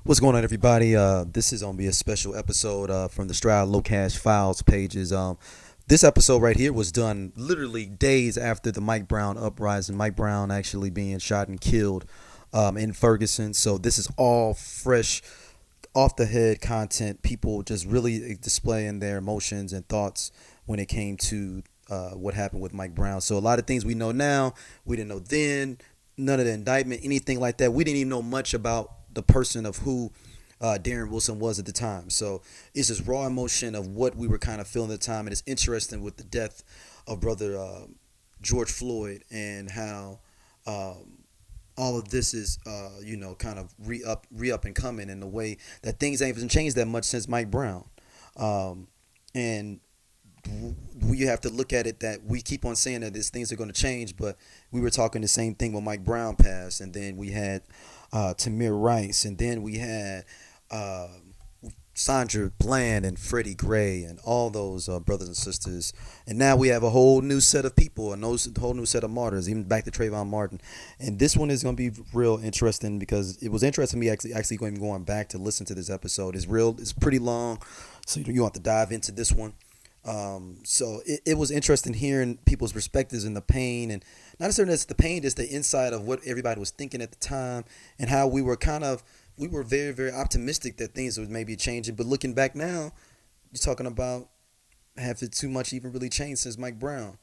What's going on, everybody? This is gonna be a special episode from the Stroud Low Cash Files pages. This episode right here was done literally days after the Mike Brown uprising. Mike Brown actually being shot and killed in Ferguson. So this is all fresh, off the head content. People just really displaying their emotions and thoughts when it came to what happened with Mike Brown. So a lot of things we know now, we didn't know then. None of the indictment, anything like that. We didn't even know much about the person of who Darren Wilson was at the time. So it's just raw emotion of what we were kind of feeling at the time. And it's interesting with the death of brother George Floyd and how all of this is, kind of re-up and coming in the way that things ain't even changed that much since Mike Brown. And we have to look at it that we keep on saying that these things are going to change, but we were talking the same thing when Mike Brown passed, and then we had Tamir Rice, and then we had Sandra Bland and Freddie Gray and all those brothers and sisters, and now we have a whole new set of people and a whole new set of martyrs, even back to Trayvon Martin. And this one is going to be real interesting because it was interesting me actually going back to listen to this episode. It's pretty long, so you have to dive into this one. So it was interesting hearing people's perspectives and the pain, and not necessarily it's the pain, just the inside of what everybody was thinking at the time and how we were very, very optimistic that things would maybe changing. But looking back now, you're talking about have it too much even really changed since Mike Brown.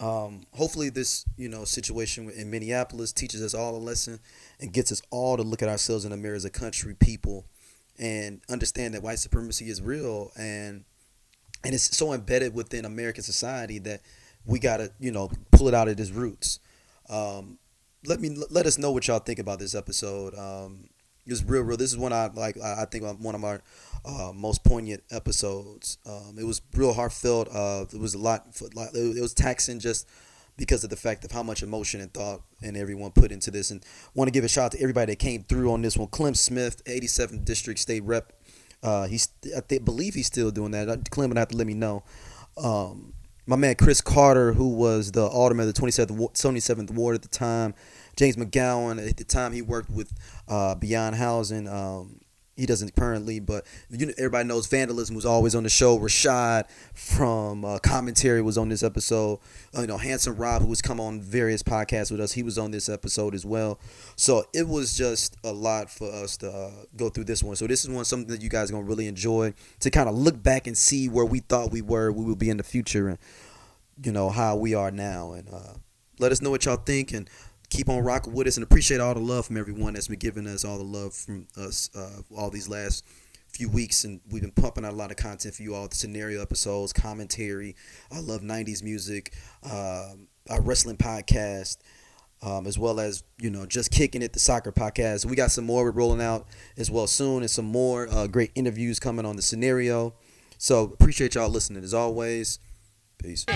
Hopefully this, situation in Minneapolis teaches us all a lesson and gets us all to look at ourselves in the mirror as a country, people, and understand that white supremacy is real and it's so embedded within American society that we gotta, pull it out at its roots. Let us know what y'all think about this episode. It's real. This is one I like. I think one of our most poignant episodes. It was real heartfelt. It was a lot. It was taxing just because of the fact of how much emotion and thought and everyone put into this. And want to give a shout out to everybody that came through on this one. Clem Smith, 87th District State Rep. I believe he's still doing that. Clem would have to let me know. My man Chris Carter, who was the Alderman of the 27th Ward at the time. James Mcgowan, at the time he worked with Beyond Housing. He doesn't currently, but everybody knows Vandalyzm was always on the show. Rashad from Commentary was on this episode. IamHandsomeRob, who has come on various podcasts with us, he was on this episode as well. So it was just a lot for us to go through this one. So this is something that you guys are going to really enjoy, to kind of look back and see where we thought we will be in the future and, how we are now. And let us know what y'all think and keep on rocking with us, and appreciate all the love from everyone that's been giving us all the love from us all these last few weeks. And we've been pumping out a lot of content for you all, the scenario episodes, commentary. I love 90s music, our wrestling podcast, as well as, just kicking it, the soccer podcast. We got some more we're rolling out as well soon, and some more great interviews coming on the scenario. So appreciate y'all listening as always. Peace.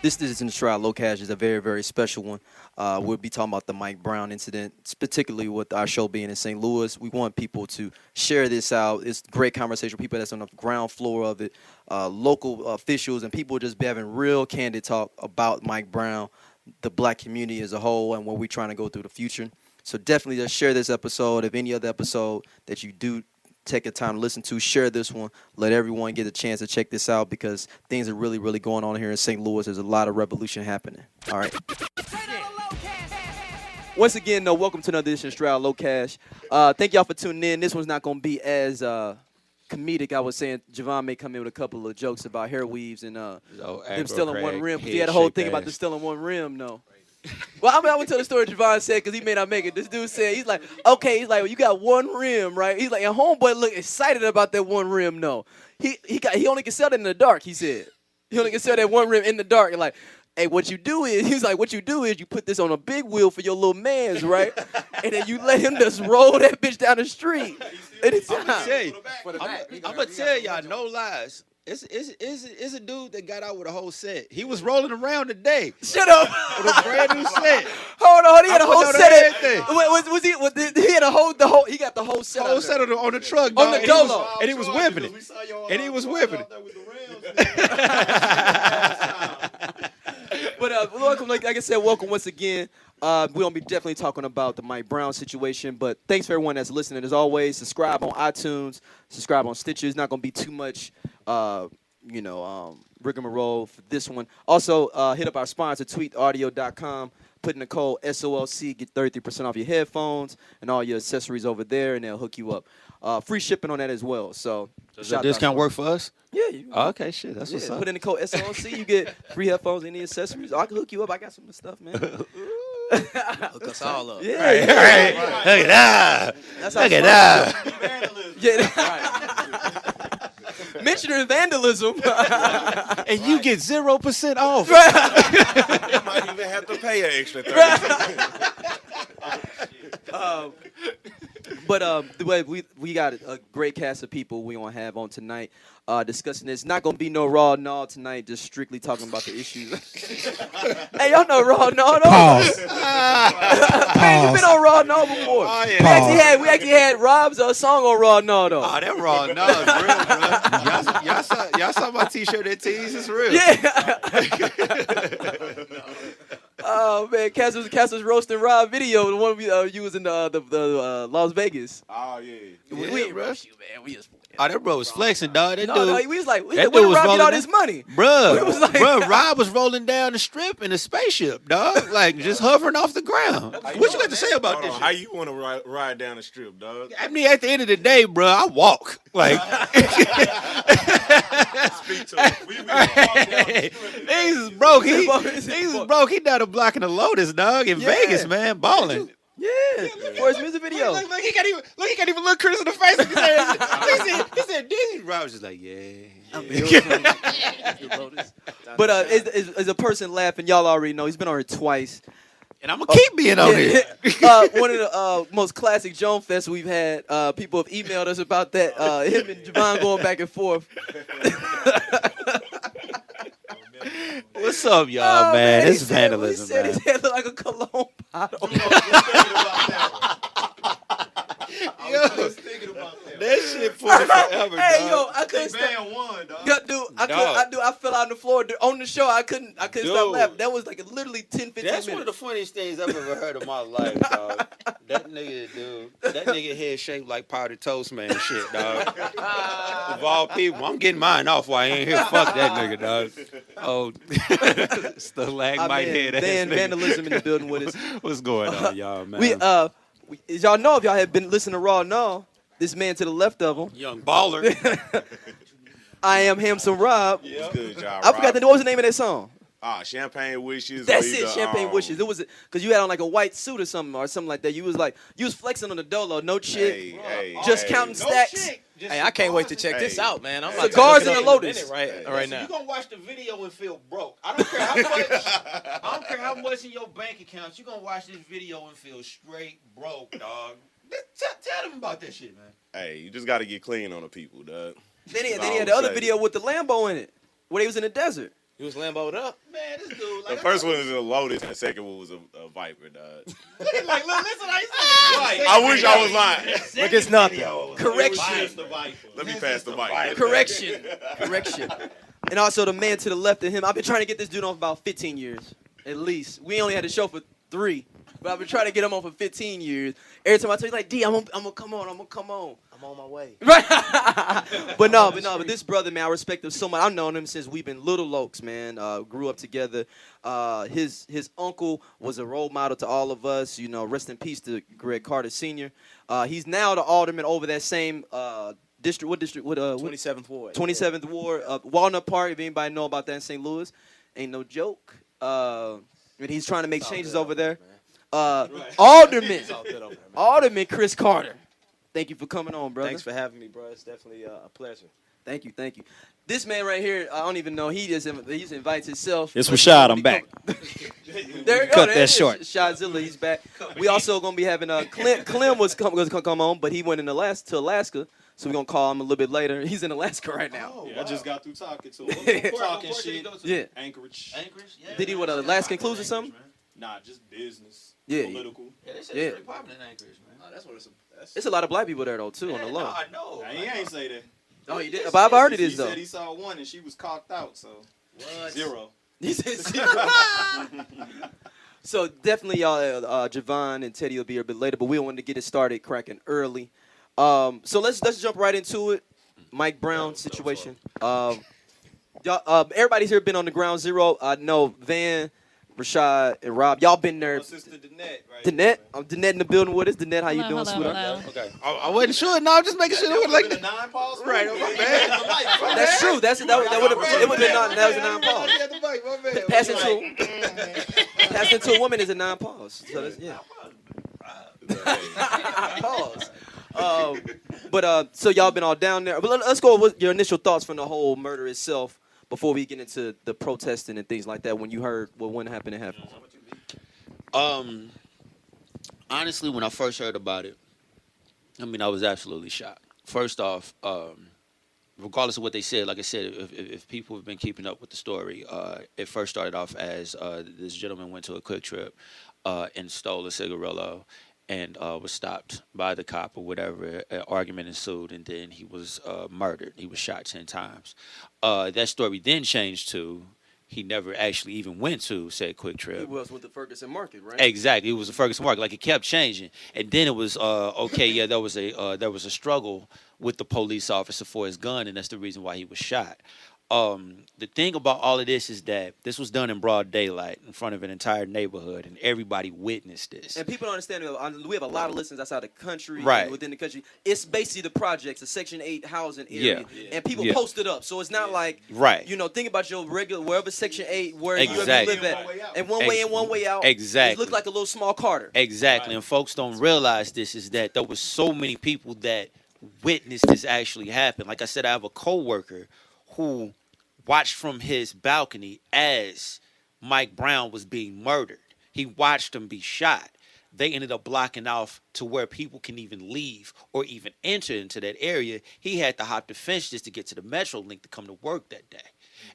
This is in the Stroud Low Cash is a very, very special one. We'll be talking about the Mike Brown incident, particularly with our show being in St. Louis. We want people to share this out. It's great conversation with people that's on the ground floor of it, local officials, and people just be having real candid talk about Mike Brown, the black community as a whole, and what we're trying to go through the future. So definitely just share this episode. If any other episode that you do take the time to listen to, share this one. Let everyone get a chance to check this out because things are really, really going on here in St. Louis. There's a lot of revolution happening. All right. Once again, welcome to another edition of Stroud Low Cash. Thank y'all for tuning in. This one's not going to be as comedic. I was saying Javon may come in with a couple of jokes about hair weaves and them stealing one rim. He had a whole thing about them stealing one rim, no. Well, I want to tell the story Javon said because he may not make it. This dude said, he's like, well, you got one rim, right? He's like, and homeboy look excited about that one rim. No, he only can sell that in the dark. He said he only can sell that one rim in the dark. And like, hey, what you do is you put this on a big wheel for your little man's, right? And then you let him just roll that bitch down the street. I'm gonna tell y'all, no lies. It's a dude that got out with a whole set. He was rolling around today. Shut up. With a brand new set. Hold on, he had a whole set. He had the whole set. Whole set on the truck, on the Dolo. And he was whipping it. And he was whipping it. But welcome, like I said, welcome once again. We're gonna be definitely talking about the Mike Brown situation. But thanks for everyone that's listening. As always, subscribe on iTunes, subscribe on Stitcher. It's not gonna be too much, rigmarole for this one. Also, hit up our sponsor, tweetaudio.com. Put in the code SOLC, get 33% off your headphones and all your accessories over there, and they'll hook you up. Free shipping on that as well. So does that discount work for us? Yeah. Okay, shit. That's what's up. Put in the code SOLC, you get free headphones, any accessories. I can hook you up. I got some stuff, man. Hook us all up. Yeah. Right. Look at that. Look at that. Mentioning vandalism. And you get 0% off. You might even have to pay an extra 30. But we got a great cast of people we gonna have on tonight discussing this. Not gonna be no raw no tonight, just strictly talking about the issues. Hey, y'all know raw no though? Pause. Man, you been on raw no before. Oh, yeah. We actually had Rob's song on raw no though. Oh, that raw no is real, bro. Y'all saw my t-shirt that tease is real. Yeah. Oh man, Cass was roasting Rob video, the one we used in the Las Vegas. Oh, yeah. We roast you, man. We just. Oh, that bro was flexing, dog. That No, dude, we was like, that where dude did was Rob get all rolling this money? Bruh, Rob was rolling down the strip in a spaceship, dog. Like, just hovering off the ground. What you got to say about Hold this on, shit? how you want to ride down the strip, dog? I mean, at the end of the day, bro, I walk. Like, Speak to him. We walk down the strip. niggas is broke. Niggas is broke. He down the block in the Lotus, dog, in Vegas, man, balling. Yeah, for his music video. Look, he can't even look Chris in the face. He said, Disney. Rob was just like, yeah. But as a person laughing, y'all already know he's been on here twice. And I'm gonna keep being on it. One of the most classic Joan Fest we've had. People have emailed us about that. Him and Javon going back and forth. What's up, y'all, man? This is vandalism, He said man. his head looked like a cologne bottle. That shit for forever, Hey, dog. yo, I couldn't stop. One, dog. Yeah, dude, I fell out on the floor on the show. I couldn't stop laughing. That was like literally 10, 15 That's minutes. one of the funniest things I've ever heard in my life, dog. That nigga head shaped like powdered toast, man, shit, dog. Of all people, I'm getting mine off while I ain't here. Fuck that nigga, dog. Oh, stalagmite head ass Dan nigga. Vandalism in the building with us. What's going on, y'all, man? As y'all know, if y'all have been listening to Raw No, this man to the left of him, Young baller. IamHandsomeRob. Yeah. Good job, I forgot what was the name of that song. Champagne Wishes. That's it, Champagne Wishes. It was because you had on like a white suit or something like that. You was flexing on the dolo, no chick, just counting stacks. Hey, I can't wait to check this out, man. I'm about Cigars to in look the it up Lotus. in a minute right now. You're gonna watch the video and feel broke. I don't care how much. I don't care how much in your bank account. You're gonna watch this video and feel straight broke, dog. Tell them about that shit, man. Hey, you just got to get clean on the people, dog. Then he had the other video with the Lambo in it, where he was in the desert. He was Lambo'd up. Man, this dude. The first one was a Lotus, and the second one was a Viper, dog. Listen, I I wish I was lying. Look, it's nothing. Correction. Let me pass the mic. Correction. And also the man to the left of him. I've been trying to get this dude on for about 15 years, at least. We only had the show for 3, but I've been trying to get him on for 15 years. Every time I tell you, like, D, I'm gonna come on. I'm on my way. Right. but this brother, man, I respect him so much. I've known him since we've been little lokes, man. Grew up together. His uncle was a role model to all of us. You know, rest in peace to Greg Carter Sr. He's now the alderman over that same district. What district? 27th Ward. 27th Ward. Walnut Park, if anybody know about that in St. Louis. Ain't no joke. And he's trying to make changes over there. Alderman Chris Carter. Thank you for coming on, brother. Thanks for having me, bro. It's definitely a pleasure. Thank you. This man right here, I don't even know. He just invites himself. It's Rashad. I'm back. There you go. Cut that short. Shadzilla, he's back. We also gonna be having Clem was gonna come on, but he went to Alaska, so we're gonna call him a little bit later. He's in Alaska right now. I just got through talking to him. Talking shit. Yeah. Anchorage. Yeah. Did he what Alaskan clues or something? Nah, just business. Yeah. Political. Yeah, they said Yeah. it's pretty popular in Anchorage, man. That's what it's. It's a lot of black people there though too on the low. I know. Nah, he ain't say that. Oh, you did? But I've heard it He is though. said he saw one and she was cocked out, so What? 0. He said zero. So definitely, y'all, Javon and Teddy will be here a bit later, but we wanted to get it started cracking early. So let's jump right into it. Mike Brown situation. Y'all, everybody's here been on the ground zero. I know Van, Rashad, and Rob. Y'all been there. My sister Danette, right? Danette, Danette in the building with us. Danette, how you Hello, doing, hello, sweetheart? hello. Okay. I wasn't sure. No, I'm just making sure. It was like a 9 pause. Right, my bad. That's true. That would have been not. That was a non-pause. Yeah, the mic, my bad. Passing to a woman is a non-pause. So that's, yeah. Pause. So y'all been all down there. But let's go with your initial thoughts from the whole murder itself before we get into the protesting and things like that. When you heard when happened, it happened. Honestly, when I first heard about it, I mean, I was absolutely shocked. First off, regardless of what they said, like I said, if people have been keeping up with the story, it first started off as this gentleman went to a Quick Trip and stole a cigarillo and was stopped by the cop or whatever. An argument ensued, and then he was murdered. He was shot 10 times. That story then changed to he never actually even went to said Quick Trip. He was with the Ferguson market, right? Exactly, it was a Ferguson market. Like, it kept changing, and then it was okay. Yeah, there was a struggle with the police officer for his gun, and that's the reason why he was shot. The thing about all of this is that this was done in broad daylight in front of an entire neighborhood, and everybody witnessed this. And people don't understand. We have a lot of listeners outside the country, Right. and within the country. It's basically the projects, the Section 8 housing area, and people Yeah. post it up. So it's not like, Right. think about your regular wherever Section 8 where Exactly. you ever live at, and one way in, one way out. Exactly. It looked like a little small Carter. Exactly, and folks don't realize this is that there was so many people that witnessed this actually happen. Like I said, I have a coworker who watched from his balcony as Mike Brown was being murdered. He watched him be shot. They ended up blocking off to where people can even leave or even enter into that area. He had to hop the fence just to get to the Metro Link to come to work that day.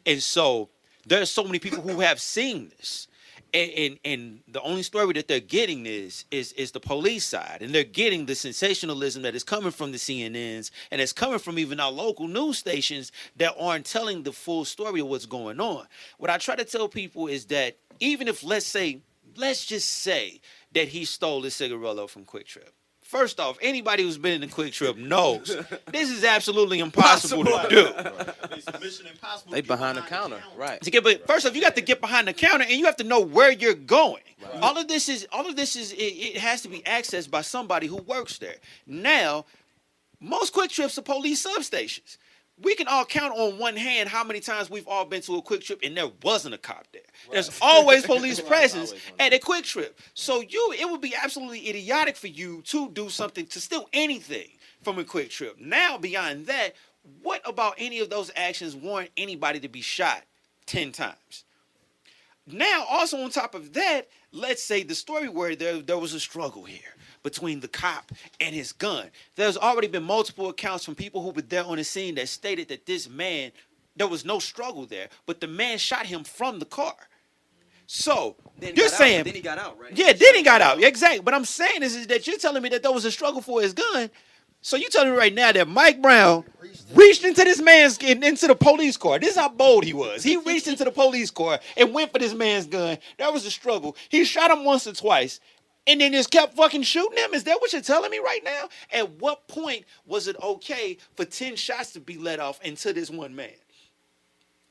And so there's so many people who have seen this. And the only story that they're getting is the police side. And they're getting the sensationalism that is coming from the CNNs and it's coming from even our local news stations that aren't telling the full story of what's going on. What I try to tell people is that even if, let's just say that he stole the cigarillo from Quick Trip. First off, anybody who's been in the Quick Trip knows this is absolutely impossible to do. It's Mission Impossible. They behind the counter, right? But first off, you got to get behind the counter and you have to know where you're going. Right. All of this is it has to be accessed by somebody who works there. Now, most Quick Trips are police substations. We can all count on one hand how many times we've all been to a Quick Trip and there wasn't a cop there. Right. There's always police presence at a Quick Trip. So it would be absolutely idiotic for you to do something, to steal anything from a Quick Trip. Now, beyond that, what about any of those actions warrant anybody to be shot 10 times? Now, also on top of that, let's say the story where there was a struggle here between the cop and his gun. There's already been multiple accounts from people who were there on the scene that stated that this man, there was no struggle there, but the man shot him from the car. So, you're saying... Then he got out, right? Yeah, then he got out. Exactly. But I'm saying is that you're telling me that there was a struggle for his gun. So you telling me right now that Mike Brown reached into this man's, into the police car. This is how bold he was. He reached into the police car and went for this man's gun. That was a struggle. He shot him once or twice and then just kept fucking shooting him. Is that what you're telling me right now? At what point was it okay for 10 shots to be let off into this one man?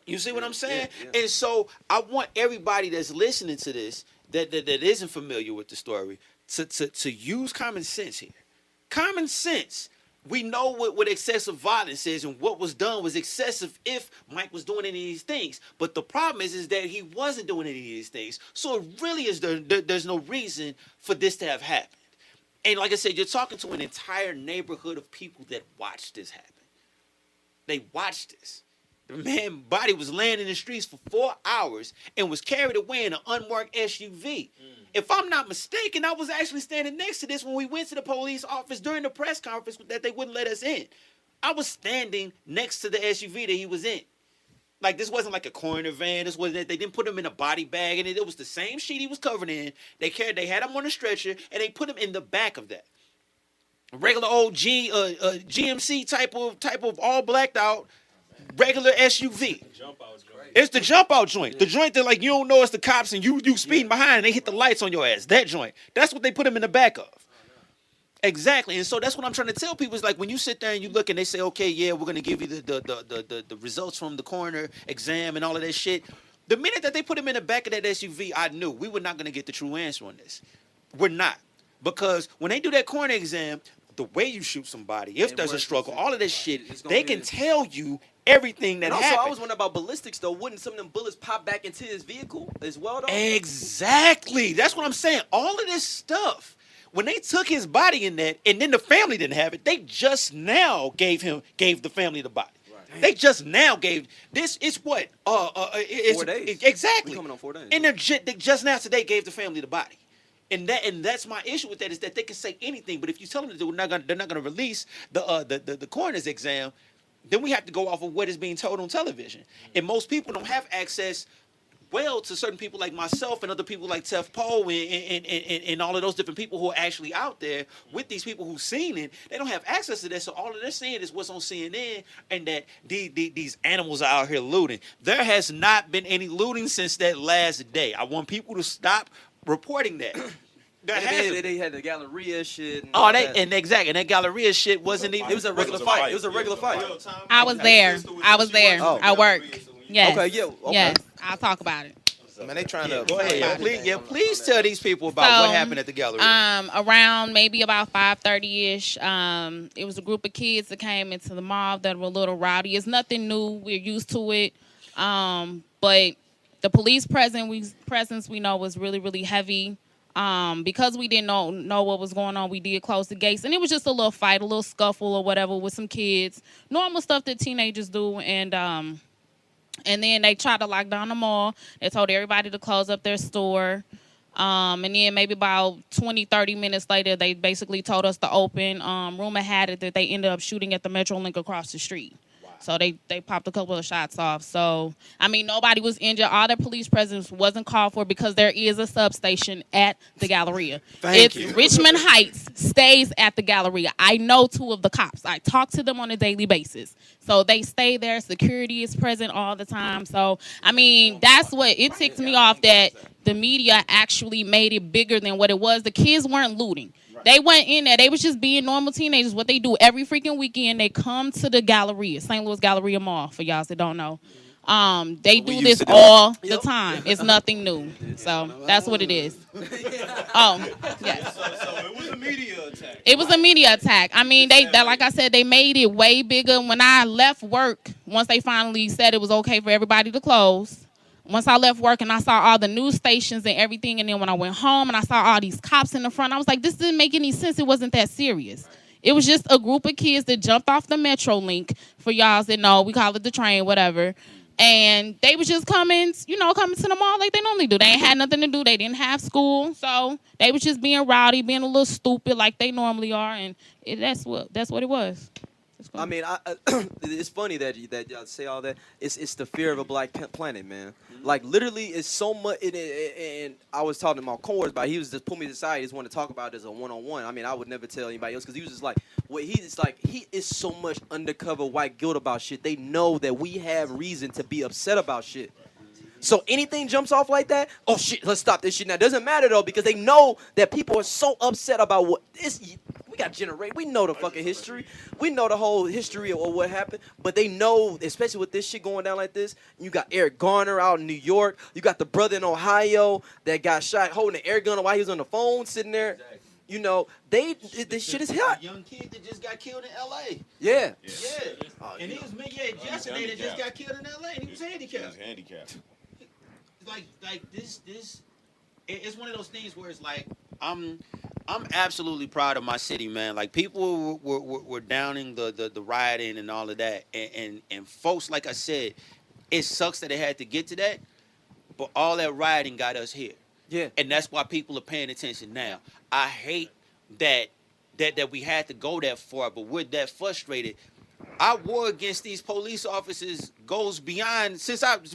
You see what I'm saying? Yeah. And so I want everybody that's listening to this that isn't familiar with the story to use common sense here. Common sense. We know what excessive violence is, and what was done was excessive if Mike was doing any of these things. But the problem is that he wasn't doing any of these things. So it really is there's no reason for this to have happened. And like I said, you're talking to an entire neighborhood of people that watched this happen. They watched this. The man's body was laying in the streets for 4 hours and was carried away in an unmarked SUV. If I'm not mistaken, I was actually standing next to this when we went to the police office during the press conference that they wouldn't let us in. I was standing next to the SUV that he was in. Like, this wasn't like a coroner van. This wasn't. They didn't put him in a body bag, and it was the same sheet he was covered in. They had him on a stretcher, and they put him in the back of that. regular old GMC type of all blacked out regular SUV. It's the jump out joint. The joint that like you don't know it's the cops and you speeding behind and they hit the lights on your ass. That joint. That's what they put him in the back of. Exactly. And so that's what I'm trying to tell people is like when you sit there and you look and they say, okay, yeah, we're gonna give you the results from the coroner exam and all of that shit. The minute that they put him in the back of that SUV, I knew we were not gonna get the true answer on this. We're not. Because when they do that coroner exam, the way you shoot somebody, if there's a struggle, all of this shit, they can tell you everything that and also, happened. I was wondering about ballistics, though. Wouldn't some of them bullets pop back into his vehicle as well, though? Exactly. That's what I'm saying. All of this stuff. When they took his body in that, and then the family didn't have it, they just now gave the family the body. Right. They just now gave this. It's what? It's 4 days. Exactly. We coming on 4 days. And they just now today gave the family the body. And that's my issue with that is that they can say anything, but if you tell them that they're not gonna release the coroner's exam, then we have to go off of what is being told on television. And most people don't have access to certain people like myself and other people like Tef Poe and all of those different people who are actually out there with these people who've seen it. They don't have access to that, so all of they're seeing is what's on CNN and that these animals are out here looting. There has not been any looting since that last day. I want people to stop reporting that. They had the Galleria shit. And that Galleria shit wasn't even. It was a regular fight. It was a regular fight. I was there. Oh. I work. Yes. Okay, yeah. Okay. Yes. I'll talk about it. Man, they trying to Go ahead. Please tell these people about what happened at the Galleria. Around maybe about 5:30ish, it was a group of kids that came into the mall that were a little rowdy. It's nothing new. We're used to it. But the police presence we know was really, really heavy. Because we didn't know what was going on, we did close the gates. And it was just a little fight, a little scuffle or whatever with some kids. Normal stuff that teenagers do. And then they tried to lock down the mall. They told everybody to close up their store. And then maybe about 20, 30 minutes later, they basically told us to open. Rumor had it that they ended up shooting at the Metrolink across the street. So they popped a couple of shots off. So, I mean, nobody was injured. All the police presence wasn't called for because there is a substation at the Galleria. Thank you. Richmond Heights stays at the Galleria. I know 2 of the cops. I talk to them on a daily basis. So they stay there. Security is present all the time. So, I mean, that's what it ticked me off that the media actually made it bigger than what it was. The kids weren't looting. They went in there. They was just being normal teenagers. What they do every freaking weekend, they come to the Galleria, St. Louis Galleria Mall, for y'all that don't know. They do this all the time. It's nothing new. So that's what it is. Oh, yes. So it was a media attack. It was a media attack. I mean, like I said, they made it way bigger. When I left work, once they finally said it was okay for everybody to close, once I left work and I saw all the news stations and everything, and then when I went home and I saw all these cops in the front, I was like, this didn't make any sense. It wasn't that serious. It was just a group of kids that jumped off the Metrolink, for y'all that know, we call it the train, whatever. And they was just coming to the mall like they normally do. They ain't had nothing to do. They didn't have school. So they was just being rowdy, being a little stupid like they normally are. And that's what it was. I mean, it's funny that y'all say all that. It's the fear of a black planet, man. Mm-hmm. Like literally, it's so much. And I was talking to my coworkers about. He was just put me aside. He just wanted to talk about it as a one-on-one. I mean, I would never tell anybody else because he was just like, he is so much undercover white guilt about shit. They know that we have reason to be upset about shit. So anything jumps off like that, oh shit, let's stop this shit now. It doesn't matter though because they know that people are so upset about what this. We got generate. We know the fucking history. We know the whole history of what happened. But they know, especially with this shit going down like this. You got Eric Garner out in New York. You got the brother in Ohio that got shot holding an air gun while he was on the phone sitting there. Exactly. You know, this shit is hot. Young kid that just got killed in L.A. Yeah. And he was yesterday that just got killed in L.A. and he was handicapped. Like this. It's one of those things where it's like I'm absolutely proud of my city, man. Like people were downing the rioting and all of that, and folks, like I said, it sucks that it had to get to that, but all that rioting got us here. Yeah, and that's why people are paying attention now. I hate that we had to go that far, but we're that frustrated. Our war against these police officers goes beyond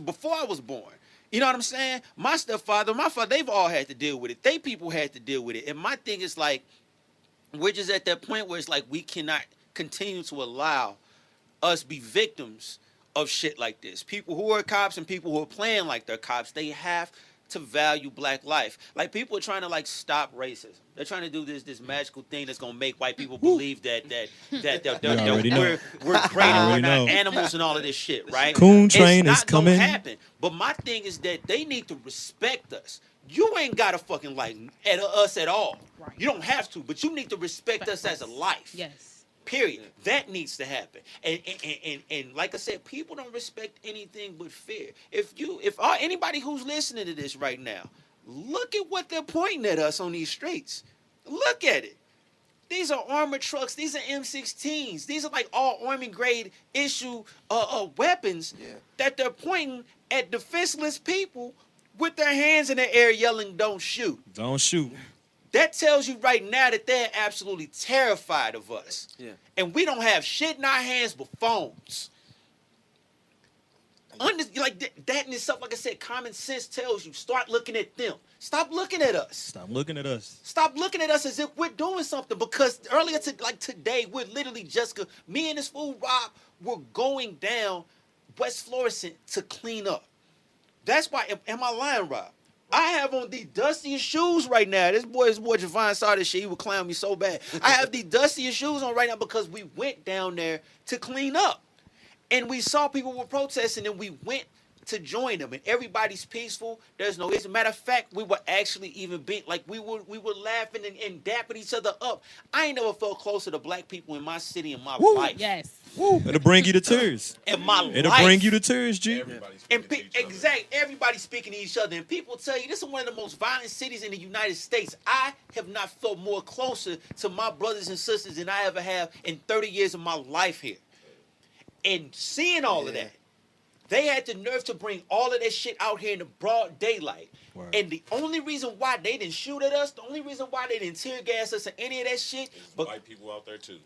before I was born. You know what I'm saying? My stepfather, my father, they've all had to deal with it. They people had to deal with it. And my thing is like, we're just at that point where it's like we cannot continue to allow us be victims of shit like this. People who are cops and people who are playing like they're cops, they have to value black life. Like, people are trying to like stop racism. They're trying to do this magical thing that's gonna make white people believe that we're great and we're not animals and all of this shit, right? Coon train it's is not gonna coming. happen. But my thing is that they need to respect us. You ain't gotta fucking like at us at all. Right. You don't have to, but you need to respect us as a life. Yes. Period. That needs to happen. And like I said, people don't respect anything but fear. If anybody who's listening to this right now, look at what they're pointing at us on these streets. Look at it. These are armored trucks. These are M16s. These are like all Army grade issue weapons that they're pointing at defenseless people with their hands in the air yelling, "Don't shoot." Don't shoot. That tells you right now that they're absolutely terrified of us. Yeah. And we don't have shit in our hands but phones. That in itself, like I said, common sense tells you, start looking at them. Stop looking at us. Stop looking at us. Stop looking at us as if we're doing something. Because earlier, today, we're literally me and this fool, Rob, were going down West Florissant to clean up. That's why, am I lying, Rob? I have on the dustiest shoes right now. This boy Javon saw this shit. He would clown me so bad. I have the dustiest shoes on right now because we went down there to clean up. And we saw people were protesting and we went to join them. And everybody's peaceful. There's no issue. Matter of fact, we were actually even being, like we were laughing and dapping each other up. I ain't never felt closer to black people in my city in my life. Yes. Woo. It'll bring you to tears. In my life. It'll bring you to tears, G. Everybody's speaking to each other, and people tell you this is one of the most violent cities in the United States. I have not felt more closer to my brothers and sisters than I ever have in 30 years of my life here. And seeing all of that, they had the nerve to bring all of that shit out here in the broad daylight. Word. And the only reason why they didn't shoot at us, the only reason why they didn't tear gas us or any of that shit, but white people out there too.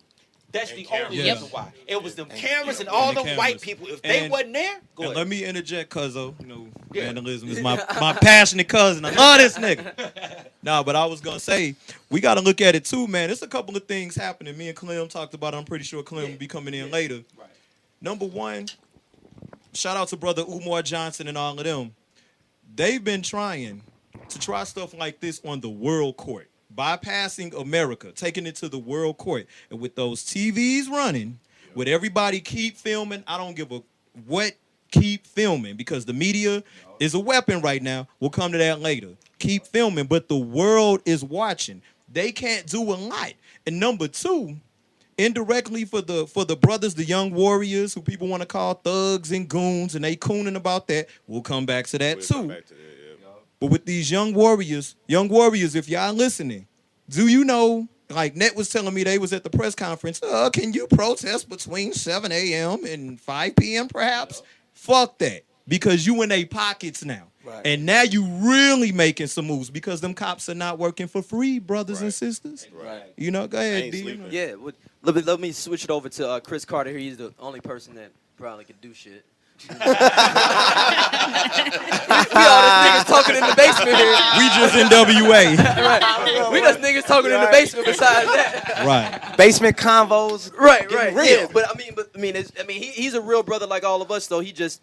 That's and the cameras. only reason why. It was them cameras and all them white people. If they wasn't there, go ahead. Let me interject, cuzzo. Vandalism is my passionate cousin. I love this nigga. But I was going to say, we got to look at it too, man. There's a couple of things happening. Me and Clem talked about it. I'm pretty sure Clem will be coming in later. Right. Number one, shout out to brother Umar Johnson and all of them. They've been trying to try stuff like this on the world court. Bypassing America, taking it to the world court. And with those TVs running, with everybody keep filming, I don't give a what, keep filming, because the media is a weapon right now. We'll come to that later. Keep filming, but the world is watching. They can't do a lot. And number two, indirectly for the brothers, the young warriors, who people want to call thugs and goons, and they cooning about that. We'll come back to that too. But with these young warriors, if y'all listening, do you know, like Net was telling me they was at the press conference, can you protest between 7 a.m. and 5 p.m. perhaps? Yeah. Fuck that, because you in they pockets now. Right. And now you really making some moves because them cops are not working for free, brothers and sisters. Right. You know, go ahead, D. Yeah, let me switch it over to Chris Carter here. He's the only person that probably can do shit. We all just niggas talking in the basement here. We just NWA. Right. We just niggas talking in the basement besides that. Right. Basement convos. Right. Real. Yeah, but he's a real brother like all of us, though. He just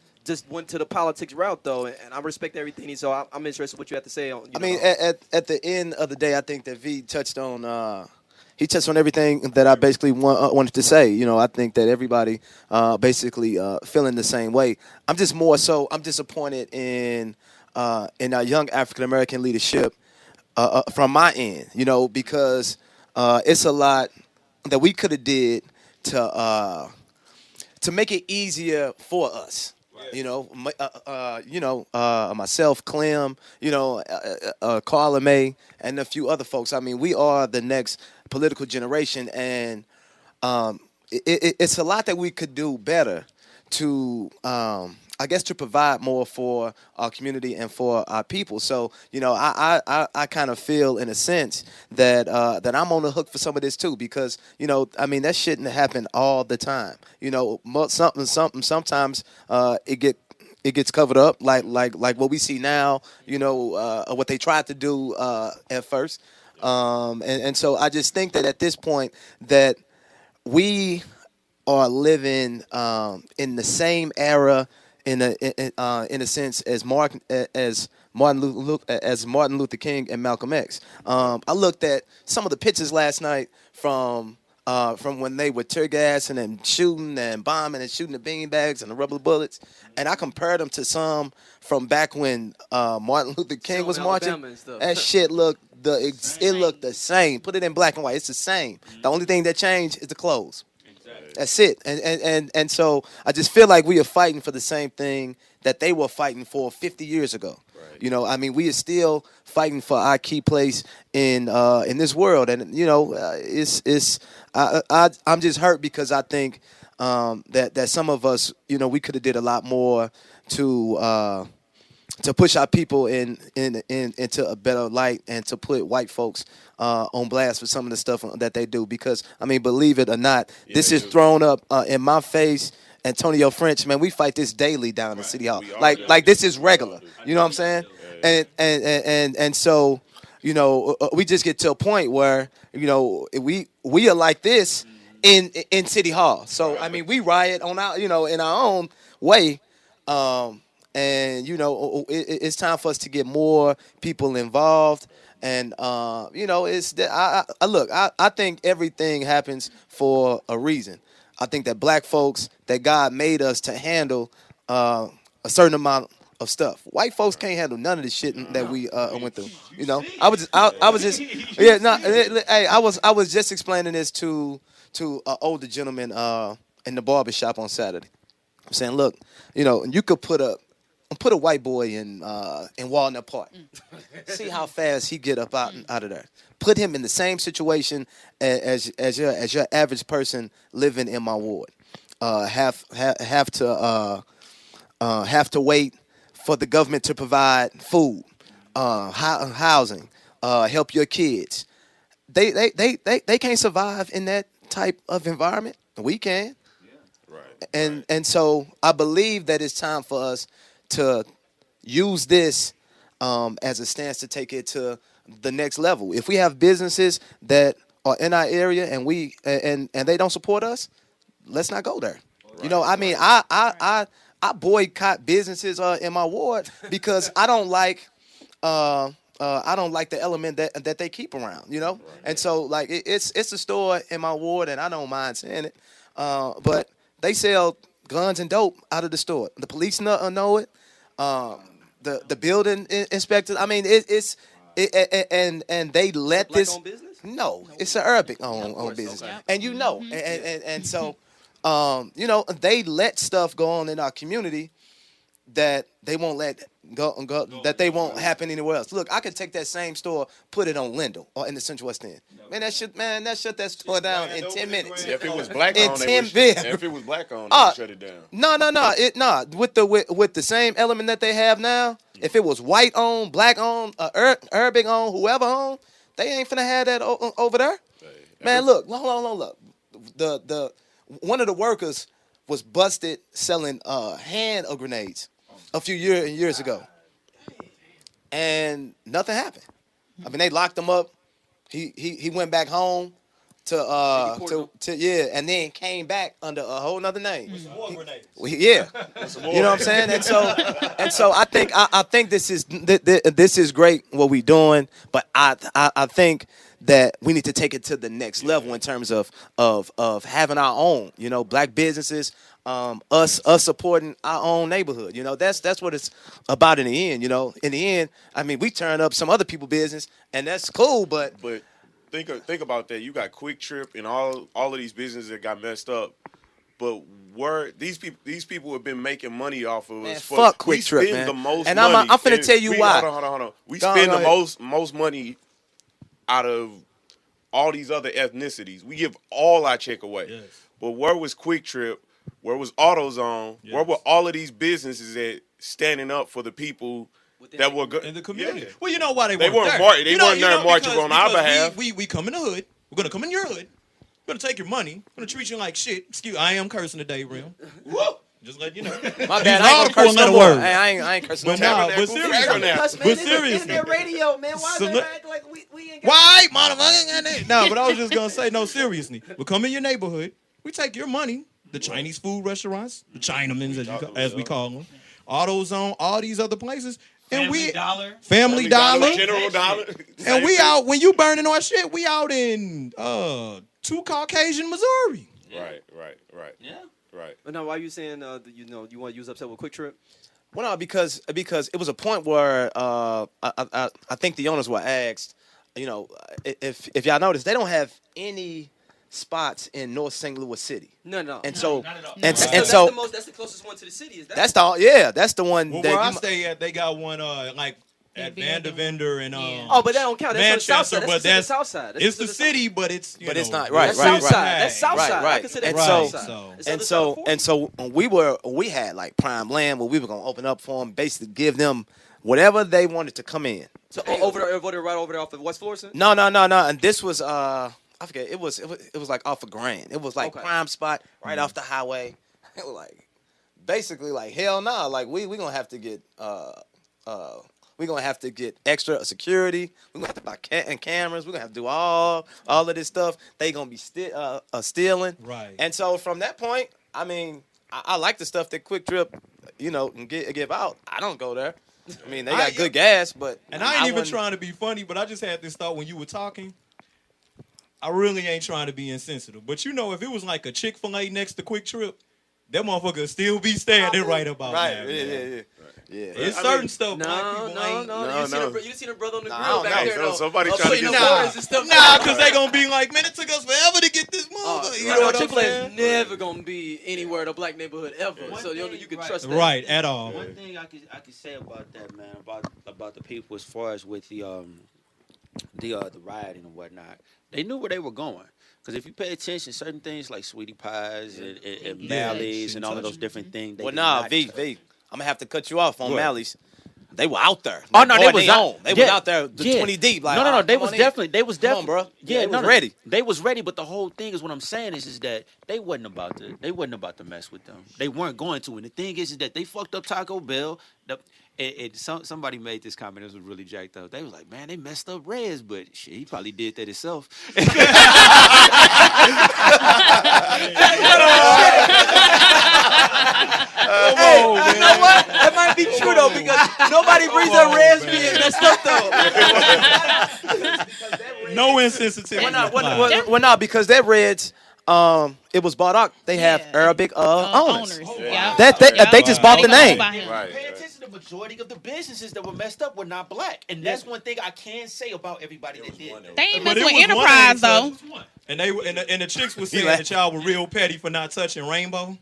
went to the politics route, though, and I respect everything. So I'm interested in what you have to say on. At the end of the day, I think that V touched on. He touched on everything that I basically wanted to say. You know, I think that everybody basically feeling the same way. I'm disappointed in our young African American leadership from my end. You know, because it's a lot that we could have did to make it easier for us. You know, myself, Clem, Carla May, and a few other folks. I mean, we are the next political generation, and it's a lot that we could do better to, I guess, to provide more for our community and for our people. So, I kind of feel, in a sense, that I'm on the hook for some of this too, because, that shouldn't happen all the time. Sometimes it gets covered up, like what we see now. What they tried to do at first. And so I just think that at this point that we are living in the same era in a sense as Martin Luther King and Malcolm X. I looked at some of the pictures last night from when they were tear gassing and shooting and bombing and shooting the beanbags and the rubber bullets, and I compared them to some from back when Martin Luther King was marching. That shit looked it looked the same. Put it in black and white. It's the same. The only thing that changed is the clothes. That's it. And so I just feel like we are fighting for the same thing that they were fighting for 50 years ago. Right. You know, I mean, we are still fighting for our key place in this world, and you know, I'm just hurt because I think that some of us, you know, we could have did a lot more to push our people into a better light and to put white folks on blast for some of the stuff that they do. Because, I mean, believe it or not, this is thrown up in my face. Antonio French, man, we fight this daily down in City Hall. Like this is regular. You know what I'm saying? And so, you know, we just get to a point where, you know, we are like this in City Hall. So, I mean, we riot on our, you know, in our own way. And, you know, it's time for us to get more people involved. And, you know, I think everything happens for a reason. I think that black folks, that God made us to handle a certain amount of stuff. White folks can't handle none of the shit that we went through. You know, I was just explaining this to an older gentleman in the barber shop on Saturday. I'm saying, look, you know, you could put a white boy in Walnut Park. See how fast he get up out of there. Put him in the same situation as your average person living in my ward. Have to wait for the government to provide food, housing, help your kids. They can't survive in that type of environment. We can. Right. And so I believe that it's time for us to use this as a stance to take it to the next level. If we have businesses that are in our area and they don't support us, let's not go there. Right. You know, I mean, I boycott businesses in my ward because I don't like the element that they keep around. You know, right. And so like it's a store in my ward and I don't mind saying it, but they sell guns and dope out of the store. The police know it. The building inspectors. I mean, and they let this. Business? No, it's an Arabic owned business, okay. And you know, and so, you know, they let stuff go on in our community that they won't let go that they won't happen anywhere else. Look, I could take that same store, put it on Lindell or in the Central West End. Man, that shut that store down in 10 minutes. If it was black owned, if it was black owned, they would shut it down. No. With the same element that they have now, if it was white owned, black owned, Arabic owned, whoever owned, they ain't finna have that over there. Man, look, look. The one of the workers was busted selling hand grenades a few years ago, and nothing happened. I mean, they locked him up. He went back home to and then came back under a whole nother name. With some more grenades. Yeah, you know what I'm saying. And so I think this is great what we're doing, but I think that we need to take it to the next level in terms of having our own, you know, black businesses, us supporting our own neighborhood. You know, that's what it's about in the end. You know, in the end, I mean, we turn up some other people's business, and that's cool, but think about that. You got Quick Trip and all of these businesses that got messed up, but these people have been making money off of us. Man, fuck Quick Trip, man. The most and money. I'm finna tell you why. Hold on. We spend the most money out of all these other ethnicities. We give all our check away. Yes. But where was Quick Trip? Where was AutoZone? Yes. Where were all of these businesses that standing up for the people that were good in the community? Yeah. Well, you know why they weren't there. They weren't there marching on our behalf. We come in the hood. We're gonna come in your hood. We're gonna take your money. We're gonna treat you like shit. I am cursing today, Rim. Just let you know. My bad. These I are ain't gonna curse no four-letter more. words. Hey, I ain't cursing no But more. nah, but Tabernacle, seriously, tabernacle. but seriously, Internet radio, man. Why So they look- act like we ain't got why, motherfucker? No, but I was just gonna say, no, seriously. We come in your neighborhood, we take your money, the Chinese food restaurants, the Chinamans as we call them, AutoZone, all these other places, and Family Dollar. Family Dollar, General Dollar. and we out when you burning our shit. We out in two Caucasian Missouri. Right. Yeah. Right. But now, why you saying you want to use upset with Quick Trip? Well, no, because it was a point where I think the owners were asked, if y'all notice, they don't have any spots in North St. Louis City. No. And so not at all. and That's so that's the closest one to the city. Is that? that's the one Well, that where I you, stay at, they got one like at Vandalyzm and Yeah. Oh, but that don't count. That's Manchester, on the south side. but That's the south side. it's the city, but it's but it's not That's right. south side. That's south side. I Right. consider And that so- south side. It's And other so side of and so we had like prime land where we were gonna open up for them, basically give them whatever they wanted to come in. So over there, right over there off of West Florissant. No. And this was I forget. It was like off of Grand. It was like Okay. prime spot right off the highway. It was like basically like hell no. Like we gonna have to get we're gonna have to get extra security. We're gonna have to buy cameras. We're gonna have to do all of this stuff. They gonna be stealing. Right. And so from that point, I mean, I like the stuff that Quick Trip, can give out. I don't go there. I mean, they got good gas, but And I ain't even wouldn't- trying to be funny, but I just had this thought when you were talking. I really ain't trying to be insensitive. But if it was like a Chick-fil-A next to Quick Trip, that motherfucker would still be standing right about Right. now. Yeah. It's I certain mean- stuff black people ain't. No. You seen a brother on the Nah, grill back no, there so though. somebody trying to putting get the some- words and stuff. Nah, because they going to be like, man, it took us forever to get this motherfucker. You know what I'm Chick-fil-A saying? is never gonna be anywhere in a black neighborhood ever. One So thing, you can right. trust that. Right, at all. One thing I could say about that, man, about the people as far as with the rioting and whatnot, they knew where they were going. Because if you pay attention, certain things like sweetie pies and Mally's and all of those different things. They Well, did nah, not V, touch. I'm gonna have to cut you off on Go ahead. Mally's. They were out there. Oh no, they Like, was on. out. They yeah, was out there, yeah. 20 deep. Like, no, they come was on in. definitely, Come on, bro. Yeah, They was ready. They was ready, but the whole thing is what I'm saying is that they wasn't about to mess with them. They weren't going to. And the thing is that they fucked up Taco Bell. Somebody made this comment. It was really jacked up. They was like, man, they messed up Rez, but shit, he probably did that himself. Hey, you know what? That might be true though because nobody brings up Reds being messed up though. No insensitivity. Well, no, because that Reds, it was bought out. They have Arabic owners. Yeah. They just bought the name. Right. Pay attention. The majority of the businesses that were messed up were not black, and that's one thing I can say about everybody that did that. They ain't But messing it with was one Enterprise answer. though. And they and the chicks was saying like- that y'all were real petty for not touching Rainbow.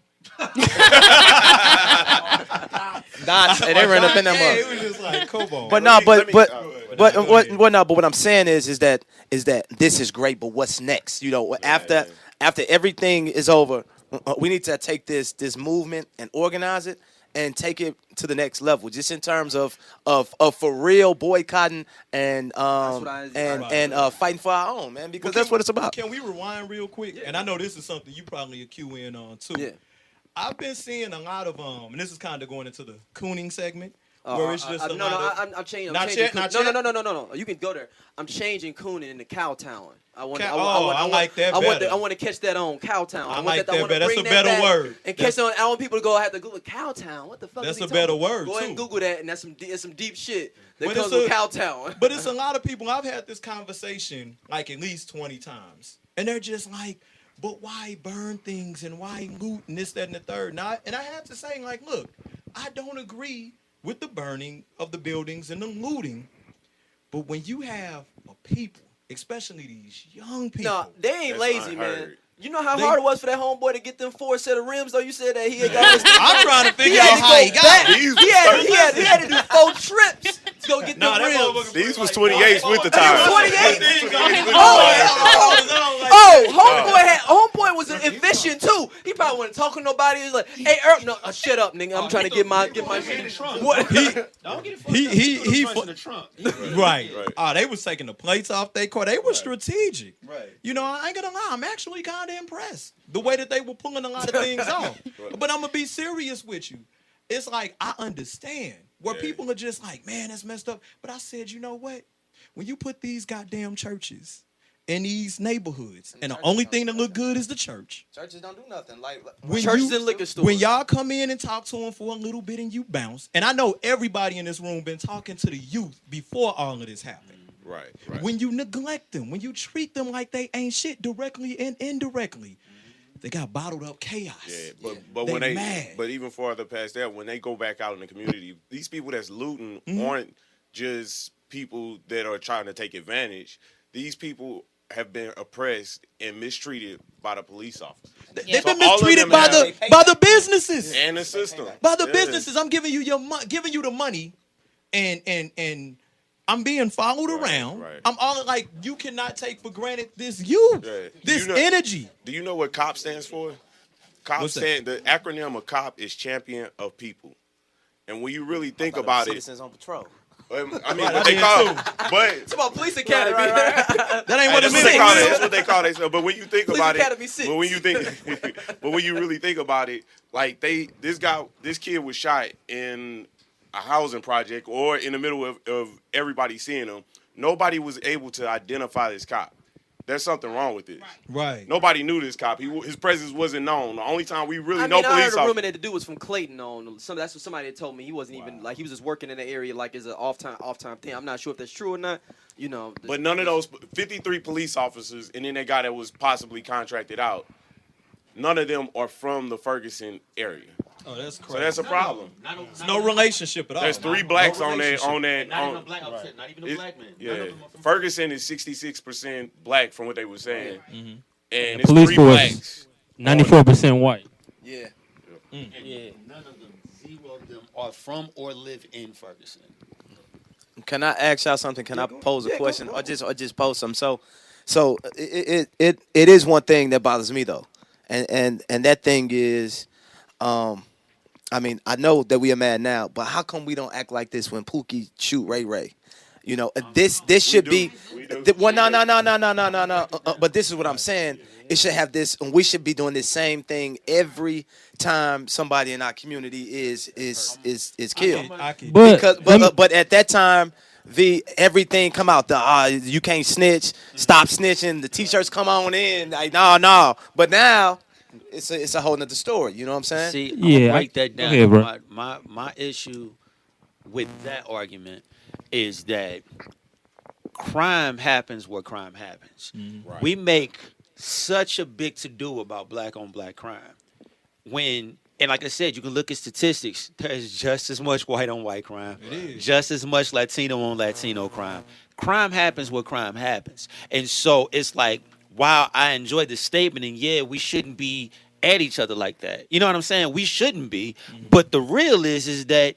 Nah, they ran up in them. Yeah, it was just like, come on. But no, Let me- but go ahead. what I'm saying is that this is great, but what's next? After everything is over, we need to take this movement and organize it and take it to the next level, just in terms of for real boycotting and fighting for our own, man, because that's what it's about. Can we rewind real quick? And I know this is something you probably a cue in on too. Yeah. I've been seeing a lot of and this is kind of going into the cooning segment, where it's just a lot of. I'm changing. Not yet, not No. yet? You can go there. I'm changing Coonan into Cowtown. I want like that better. I want to catch that on Cowtown. I like that I wanna better. That's bring a that better back word. And catch that on. I want people to go have to Google Cowtown. What the fuck? That's is he a better talking about? word, Go ahead and too. Google that, and that's some deep shit that But comes it's with a- Cowtown. But it's a lot of people. I've had this conversation like at least 20 times, and they're just like, "But why burn things and why loot and this, that, and the third?" And I had to say, like, look, I don't agree with the burning of the buildings and the looting, but when you have a people, especially these young people, No, they ain't That's lazy, man. unheard. You know how They- hard it was for that homeboy to get them 4 set of rims, though? You said that he had got his I'm trying to He figure had out to how he go got back. it. He had to do 4 trips to go get Nah, them that rims. motherfucker These was like, 28s with the tires. 28? These Oh, on- yeah. homeboy was efficient too. He probably wasn't talking to nobody. He was like, "Hey, Earl, no, shut up, nigga. I'm trying to get my shit." What? Don't get it fucked up. He in the trunk. Right. Oh, they was taking the plates off their car. They were strategic. Right. You know, I ain't gonna lie. I'm actually kind of impressed the way that they were pulling a lot of things off. But I'm gonna be serious with you. It's like I understand where people are just like, man, that's messed up. But I said, you know what? When you put these goddamn churches in these neighborhoods, and the only thing that look good is the church. Churches don't do nothing. Like Churches and liquor stores. When y'all come in and talk to them for a little bit and you bounce, and I know everybody in this room been talking to the youth before all of this happened. Right. When you neglect them, when you treat them like they ain't shit directly and indirectly, they got bottled up chaos. Yeah, but they when they mad. but even farther past that, when they go back out in the community, these people that's looting aren't just people that are trying to take advantage. These people have been oppressed and mistreated by the police officers. They've been mistreated by the businesses and the system. By the businesses, I'm giving you giving you the money, and I'm being followed around. Right. I'm all like, you cannot take for granted this energy. Do you know what COP stands for? The acronym of COP is Champion of People. And when you really think about it, Citizens on Patrol. I mean, what they call it, but it's about police academy. That ain't what that's it what they call it. means. That's what they call it. But when you think about it, Academy 6. but when you really think about it, like this kid was shot in a housing project or in the middle of everybody seeing him. Nobody was able to identify this cop. There's something wrong with this. Right. Nobody knew this cop. His presence wasn't known. The only time we really know I police heard a rumor that the dude was from Clayton on. That's what somebody had told me. He wasn't even like he was just working in the area like as an off time thing. I'm not sure if that's true or not. You know. But none of those 53 police officers and then that guy that was possibly contracted out, none of them are from the Ferguson area. Oh, that's crazy. So that's a problem. No relationship at all. There's 3 blacks on that. Not even a black man. Yeah, Ferguson is 66% black from what they were saying, and it's police 3 force, blacks. 94% white. Yeah. And none of them, 0 of them, are from or live in Ferguson. Can I ask y'all something? Can I pose a question or just pose something? So it is one thing that bothers me though, and that thing is, I mean, I know that we are mad now, but how come we don't act like this when Pookie shoot Ray? You know, this should be. No. But this is what I'm saying. It should have this, and we should be doing the same thing every time somebody in our community is killed. But at that time, everything come out. You can't snitch. Stop snitching. The T-shirts come on in. Like no. But now. It's a whole nother story. You know what I'm saying? See, I'm gonna break that down. Okay, bro. My issue with that argument is that crime happens where crime happens. Right. We make such a big to-do about black on black crime. And like I said, you can look at statistics. There's just as much white on white crime. It is. Just as much Latino on Latino crime. Crime happens where crime happens. And so it's like, while I enjoy the statement, and we shouldn't be at each other like that. You know what I'm saying? We shouldn't be. But the real is that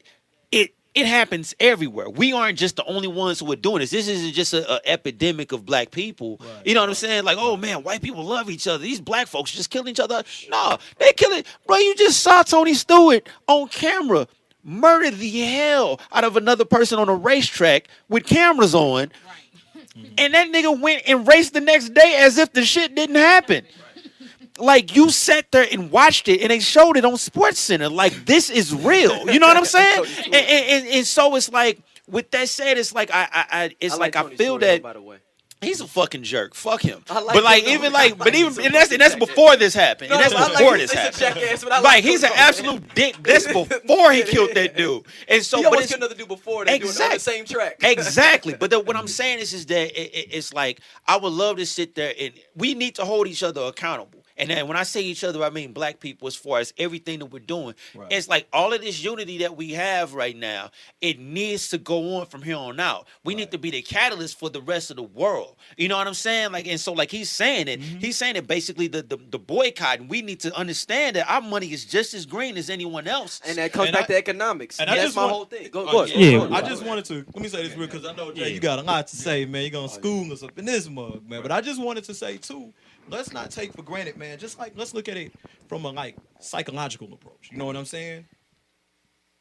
it happens everywhere. We aren't just the only ones who are doing this. This isn't just an epidemic of black people. Right. You know what I'm saying? Like, oh man, white people love each other. These black folks just killing each other. No, they killing. Bro, you just saw Tony Stewart on camera murder the hell out of another person on a racetrack with cameras on. And that nigga went and raced the next day as if the shit didn't happen. Like, you sat there and watched it, and they showed it on SportsCenter. Like, this is real. You know what I'm saying? And so it's like, with that said, it's like I feel that. By the way. He's a fucking jerk. Fuck him. And that's before this happened. No, and that's before this happened. Like, he's an absolute dick. That's before he killed that dude. And so, he almost killed another dude before they doing it on the same track. Exactly. But what I'm saying is that it's like, I would love to sit there and we need to hold each other accountable. And then when I say each other, I mean black people as far as everything that we're doing. Right. It's like all of this unity that we have right now, it needs to go on from here on out. We need to be the catalyst for the rest of the world. You know what I'm saying? Like, and so like he's saying it basically the boycott, and we need to understand that our money is just as green as anyone else. And that comes back to economics. And That's my whole thing. Go ahead. Yeah. I just wanted to let me say this real because I know Jay, you got a lot to say, man. You're gonna school us up in this mug, man. But I just wanted to say too, let's not take for granted, man. Just like let's look at it from a like psychological approach. You know what I'm saying?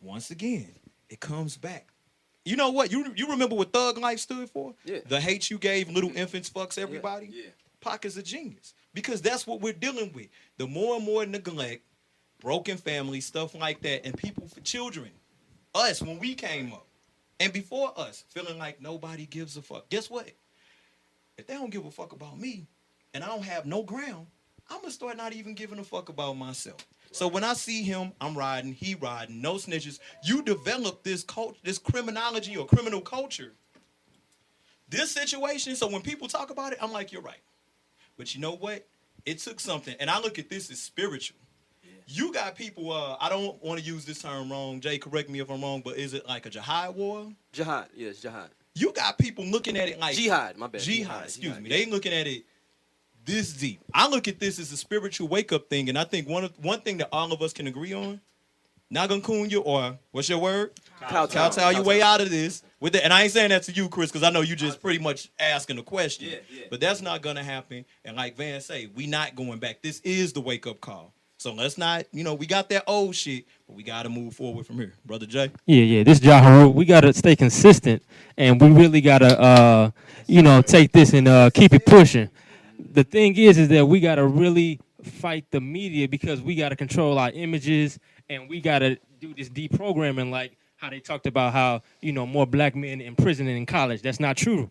Once again, it comes back. You know what? You remember what Thug Life stood for? Yeah. The hate you gave little infants fucks everybody. Yeah. Pac is a genius because that's what we're dealing with. The more and more neglect, broken families, stuff like that, and people for children. Us when we came up, and before us, feeling like nobody gives a fuck. Guess what? If they don't give a fuck about me, and I don't have no ground, I'm gonna start not even giving a fuck about myself. So when I see him, I'm riding, he riding, no snitches. You develop this this criminology or criminal culture. This situation, so when people talk about it, I'm like, you're right. But you know what? It took something, and I look at this as spiritual. You got people, I don't want to use this term wrong. Jay, correct me if I'm wrong, but is it like a jihad war? Jihad, yes, jihad. You got people looking at it like... Jihad, my bad. Jihad, excuse me. They looking at it this deep. I look at this as a spiritual wake-up thing, and I think one thing that all of us can agree on, Nagakunya, or what's your word? Kowtow your way out of this. With it. And I ain't saying that to you, Chris, because I know you just pretty much asking a question. Yeah. But that's not going to happen. And like Van say, we not going back. This is the wake-up call. So let's not, we got that old shit, but we got to move forward from here. Brother Jay? Yeah. This Jaharu, we got to stay consistent, and we really got to, take this and keep it pushing. The thing is that we got to really fight the media because we got to control our images, and we got to do this deprogramming like how they talked about how, more black men in prison and in college. That's not true.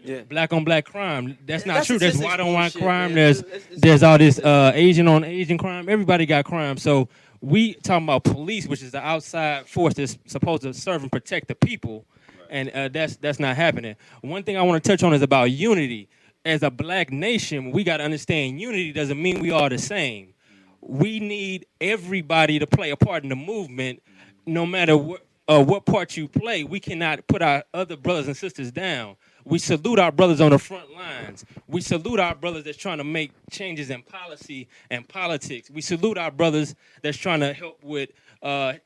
Yeah. Black on black crime. That's not true. There's white on white bullshit, crime. man. There's all this Asian on Asian crime. Everybody got crime. So we talking about police, which is the outside force that's supposed to serve and protect the people, and that's not happening. One thing I want to touch on is about unity. As a black nation, we got to understand unity doesn't mean we are the same. We need everybody to play a part in the movement, no matter what part you play. We cannot put our other brothers and sisters down. We salute our brothers on the front lines. We salute our brothers that's trying to make changes in policy and politics. We salute our brothers that's trying to help with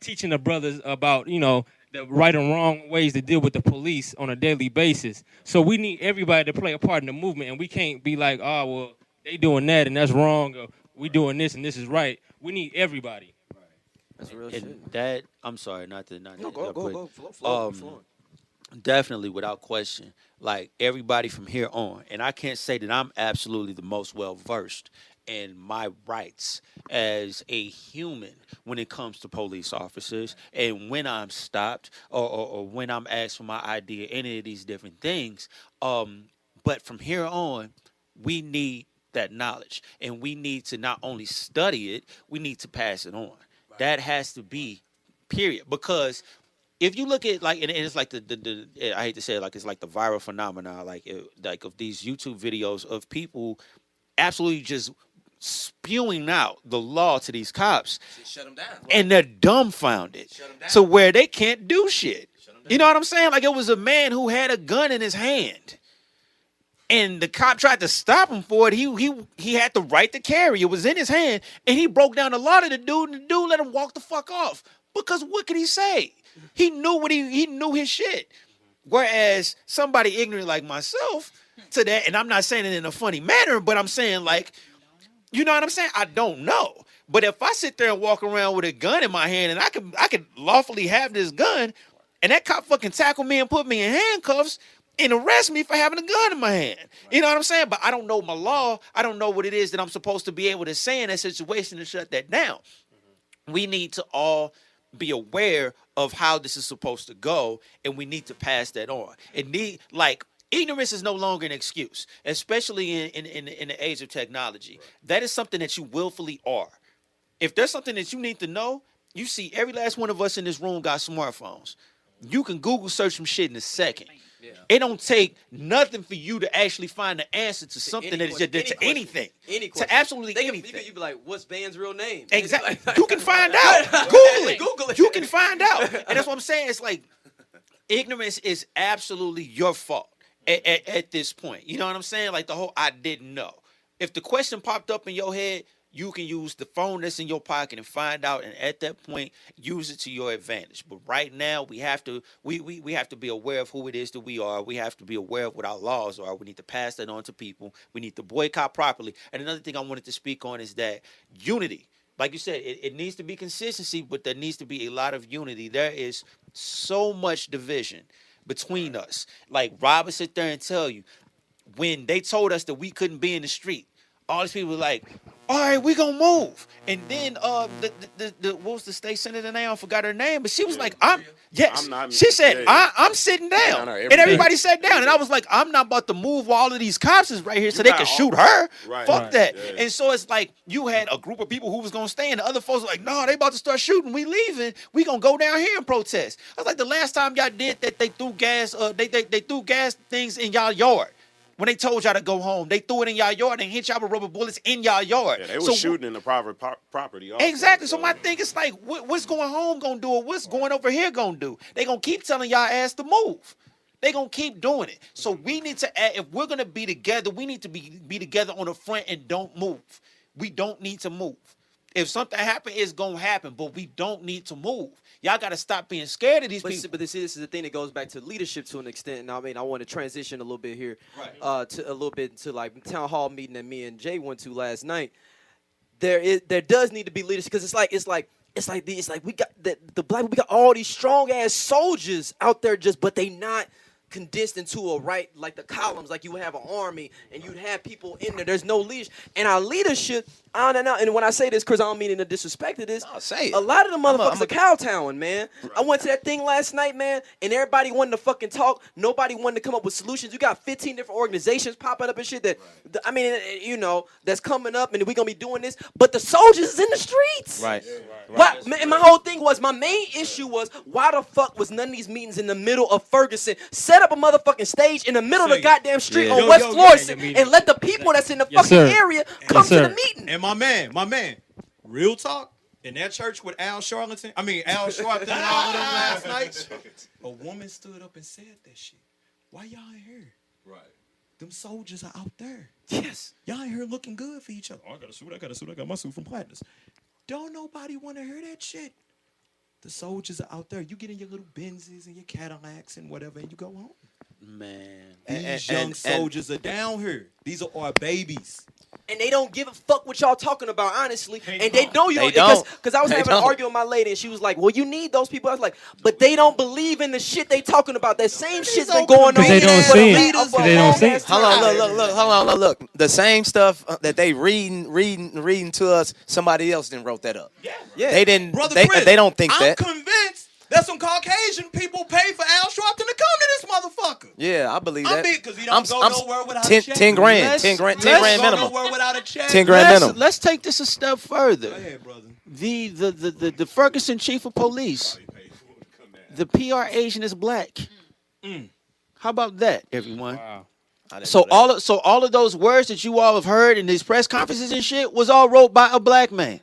teaching the brothers about, the right and wrong ways to deal with the police on a daily basis. So we need everybody to play a part in the movement, and we can't be like, oh, well, they doing that and that's wrong, or we doing this and this is right. We need everybody. That's real shit. That, I'm sorry, not to Go. Flow. Definitely, without question, like everybody from here on, and I can't say that I'm absolutely the most well-versed in my rights as a human when it comes to police officers, and when I'm stopped or when I'm asked for my ID, any of these different things. But from here on, we need that knowledge, and we need to not only study it, we need to pass it on. Right. That has to be, period, because if you look at and it's like the I hate to say it, like it's like the viral phenomenon, like of these YouTube videos of people absolutely just spewing out the law to these cops, shut them down, and they're dumbfounded to where they can't do shit. You know what I'm saying? Like it was a man who had a gun in his hand, and the cop tried to stop him for it. He had the right to carry. It was in his hand, and he broke down the law to the dude, and the dude let him walk the fuck off. Because what could he say? He knew he knew his shit. Whereas somebody ignorant like myself to that, and I'm not saying it in a funny manner, but I'm saying like, you know what I'm saying? I don't know. But if I sit there and walk around with a gun in my hand, and I could lawfully have this gun, and that cop fucking tackle me and put me in handcuffs and arrest me for having a gun in my hand. You know what I'm saying? But I don't know my law. I don't know what it is that I'm supposed to be able to say in that situation to shut that down. We need to all be aware of how this is supposed to go, and we need to pass that on. Ignorance is no longer an excuse, especially in the age of technology. That is something that you willfully are. If there's something that you need to know, you see every last one of us in this room got smartphones. you can Google search some shit in a second. It don't take nothing for you to actually find the answer to something that is just to anything. To absolutely anything. You be like, what's Van's real name? Exactly. You can find out. Google it. Google it. You can find out. And that's what I'm saying. It's like ignorance is absolutely your fault at this point. You know what I'm saying? Like the whole I didn't know. If the question popped up in your head, you can use the phone that's in your pocket and find out, and at that point, use it to your advantage. But right now, we have to we have to be aware of who it is that we are. We have to be aware of what our laws are. We need to pass that on to people. We need to boycott properly. And another thing I wanted to speak on is that unity. Like you said, it needs to be consistency, but there needs to be a lot of unity. There is so much division between us. Like Rob would sit there and tell you, when they told us that we couldn't be in the street, all these people were like, all right, we gonna move. And then the what was the state senator name? I forgot her name, but she was like, she said, I'm sitting down. And everybody sat down. And I was like, I'm not about to move while all of these cops is right here so they can shoot her. Fuck that. Yeah. And so it's like you had a group of people who was gonna stay, and the other folks were like, no, they about to start shooting. We leaving. We gonna go down here and protest. I was like, the last time y'all did that, they threw gas, they threw gas things in y'all yard. When they told y'all to go home, they threw it in y'all yard and hit y'all with rubber bullets in y'all yard. Yeah, they were shooting in the private property. Also, exactly. So my thing is like, what's going home gonna do, or what's going over here gonna do? They gonna keep telling y'all ass to move. They gonna keep doing it. So we need to, if we're gonna be together, we need to be together on the front and don't move. We don't need to move. If something happen, it's gonna happen, but we don't need to move. Y'all got to stop being scared of these people. But this is the thing that goes back to leadership to an extent. And I mean, I want to transition a little bit here, to a little bit to like town hall meeting that me and Jay went to last night. There does need to be leadership, because it's like we got the black, we got all these strong ass soldiers out there, but they not condensed into like the columns, like you would have an army and you'd have people in there. There's no leadership. And our leadership, and when I say this, Chris, I don't mean in a disrespect to this. Say it. A lot of the motherfuckers are kowtowing, man. Right. I went to that thing last night, man, and everybody wanted to fucking talk. Nobody wanted to come up with solutions. You got 15 different organizations popping up and shit that, that's coming up, and we gonna be doing this. But the soldiers is in the streets. Right. And my whole thing was, my main issue was, why the fuck was none of these meetings in the middle of Ferguson? Set up a motherfucking stage in the middle of the goddamn street on West Florissant, and let the people that's in the fucking area come to the meeting. And my man, real talk, in that church with Al Sharpton and all of them last night, a woman stood up and said that shit. Why y'all ain't here? Right. Them soldiers are out there. Yes. Y'all ain't here looking good for each other. Oh, I got a suit. I got my suit from Platinus. Don't nobody want to hear that shit. The soldiers are out there. You get in your little Benzes and your Cadillacs and whatever, and you go home. Man. These young soldiers are down here. These are our babies. And they don't give a fuck what y'all talking about, honestly. And they know you don't. Because I was having an argument with my lady, and she was like, well, you need those people. I was like, but they don't believe in the shit they talking about. That same shit's been going on. They don't see it. They don't see it. Hold on, look. The same stuff that they reading to us, somebody else didn't wrote that up. Yeah. They didn't. Brother they, Chris, they don't think I'm that. convinced that some Caucasian people pay for Al Sharpton to come to this motherfucker. Yeah, I believe that. Because he don't go nowhere without a check. 10 grand. 10 grand minimum. Nowhere without a check. 10 grand minimum. Let's take this a step further. Go ahead, brother. The Ferguson chief of police, the PR agent is black. How about that, everyone? Wow. So all of those words that you all have heard in these press conferences and shit was all wrote by a black man.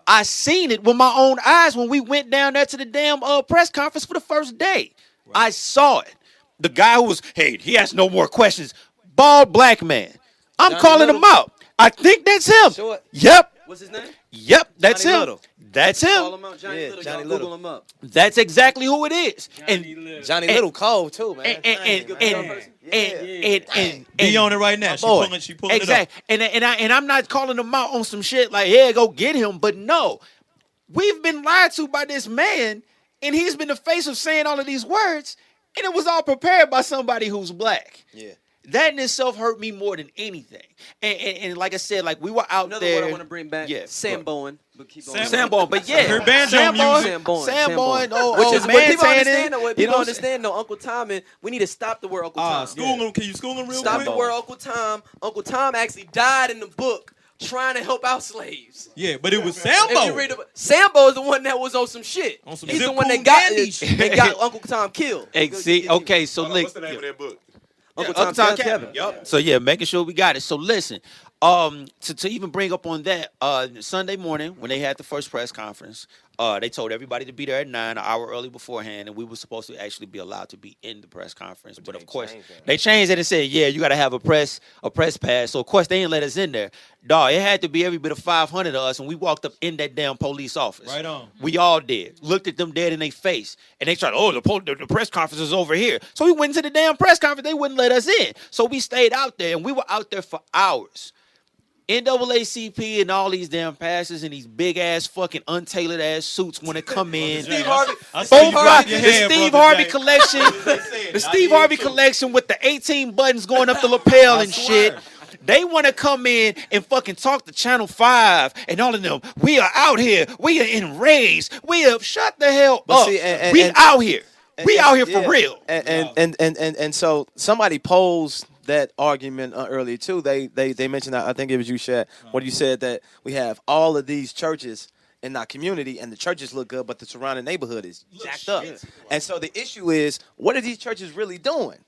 I seen it with my own eyes when we went down there to the damn press conference for the first day. Right. I saw it. The guy who was, he has no more questions. Bald black man. I'm calling him out. I think that's him. Sure. Yep. What's his name? Yep, that's Johnny Him. Little. That's him. Call him out. Johnny Little. Johnny Google Little. him up. That's exactly who it is. Johnny Little cold too, man. Be on it right now. She pulling it up. And I'm not calling him out on some shit like, yeah, go get him. But no, we've been lied to by this man, and he's been the face of saying all of these words, and it was all prepared by somebody who's black. Yeah. That in itself hurt me more than anything. And like I said, like we were out Another there. word I want to bring back. Yeah, Sam Bowen. But keep on. Sam Bowen, but yeah, Her banjo Sam Bowen, music. Sam Bowen. Which is what people man understand. What you people know understand. No, Uncle Tom. And we need to stop the word Uncle Tom. School him. Can you school him real Stop quick? the word Uncle Tom. Uncle Tom actually died in the book trying to help out slaves. Yeah, but it was If you Sambo. read Sambo is the one that was on some shit. On some He's the Zip one that Coon got Dandy shit. that got Uncle Tom killed. See, okay, so Hold on, look. what's the name of that book? Uncle Uncle Tom Tom Kevin. Yup. So yeah, making sure we got it. So listen, to even bring up on that, Sunday morning when they had the first press conference, they told everybody to be there at 9, an hour early beforehand, and we were supposed to actually be allowed to be in the press conference. But of course, they changed it and said, yeah, you got to have a press pass. So of course they didn't let us in there. Dog, it had to be every bit of 500 of us, and we walked up in that damn police office. Right on. We all did. Looked at them dead in their face, and they tried. Oh, the press conference is over here. So we went into the damn press conference. They wouldn't let us in. So we stayed out there, and we were out there for hours. NAACP and all these damn passes and these big ass fucking untailored ass suits when they come in. Steve Harvey. I saw you drop your The hand, Steve Brother Harvey Jay. collection. The Steve Harvey collection with the 18 buttons going up the lapel and shit. They want to come in and fucking talk to Channel 5 and all of them. We are out here. We are enraged. We are shut the hell But up. see, and- we and- out here. We out here yeah. for real. And so somebody posed that argument earlier too. They mentioned that, I think it was you, Shad, where you said that we have all of these churches in our community and the churches look good, but the surrounding neighborhood is jacked up. And so the issue is, what are these churches really doing?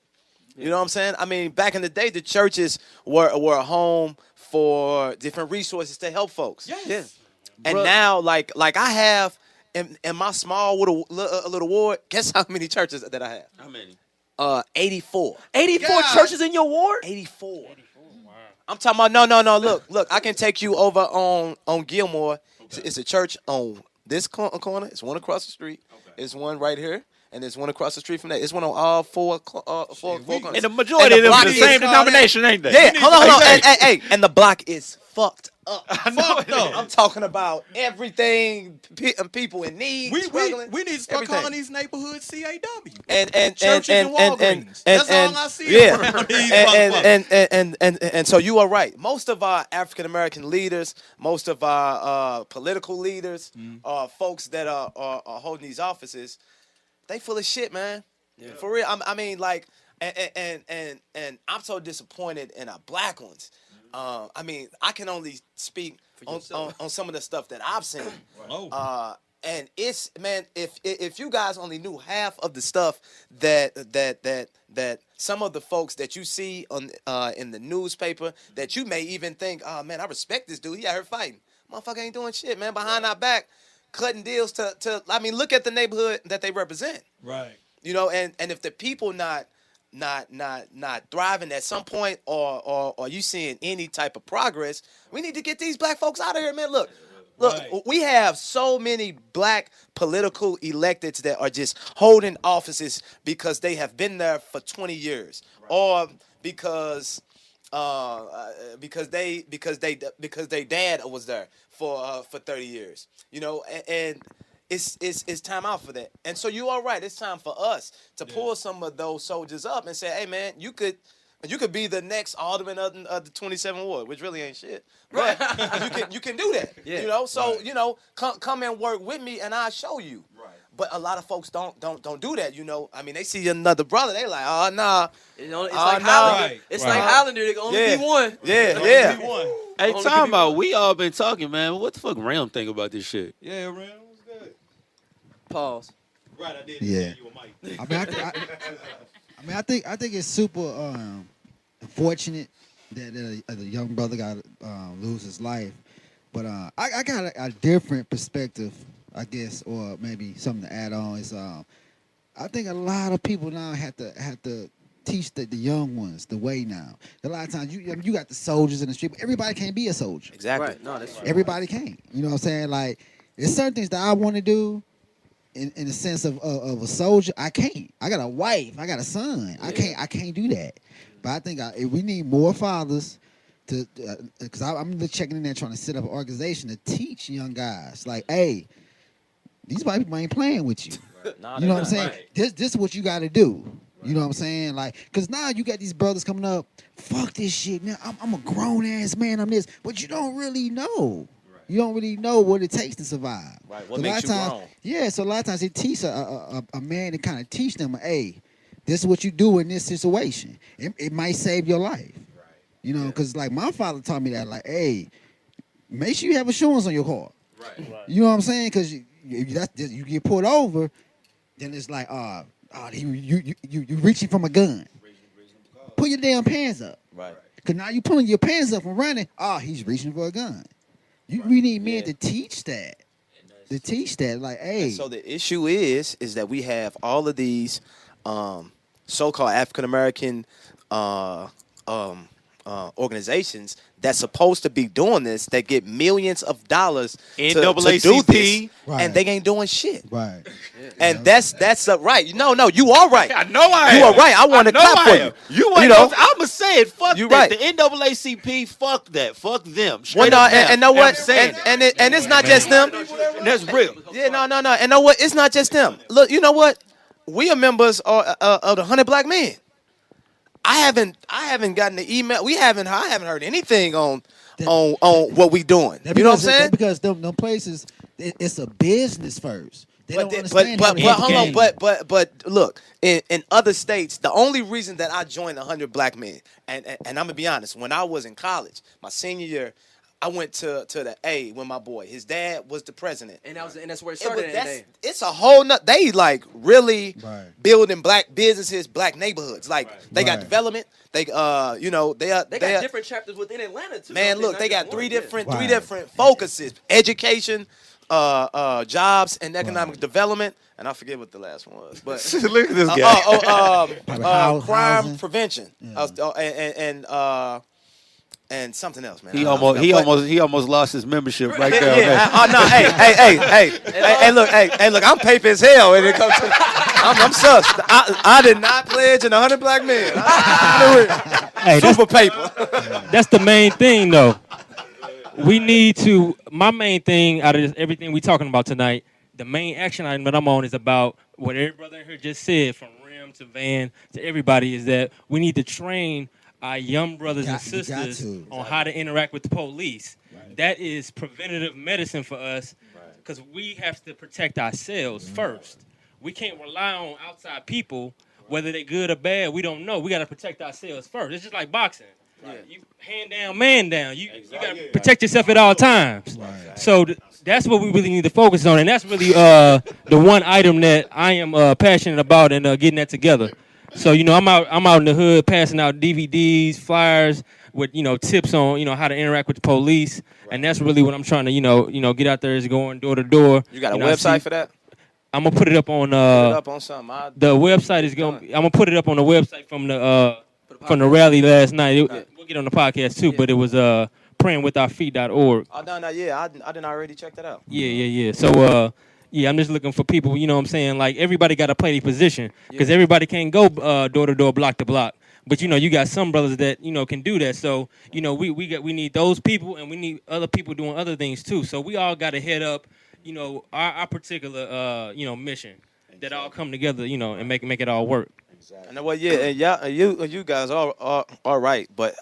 You know what I'm saying? I mean, back in the day, the churches were a home for different resources to help folks. Yes. And now, like I have in my small little ward, guess how many churches that I have? How many? 84. 84 churches in your ward? 84. I'm talking about no. Look, I can take you over on Gilmore. It's a church on this corner. It's one across the street. It's one right here. And there's one across the street from that. It's one on all four corners. And the majority of them are the same denomination, ain't they? Yeah, hold on. Hey, and the block is fucked up. Fucked up. I'm talking about everything, people in need, struggling. We need to start everything. calling these neighborhoods CAW. And Churches and Walgreens. That's all I see yeah. around these motherfuckers. And so you are right. Most of our African American leaders, most of our political leaders, folks that are holding these offices, they full of shit, man. Yeah. For real. I mean, like, and I'm so disappointed in our black ones. I mean, I can only speak on some of the stuff that I've seen. And it's, man, if you guys only knew half of the stuff that some of the folks that you see on in the newspaper, that you may even think, oh man, I respect this dude. He out here fighting. Motherfucker ain't doing shit, man. Behind our back, cutting deals to I mean, look at the neighborhood that they represent. Right. You know, and if the people not thriving at some point, or you seeing any type of progress, we need to get these black folks out of here, man. Look, Right. we have so many black political electeds that are just holding offices because they have been there for 20 years, or because they dad was there for 30 years. You know, and it's time out for that. And so you are right. It's time for us to pull some of those soldiers up and say, hey man, you could be the next alderman of the 27th ward, which really ain't shit. But you can do that. Yeah. You know, so you know, come and work with me and I'll show you. Right. But a lot of folks don't do that. You know, I mean, they see another brother, they like, oh nah. It's like Highlander. Right. It's like Highlander. There can only be one. Yeah. Hey, talking about, we all been talking, man. What the fuck Ram think about this shit? Yeah, Ram, what's good? Pause. Right, I did. Yeah. You a mic. I think it's super unfortunate that a young brother got lose his life, but I got a different perspective, I guess, or maybe something to add on is I think a lot of people now have to teach the young ones the way now. A lot of times you got the soldiers in the street, but everybody can't be a soldier. Exactly. Right. No, that's true. Everybody can't. You know what I'm saying? Like, there's certain things that I want to do in the sense of a soldier. I can't. I got a wife. I got a son. Yeah. I can't do that. But I think we need more fathers to, because I'm just checking in there trying to set up an organization to teach young guys. Like, hey, these white people ain't playing with you. Nah, You know what I'm saying? right. This is what you got to do. You know what I'm saying? Like, because now you got these brothers coming up, fuck this shit. Now, I'm a grown-ass man. I'm this. But you don't really know. You don't really know what it takes to survive. Right. What So makes you grown? Yeah, so a lot of times it teach a man to kind of teach them, hey, this is what you do in this situation. It might save your life. Right. You know, because like my father taught me that, like, hey, make sure you have insurance on your car. Right. You know what I'm saying? Because you get pulled over, then it's like, you reaching from a gun. Pull your damn pants up. Right. Because now you pulling your pants up and running. He's reaching for a gun. We need men to teach that. To teach that, like, hey. And so the issue is that we have all of these so-called African American organizations that's supposed to be doing this, that get millions of dollars to do this, and they ain't doing shit. Right. And that's right. No, you are right. I know I am. You are right. I want to clap for you. You know, I'ma say it. Fuck you that. Right. The NAACP, fuck that. Fuck them. Well, Straight no, up and know what? And it's not just them. And that's real. Yeah, no. And know what? It's not just them. Look, you know what? We are members of the 100 Black Men. I haven't gotten the email. I haven't heard anything on what we doing. You know what I'm saying? Because them places, it's a business first. They don't understand. But hold on. But look, in other states, the only reason that I joined 100 Black Men, and I'm gonna be honest, when I was in college, my senior year, I went to the A with my boy. His dad was the president, and that's where it started. It's a whole nut. They like really building black businesses, black neighborhoods. Like they got development. They they got different chapters within Atlanta too. Man, look, they got three different focuses: education, jobs, and economic development. And I forget what the last one was, but look at this guy. Crime prevention, and something else, man. He almost lost his membership right there. Yeah. No, hey, look, I'm paper as hell when it comes to. I'm sus. I did not pledge in 100 Black Men. Hey, super paper. That's the main thing, though. We need to. My main thing out of this, everything we talking about tonight, the main action item that I'm on is about what every brother in here just said, from Rim to Van to everybody, is that we need to train our young brothers and sisters on how to interact with the police. Right. That is preventative medicine for us, because we have to protect ourselves first. We can't rely on outside people, whether they're good or bad. We don't know. We got to protect ourselves first. It's just like boxing. Right. You hand down, man down. You got to protect yourself at all times. Right. So that's what we really need to focus on, and that's really the one item that I am passionate about, and getting that together. So, I'm out in the hood passing out DVDs, flyers with, tips on, how to interact with the police. Right. And that's really what I'm trying to, get out there, is going door to door. You got a website for that? I'm going to put it up on something. The website is going I'm going to put it up on the website from the rally last night. We'll get on the podcast too, but it was prayingwithourfeet.org. Oh, no, yeah, I didn't already check that out. Yeah. So, yeah, I'm just looking for people, you know what I'm saying? Like, everybody got to play their position, because everybody can't go door to door, block to block. But, you got some brothers that, can do that. So, we need those people, and we need other people doing other things too. So we all got to head up, our particular, mission, that all come together, and make it all work. Exactly. And yeah, you guys are right. But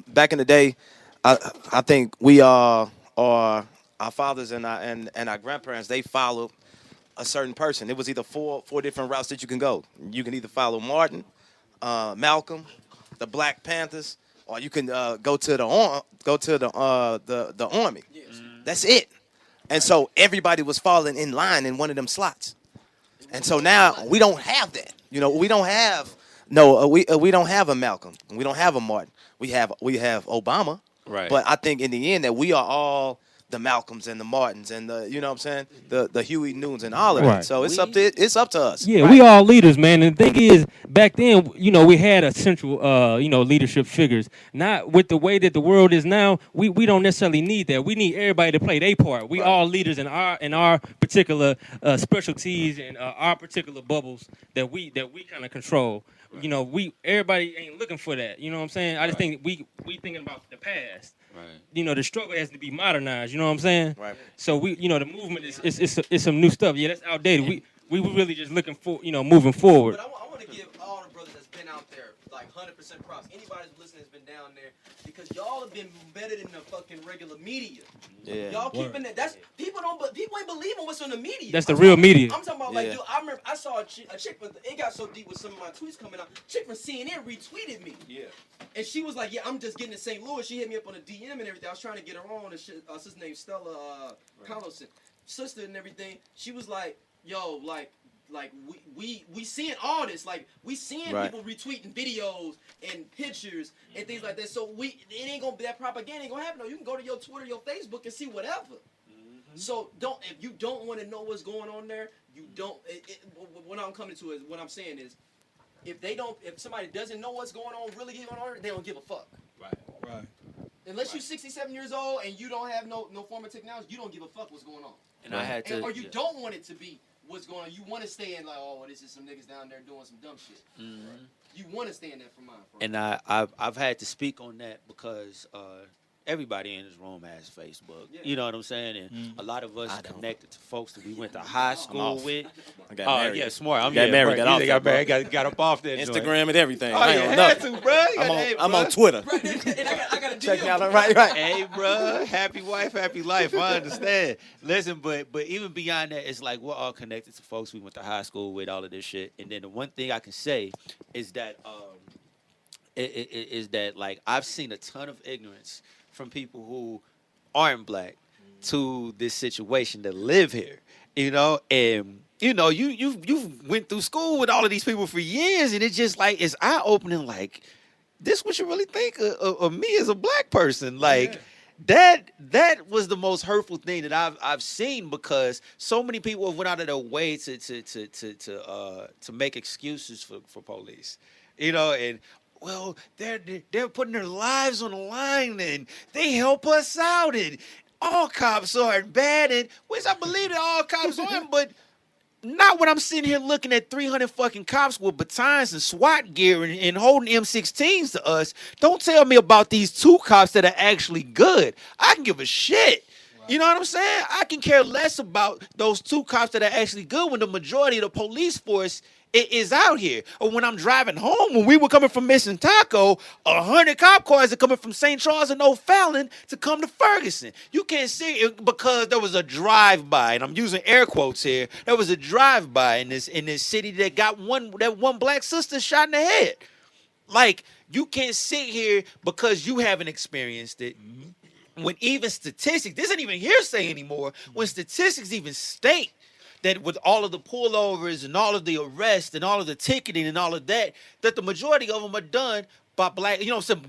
back in the day, I think we are our fathers and our grandparents, they followed a certain person. It was either four different routes that you can go. You can either follow Martin, Malcolm, the Black Panthers, or you can go to the army. Yes. That's it. And so everybody was falling in line in one of them slots. And so now we don't have that. We don't have we don't have a Malcolm. We don't have a Martin. We have Obama. Right. But I think in the end that we are all the Malcolms and the Martins and the Huey Newtons and all of that. So it's up to us. Yeah, we all leaders, man. And the thing is, back then, we had a central, leadership figures. Not with the way that the world is now. We don't necessarily need that. We need everybody to play their part. We all leaders in our particular specialties and our particular bubbles that we kind of control. Everybody ain't looking for that. You know what I'm saying? I just think we thinking about the past. Right. The struggle has to be modernized. You know what I'm saying? Right. So the movement is some new stuff. Yeah, that's outdated. We really just looking for moving forward. But I want to give all the brothers that's been out there like 100% props. Anybody who's listening has been down there because y'all have been better than the fucking regular media. Yeah. Y'all keeping it. That's people ain't believing what's on the media. That's the real media. I'm talking about like, dude, I remember I saw a chick, but it got so deep with some of my tweets coming out. Chick from CNN retweeted me. Yeah. And she was like, yeah, I'm just getting to St. Louis. She hit me up on a DM and everything. I was trying to get her on. And sister named Stella Carlson, sister and everything. She was like, yo, like we seeing all this. Like we seeing people retweeting videos and pictures and things like that. So it ain't gonna be that propaganda ain't gonna happen. No, you can go to your Twitter, your Facebook, and see whatever. So if you don't want to know what's going on there, you don't. What I'm coming to is what I'm saying is, if somebody doesn't know what's going on, really going on, they don't give a fuck. Right. Unless you're 67 years old and you don't have no form of technology, you don't give a fuck what's going on. And I had to, or you don't want it to be what's going on. You want to stay in like, oh, this is some niggas down there doing some dumb shit. Right? You want to stay in that for mine. And I've had to speak on that because everybody in this room has Facebook. Yeah. You know what I'm saying? And a lot of us are connected to folks that we went to high school with. I got married. Yeah, smart. Got married. Got married. Got up off that Instagram and everything. Oh, I ain't had to, bro. I'm on Twitter. Right, and I got to check me out. Right. Hey, bro. Happy wife, happy life. I understand. Listen, but even beyond that, it's like we're all connected to folks we went to high school with, all of this shit. And then the one thing I can say is that like I've seen a ton of ignorance from people who aren't black to this situation that live here, you know, and you know, you went through school with all of these people for years, and it's just like it's eye opening. Like, this what you really think of me as a black person? Like, that was the most hurtful thing that I've seen, because so many people have went out of their way to make excuses for police, you know, and. Well, they're putting their lives on the line, and they help us out, and all cops aren't bad, and which I believe that all cops aren't, but not when I'm sitting here looking at 300 fucking cops with batons and SWAT gear and holding M16s to us. Don't tell me about these 2 cops that are actually good. I can give a shit. You know what I'm saying? I can care less about those 2 cops that are actually good when the majority of the police force is out here. Or when I'm driving home, when we were coming from Mission Taco, 100 cop cars are coming from St. Charles and O'Fallon to come to Ferguson. You can't see it because there was a drive-by, and I'm using air quotes here. There was a drive-by in this city that got one black sister shot in the head. Like, you can't sit here because you haven't experienced it. When even statistics, this isn't even hearsay anymore, when statistics even state that with all of the pullovers and all of the arrests and all of the ticketing and all of that, that the majority of them are done by black,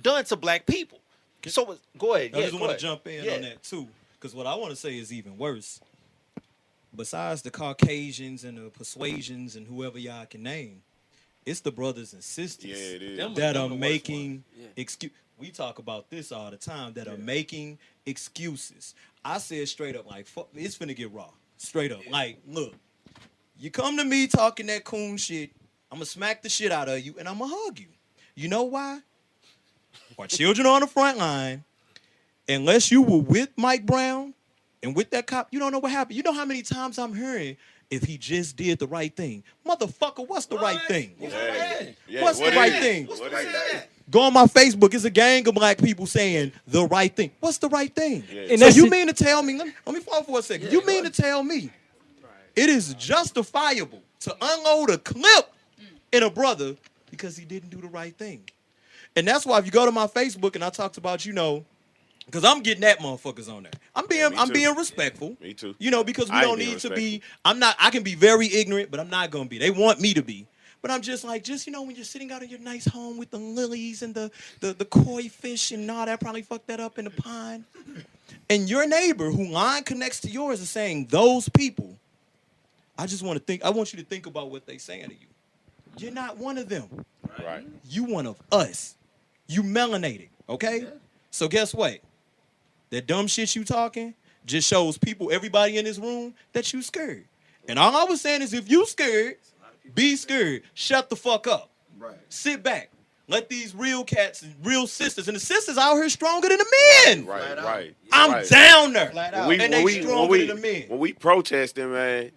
done to black people. So go ahead. I just want to jump in on that too, because what I want to say is even worse. Besides the Caucasians and the persuasions and whoever y'all can name, it's the brothers and sisters that are making excuse. We talk about this all the time, that are making excuses. I said straight up, like, fuck, it's finna get raw. Straight up. Like, look, you come to me talking that coon shit, I'm going to smack the shit out of you, and I'm going to hug you. You know why? Our children are on the front line. Unless you were with Mike Brown and with that cop, you don't know what happened. You know how many times I'm hearing, if he just did the right thing. Motherfucker, what's the right thing? What's the right thing? Go on my Facebook. It's a gang of black people saying the right thing. What's the right thing? And so you mean to tell me, let me fall for a second. You mean to tell me it is justifiable to unload a clip in a brother because he didn't do the right thing? And that's why if you go to my Facebook and I talked about, because I'm getting at motherfuckers on there. I'm being respectful. Me too. Because we don't need to be. I can be very ignorant, but I'm not gonna be. They want me to be. But I'm just like, when you're sitting out in your nice home with the lilies and the koi fish and all that, probably fucked that up in the pond. And your neighbor who line connects to yours is saying those people, I want you to think about what they're saying to you. You're not one of them. Right. You one of us. You melanated, okay? Yeah. So guess what? That dumb shit you talking just shows people, everybody in this room, that you scared. And all I was saying is if you scared, be scared. Shut the fuck up. Right. Sit back. Let these real cats and real sisters, and the sisters out here stronger than the men. Right. I'm down there. And they stronger than the men. When we protesting, man,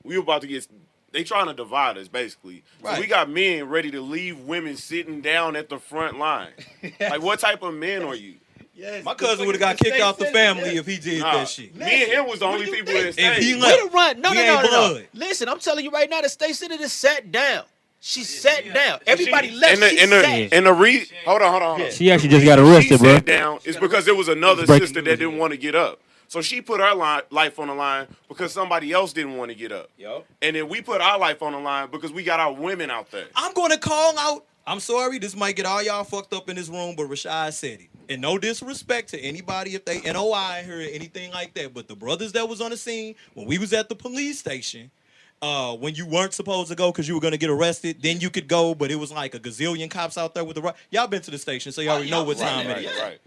we about to get they trying to divide us basically. Right. So we got men ready to leave women sitting down at the front line. Like, what type of men are you? Yes, My cousin would have got kicked out the family if he did that shit. Me and him was the only people that If stayed. he We left, done run. No, we no, ain't no, no, no. blood. Listen, I'm telling you right now, the state senator sat down. She sat down. Everybody left. And the hold on. She actually just got She arrested, bro. sat down is because there was another breaking sister that didn't want to get up. So she put her life on the line because somebody else didn't want to get up. Yup. And then we put our life on the line because we got our women out there. I'm going to call out. I'm sorry, this might get all y'all fucked up in this room, but Rashad said it. And no disrespect to anybody if they NOI or anything like that, but the brothers that was on the scene when we was at the police station, when you weren't supposed to go because you were going to get arrested, then you could go, but it was like a gazillion cops out there with the y'all been to the station, so y'all already know what time it is. Right.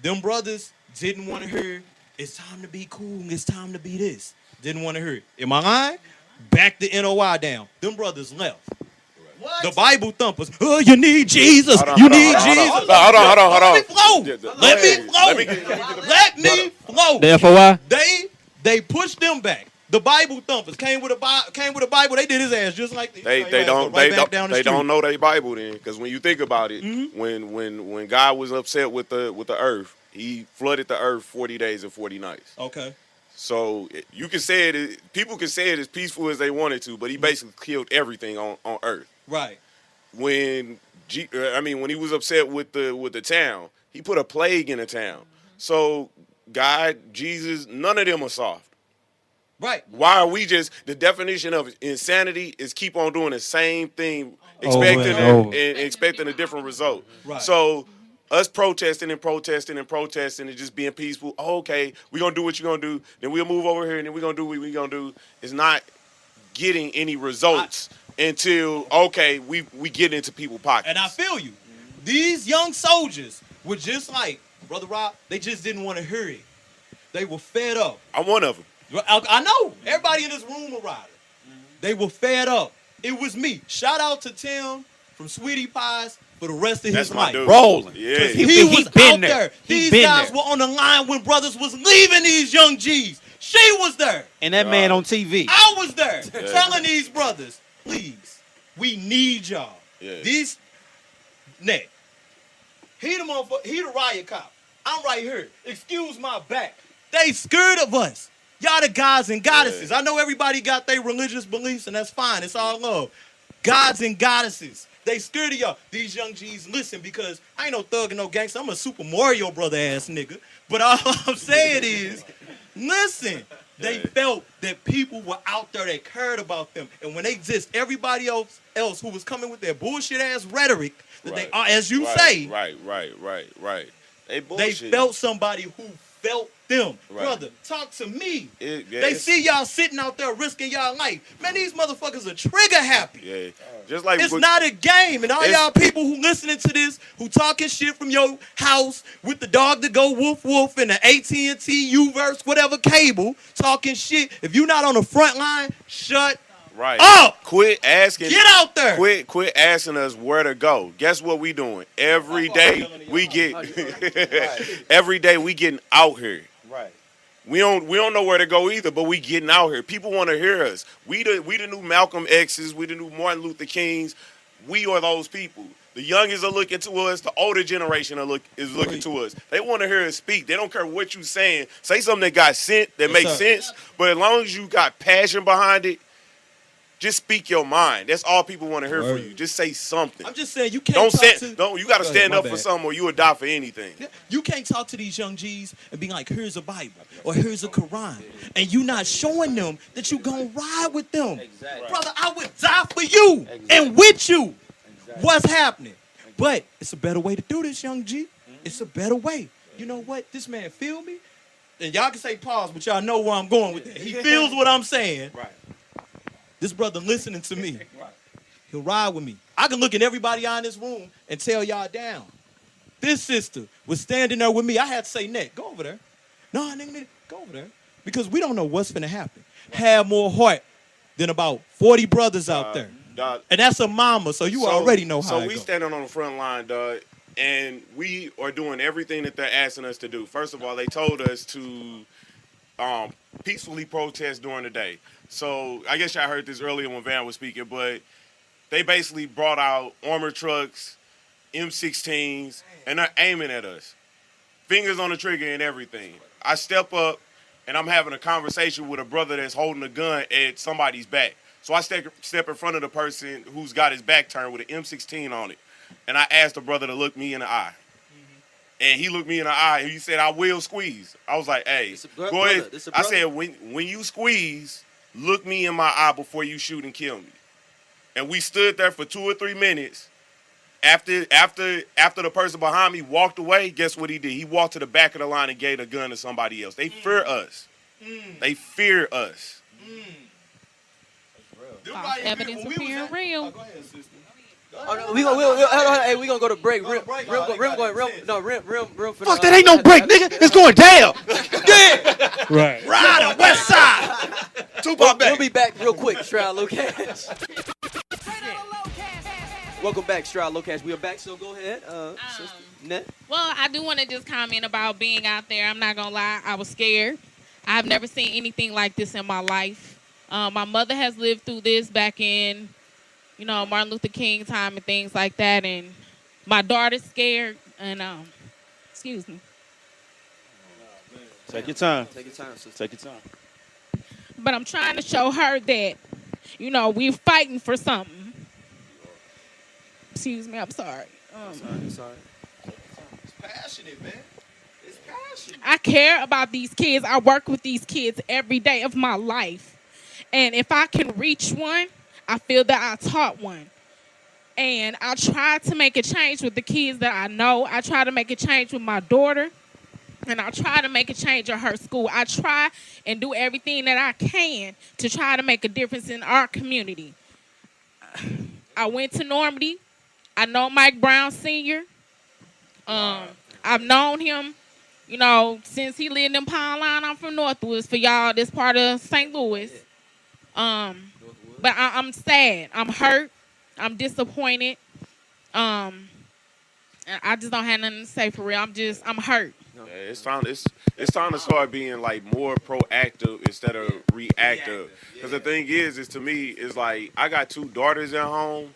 Them brothers didn't want to hear, it's time to be cool, it's time to be this. Didn't want to hear it. Am I lying? Back the NOI down. Them brothers left. What? The Bible thumpers. Oh, you need Jesus. You need Jesus. Hold on. Let me flow. Let me flow. The FOI? They pushed them back. The Bible thumpers came with a Bible. They did his ass just like this. They don't know their Bible then, because when you think about it, when God was upset with the earth, he flooded the earth 40 days and 40 nights. Okay. So you can say it. People can say it as peaceful as they wanted to, but he basically killed everything on earth. Right. When he was upset with the town, he put a plague in the town. So God, Jesus, none of them are soft. Right. Why are we just, the definition of insanity is keep on doing the same thing, expecting a different result. Right. So us protesting and just being peaceful, okay, we're going to do what you're going to do, then we'll move over here, and then we're going to do what we're going to do, is not getting any results until, okay, we get into people's pockets. And I feel you. These young soldiers were just like, Brother Rob, they just didn't want to hear it. They were fed up. I'm one of them. I know. Everybody in this room a rider. They were fed up. It was me. Shout out to Tim from Sweetie Pies for the rest of his life. Rolling. Yeah. He was been out there. there. He These been guys there. were on the line when brothers was leaving these young G's. She was there. And that man on TV. I was there telling these brothers, please, we need y'all. Yeah. These, Nick, he the riot cop. I'm right here. Excuse my back. They scared of us. Y'all the gods and goddesses. I know everybody got their religious beliefs, and that's fine. It's all love. Gods and goddesses. They scared of y'all. These young G's listen, because I ain't no thug and no gangster. I'm a Super Mario brother ass nigga. But all I'm saying is, listen. They felt that people were out there that cared about them. And when they exist, everybody else who was coming with their bullshit ass rhetoric, that they are, as you say, Right. they felt somebody who felt them. Right. Brother, talk to me. They see y'all sitting out there risking y'all life. Man, these motherfuckers are trigger happy. Yeah. Just like It's not a game. And all y'all people who listening to this, who talking shit from your house with the dog that go woof woof and the AT&T U-verse, whatever cable, talking shit. If you not on the front line, shut up. Quit asking. Get out there. Quit asking us where to go. Guess what we doing? Every day we get every day we getting out here. Right. We don't know where to go either, but we getting out here. People want to hear us. We the new Malcolm X's, we the new Martin Luther Kings. We are those people. The youngest are looking to us. The older generation is looking to us. They want to hear us speak. They don't care what you saying. Say something that makes sense. But as long as you got passion behind it, just speak your mind. That's all people want to hear from you. Just say something. I'm just saying you can't you got to stand up for something, or you would die for anything. You can't talk to these young G's and be like, here's a Bible or here's a Quran, and you not showing them that you gonna ride with them. Exactly. Brother, I would die for you and with you. What's happening? But it's a better way to do this, young G. It's a better way. You know what? This man feel me? And y'all can say pause, but y'all know where I'm going with it. He feels what I'm saying. Right. This brother listening to me. He'll ride with me. I can look at everybody out in this room and tell y'all down. This sister was standing there with me. I had to say, Nick, go over there. No, nigga, go over there. Because we don't know what's finna happen. Have more heart than about 40 brothers out there. Dog. And that's a mama, so you already know how So it we go. standing on the front line, dog, and we are doing everything that they're asking us to do. First of all, they told us to peacefully protest during the day. So I guess y'all heard this earlier when Van was speaking, but they basically brought out armored trucks, M16s, and they're aiming at us. Fingers on the trigger and everything. I step up, and I'm having a conversation with a brother that's holding a gun at somebody's back. So I step in front of the person who's got his back turned with an M16 on it. And I asked the brother to look me in the eye. And he looked me in the eye, and he said, I will squeeze. I was like, hey, go ahead. I said, when you squeeze, look me in my eye before you shoot and kill me. And we stood there for 2 or 3 minutes. After the person behind me walked away, guess what he did? He walked to the back of the line and gave a gun to somebody else. They fear us. They fear us. False evidence appearing real. Go ahead, sister. Oh, no, we gonna go to break. Rim for Fuck, that ain't no break, nigga. It's going down. Yeah. Right. Ride on West Side. Tupac back. We'll be back real quick, Stroud Locash. Welcome back, Stroud Locash. We are back, so go ahead, sister. Net. Well, I do want to just comment about being out there. I'm not going to lie. I was scared. I've never seen anything like this in my life. My mother has lived through this back in, Martin Luther King time and things like that. And my daughter's scared. And, excuse me. Take your time. Take your time, sister. Take your time. But I'm trying to show her that, we're fighting for something. Excuse me, I'm sorry. Sorry. It's passionate, man. It's passionate. I care about these kids. I work with these kids every day of my life. And if I can reach one, I feel that I taught one. And I try to make a change with the kids that I know. I try to make a change with my daughter. And I try to make a change at her school. I try and do everything that I can to try to make a difference in our community. I went to Normandy. I know Mike Brown Sr. I've known him, since he lived in Pine Line. I'm from Northwoods. For y'all, this part of St. Louis. But I'm sad. I'm hurt. I'm disappointed. And I just don't have nothing to say for real. I'm hurt. Yeah, it's time to start being like more proactive instead of reactive. Because the thing is to me, is like I got 2 daughters at home,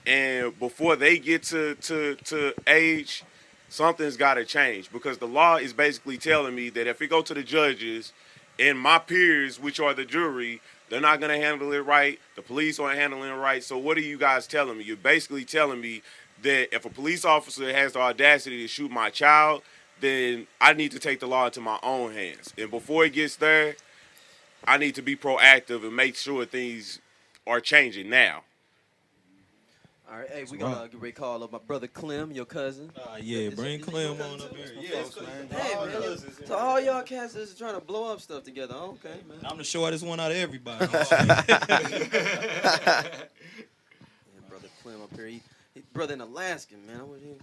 and before they get to age, something's got to change. Because the law is basically telling me that if it go to the judges and my peers, which are the jury, they're not going to handle it right. The police aren't handling it right. So what are you guys telling me? You're basically telling me that if a police officer has the audacity to shoot my child, then I need to take the law into my own hands. And before it gets there, I need to be proactive and make sure things are changing now. All right, hey, we're going to get ready to call up my brother Clem, your cousin. Yeah, bring Clem on up here. Yes, man. Hey, man. So all y'all cats is trying to blow up stuff together. Okay, man. I'm the shortest one out of everybody. Yeah, brother Clem up here. He brother in Alaska, man. I was here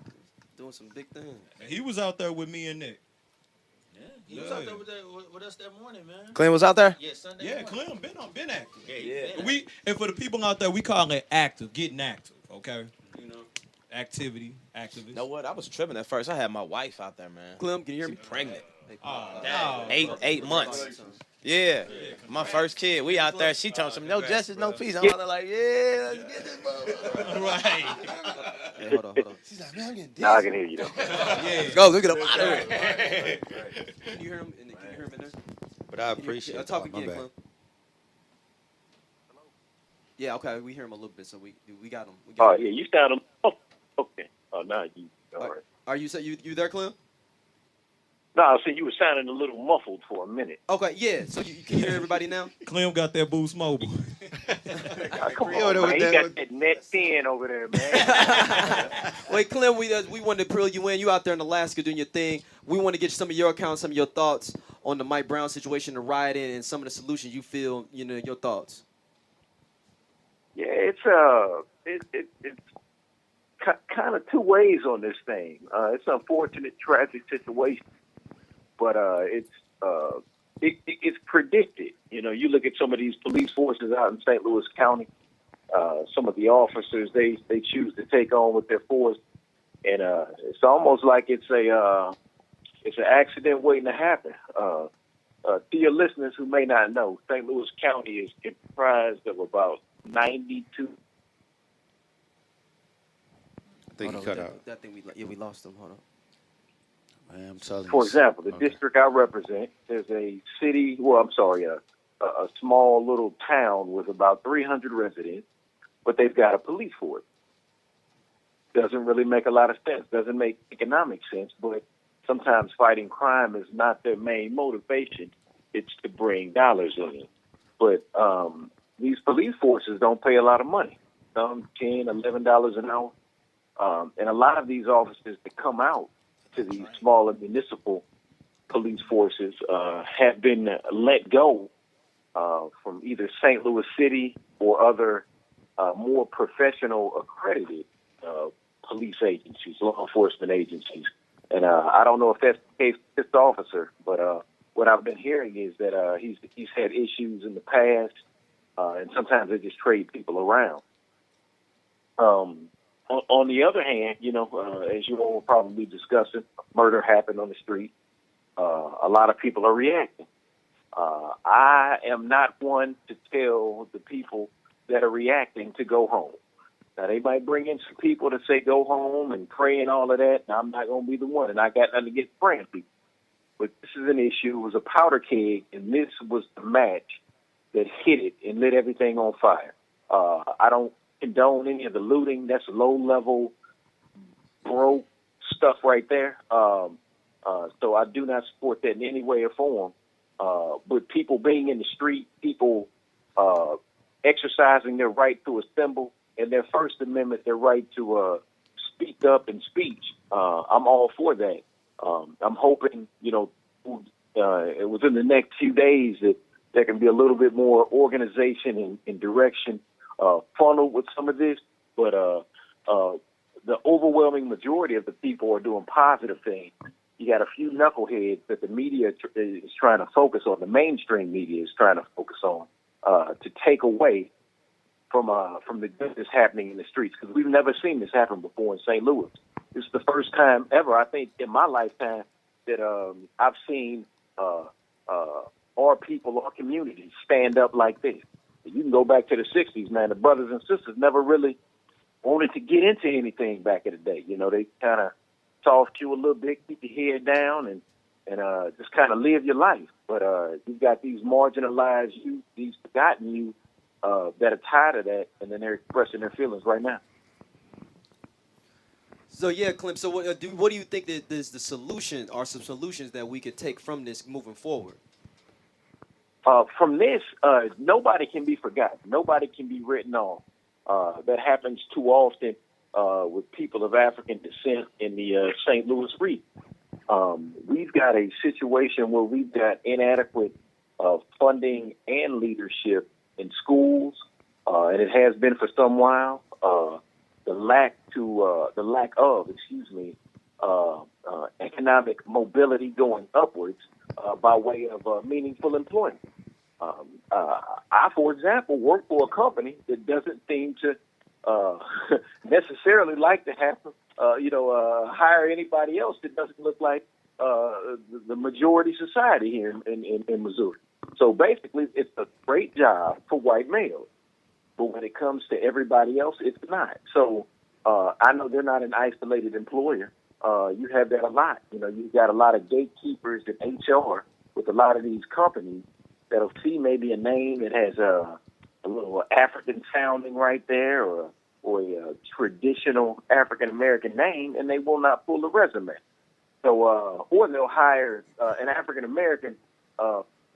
doing some big things. He was out there with me and Nick. He was out there with us that morning, man. Clem was out there? Yeah, Sunday Yeah, morning. Clem been active. Yeah. And for the people out there, we call it active, getting active. Okay, activity, activist. You know what? I was tripping at first. I had my wife out there, man. Clem, can you hear me? Pregnant. Oh, 8 months. Yeah, my first kid. We out there. She told me, no justice, no peace. I'm out there like, yeah, let's get this motherfucker. Right. Hey, hold on. She's like, man, I'm getting Now I can hear you though. Yeah. Go, look at him out of here. Can you hear him? Can you hear him in there? But I appreciate it. Talk again, Clem. Yeah, okay, we hear him a little bit, so we got him. Oh yeah, you sound him. Oh, okay. Oh, now you. All right. Are you you there, Clem? No, I said you were sounding a little muffled for a minute. Okay, yeah. So you can hear everybody now? Clem got that Boost Mobile. Come on, man. He got that net 10 over there, man. Wait, Clem, we wanted to pull you in. You out there in Alaska doing your thing. We want to get some of your accounts, some of your thoughts on the Mike Brown situation, the rioting, and some of the solutions you feel, your thoughts. Yeah, it's kind of 2 ways on this thing. It's an unfortunate, tragic situation, but it's predicted. You look at some of these police forces out in St. Louis County. Some of the officers they choose to take on with their force, and it's almost like it's an accident waiting to happen. To your listeners who may not know, St. Louis County is comprised of about 92. I think he cut out. That thing we lost him. Hold on. Man, I'm telling you. For example, the district I represent, there's a city, a small little town with about 300 residents, but they've got a police force. Doesn't really make a lot of sense. Doesn't make economic sense, but sometimes fighting crime is not their main motivation. It's to bring dollars in. But these police forces don't pay a lot of money. Some $10, $11 an hour. And a lot of these officers that come out to these smaller municipal police forces have been let go from either St. Louis City or other more professional accredited police agencies, law enforcement agencies. And I don't know if that's the case with this officer, but what I've been hearing is that he's had issues in the past, and sometimes they just trade people around. On the other hand, as you all will probably be discussing, murder happened on the street. A lot of people are reacting. I am not one to tell the people that are reacting to go home. Now, they might bring in some people to say go home and pray and all of that, and I'm not going to be the one, and I got nothing against praying people. But this is an issue. It was a powder keg, and this was the match that hit it and lit everything on fire. I don't condone any of the looting. That's low-level, broke stuff right there. So I do not support that in any way or form. But people being in the street, people exercising their right to assemble, and their First Amendment, their right to speak up in speech, I'm all for that. I'm hoping, within the next few days that there can be a little bit more organization and direction funneled with some of this. But the overwhelming majority of the people are doing positive things. You got a few knuckleheads that the media is trying to focus on, the mainstream media is trying to focus on, to take away from the good that's happening in the streets, because we've never seen this happen before in St. Louis. This is the first time ever, I think, in my lifetime that I've seen our people, our communities stand up like this. You can go back to the 60s, man. The brothers and sisters never really wanted to get into anything back in the day. They kind of soft you a little bit, keep your head down, and just kind of live your life. But you've got these marginalized youth, these forgotten youth, that are tired of that, and then they're expressing their feelings right now. So yeah, Clem. So what do you think that is the solution, or some solutions that we could take from this moving forward? From this, nobody can be forgotten. Nobody can be written off. That happens too often with people of African descent in the St. Louis region. We've got a situation where we've got inadequate funding and leadership in schools, and it has been for some while. The lack of economic mobility going upwards by way of meaningful employment. I, for example, work for a company that doesn't seem to necessarily like to have hire anybody else that doesn't look like the majority society here in Missouri. So basically, it's a great job for white males, but when it comes to everybody else, it's not. So I know they're not an isolated employer. You have that a lot. You've got a lot of gatekeepers in HR with a lot of these companies that'll see maybe a name that has a little African sounding right there, or a traditional African American name, and they will not pull a resume. So, or they'll hire an African American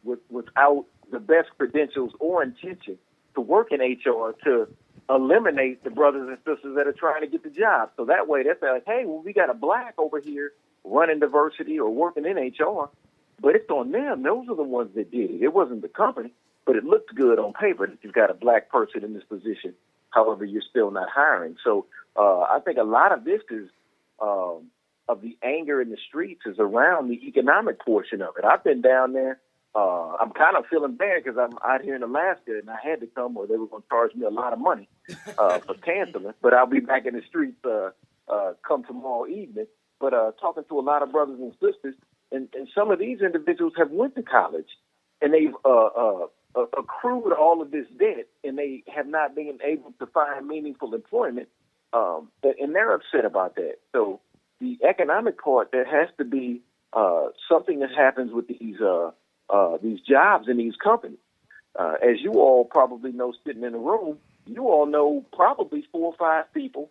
without the best credentials or intention to work in HR to eliminate the brothers and sisters that are trying to get the job. So that way, they're like, hey, well, we got a black over here running diversity or working in HR, but it's on them. Those are the ones that did it. It wasn't the company, but it looked good on paper that you've got a black person in this position. However, you're still not hiring. So I think a lot of this is of the anger in the streets is around the economic portion of it. I've been down there. I'm kind of feeling bad because I'm out here in Alaska and I had to come, or they were going to charge me a lot of money for canceling. But I'll be back in the streets come tomorrow evening. But talking to a lot of brothers and sisters, and some of these individuals have went to college, and they've accrued all of this debt, and they have not been able to find meaningful employment, and they're upset about that. So the economic part, there has to be something that happens with these jobs in these companies. As you all probably know, sitting in the room, you all know probably 4 or 5 people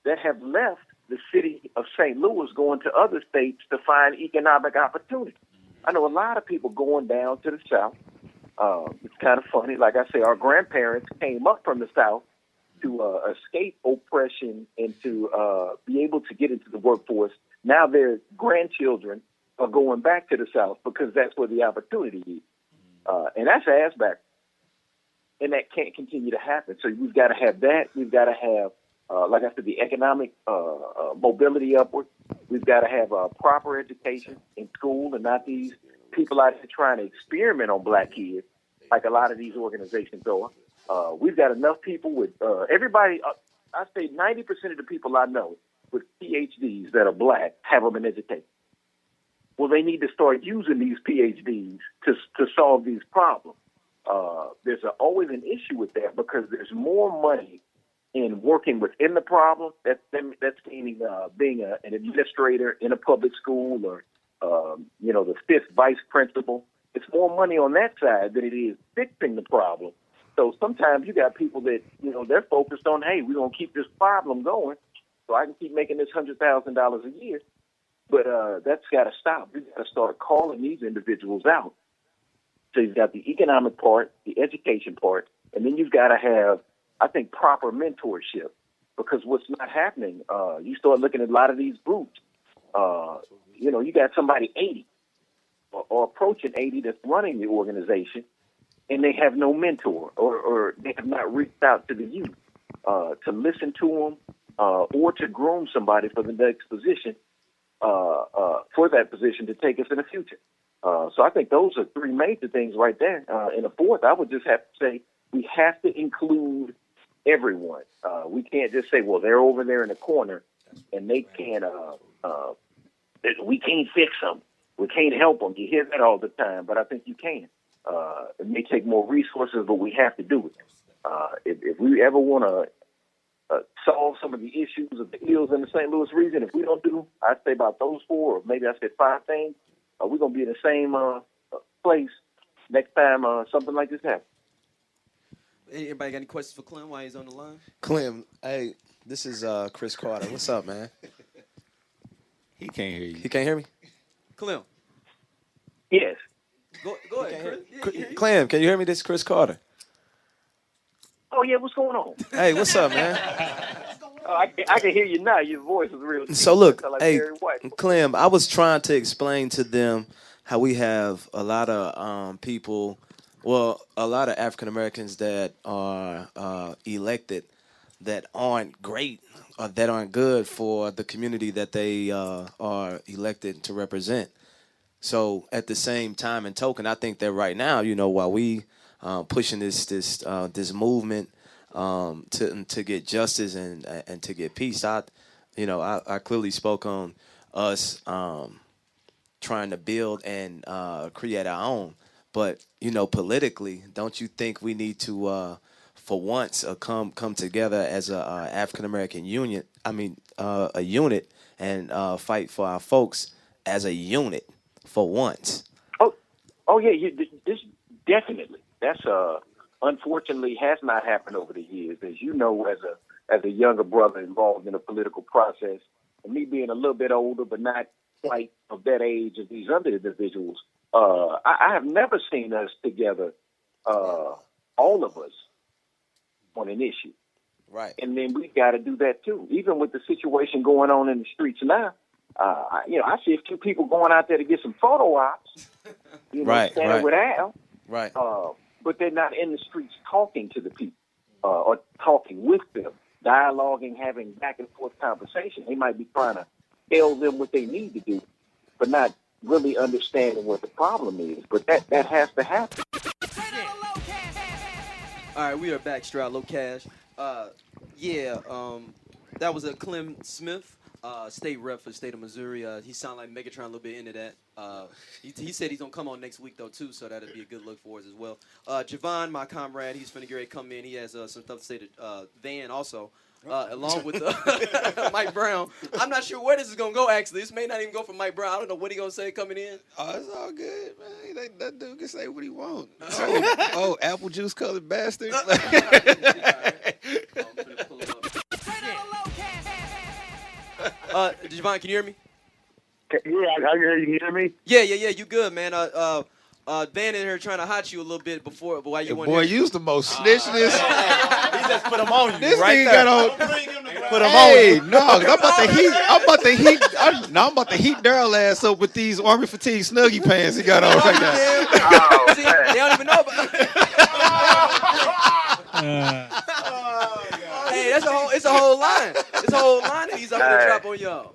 that have left the city of St. Louis going to other states to find economic opportunity. I know a lot of people going down to the South. It's kind of funny. Like I say, our grandparents came up from the South to escape oppression and to be able to get into the workforce. Now their grandchildren are going back to the South because that's where the opportunity is. And that's ass back. And that can't continue to happen. So we've got to have that. We've got to have, like I said, the economic mobility upward. We've got to have proper education in school and not these people out here trying to experiment on black kids like a lot of these organizations are. We've got enough people with everybody. I say 90% of the people I know with PhDs that are black have them in education. Well, they need to start using these PhDs to solve these problems. There's always an issue with that because there's more money in working within the problem. That's meaning being an administrator in a public school or, the 5th vice principal. It's more money on that side than it is fixing the problem. So sometimes you got people that, they're focused on, hey, we're going to keep this problem going so I can keep making this $100,000 a year. But that's got to stop. We've got to start calling these individuals out. So you've got the economic part, the education part, and then you've got to have, I think, proper mentorship. Because what's not happening, you start looking at a lot of these groups. You got somebody 80 or approaching 80 that's running the organization, and they have no mentor or they have not reached out to the youth to listen to them or to groom somebody for the next position, for that position to take us in the future. So I think those are 3 major things right there. And a fourth, I would just have to say we have to include everyone. We can't just say, well, they're over there in the corner and they can't, we can't fix them. We can't help them. You hear that all the time, but I think you can. It may take more resources, but we have to do it. If we ever want to solve some of the issues of the ills in the St. Louis region, if we don't do, I'd say about those 4, or maybe I said 5 things, we're going to be in the same place next time something like this happens. Anybody got any questions for Clem while he's on the line? Clem, hey, this is Chris Carter. What's up, man? He can't hear you. He can't hear me? Clem. Yes. Go ahead, Chris. Clem, can you hear me? This is Chris Carter. Oh, yeah, what's going on? Hey, what's up, man? I can hear you now. Your voice is real. So look, like hey, Barry White. Clem, I was trying to explain to them how we have a lot of people, well, a lot of African Americans that are elected that aren't great or that aren't good for the community that they are elected to represent. So at the same time and token, I think that right now, while we pushing this movement to get justice and to get peace, I clearly spoke on us trying to build and create our own. But politically, don't you think we need to, for once, come together as a African American unit? I mean, a unit, and fight for our folks as a unit for once. Oh yeah, this definitely. That's unfortunately has not happened over the years. As you know, as a younger brother involved in a political process, and me being a little bit older, but not quite of that age as these other individuals, I have never seen us together, all of us, on an issue. Right. And then we've got to do that too. Even with the situation going on in the streets now, I see a few people going out there to get some photo ops, standing with Al. Right. But they're not in the streets talking to the people or talking with them, dialoguing, having back and forth conversation. They might be trying to tell them what they need to do, but not really understanding what the problem is. But that has to happen. All right, we are back, Straight Out Low Cash. That was a Clem Smith. state rep for the state of Missouri. He sounded like Megatron a little bit into that. He said he's gonna come on next week though too, so that'll be a good look for us as well. Javon, my comrade, he's finna get ready to come in. He has some stuff to say to Van also. Along with Mike Brown. I'm not sure where this is gonna go. Actually, this may not even go for Mike Brown. I don't know what he gonna say coming in. Oh, it's all good, man. That dude can say what he want. Oh, apple juice colored bastard. Javon, can you hear me? Yeah, I can hear you. Can you hear me? Yeah. You good, man? Van in here trying to hot you a little bit before, but why you want? Boy, you's the most snitchness. He just put him on you. This right nigga there. got on. Put him Hey, on you. no, 'cause I'm about to heat Daryl ass up with these army fatigue snuggie pants he got on right now. See, they don't even know about. Hey, it's a whole line. It's a whole line that he's up to drop on y'all.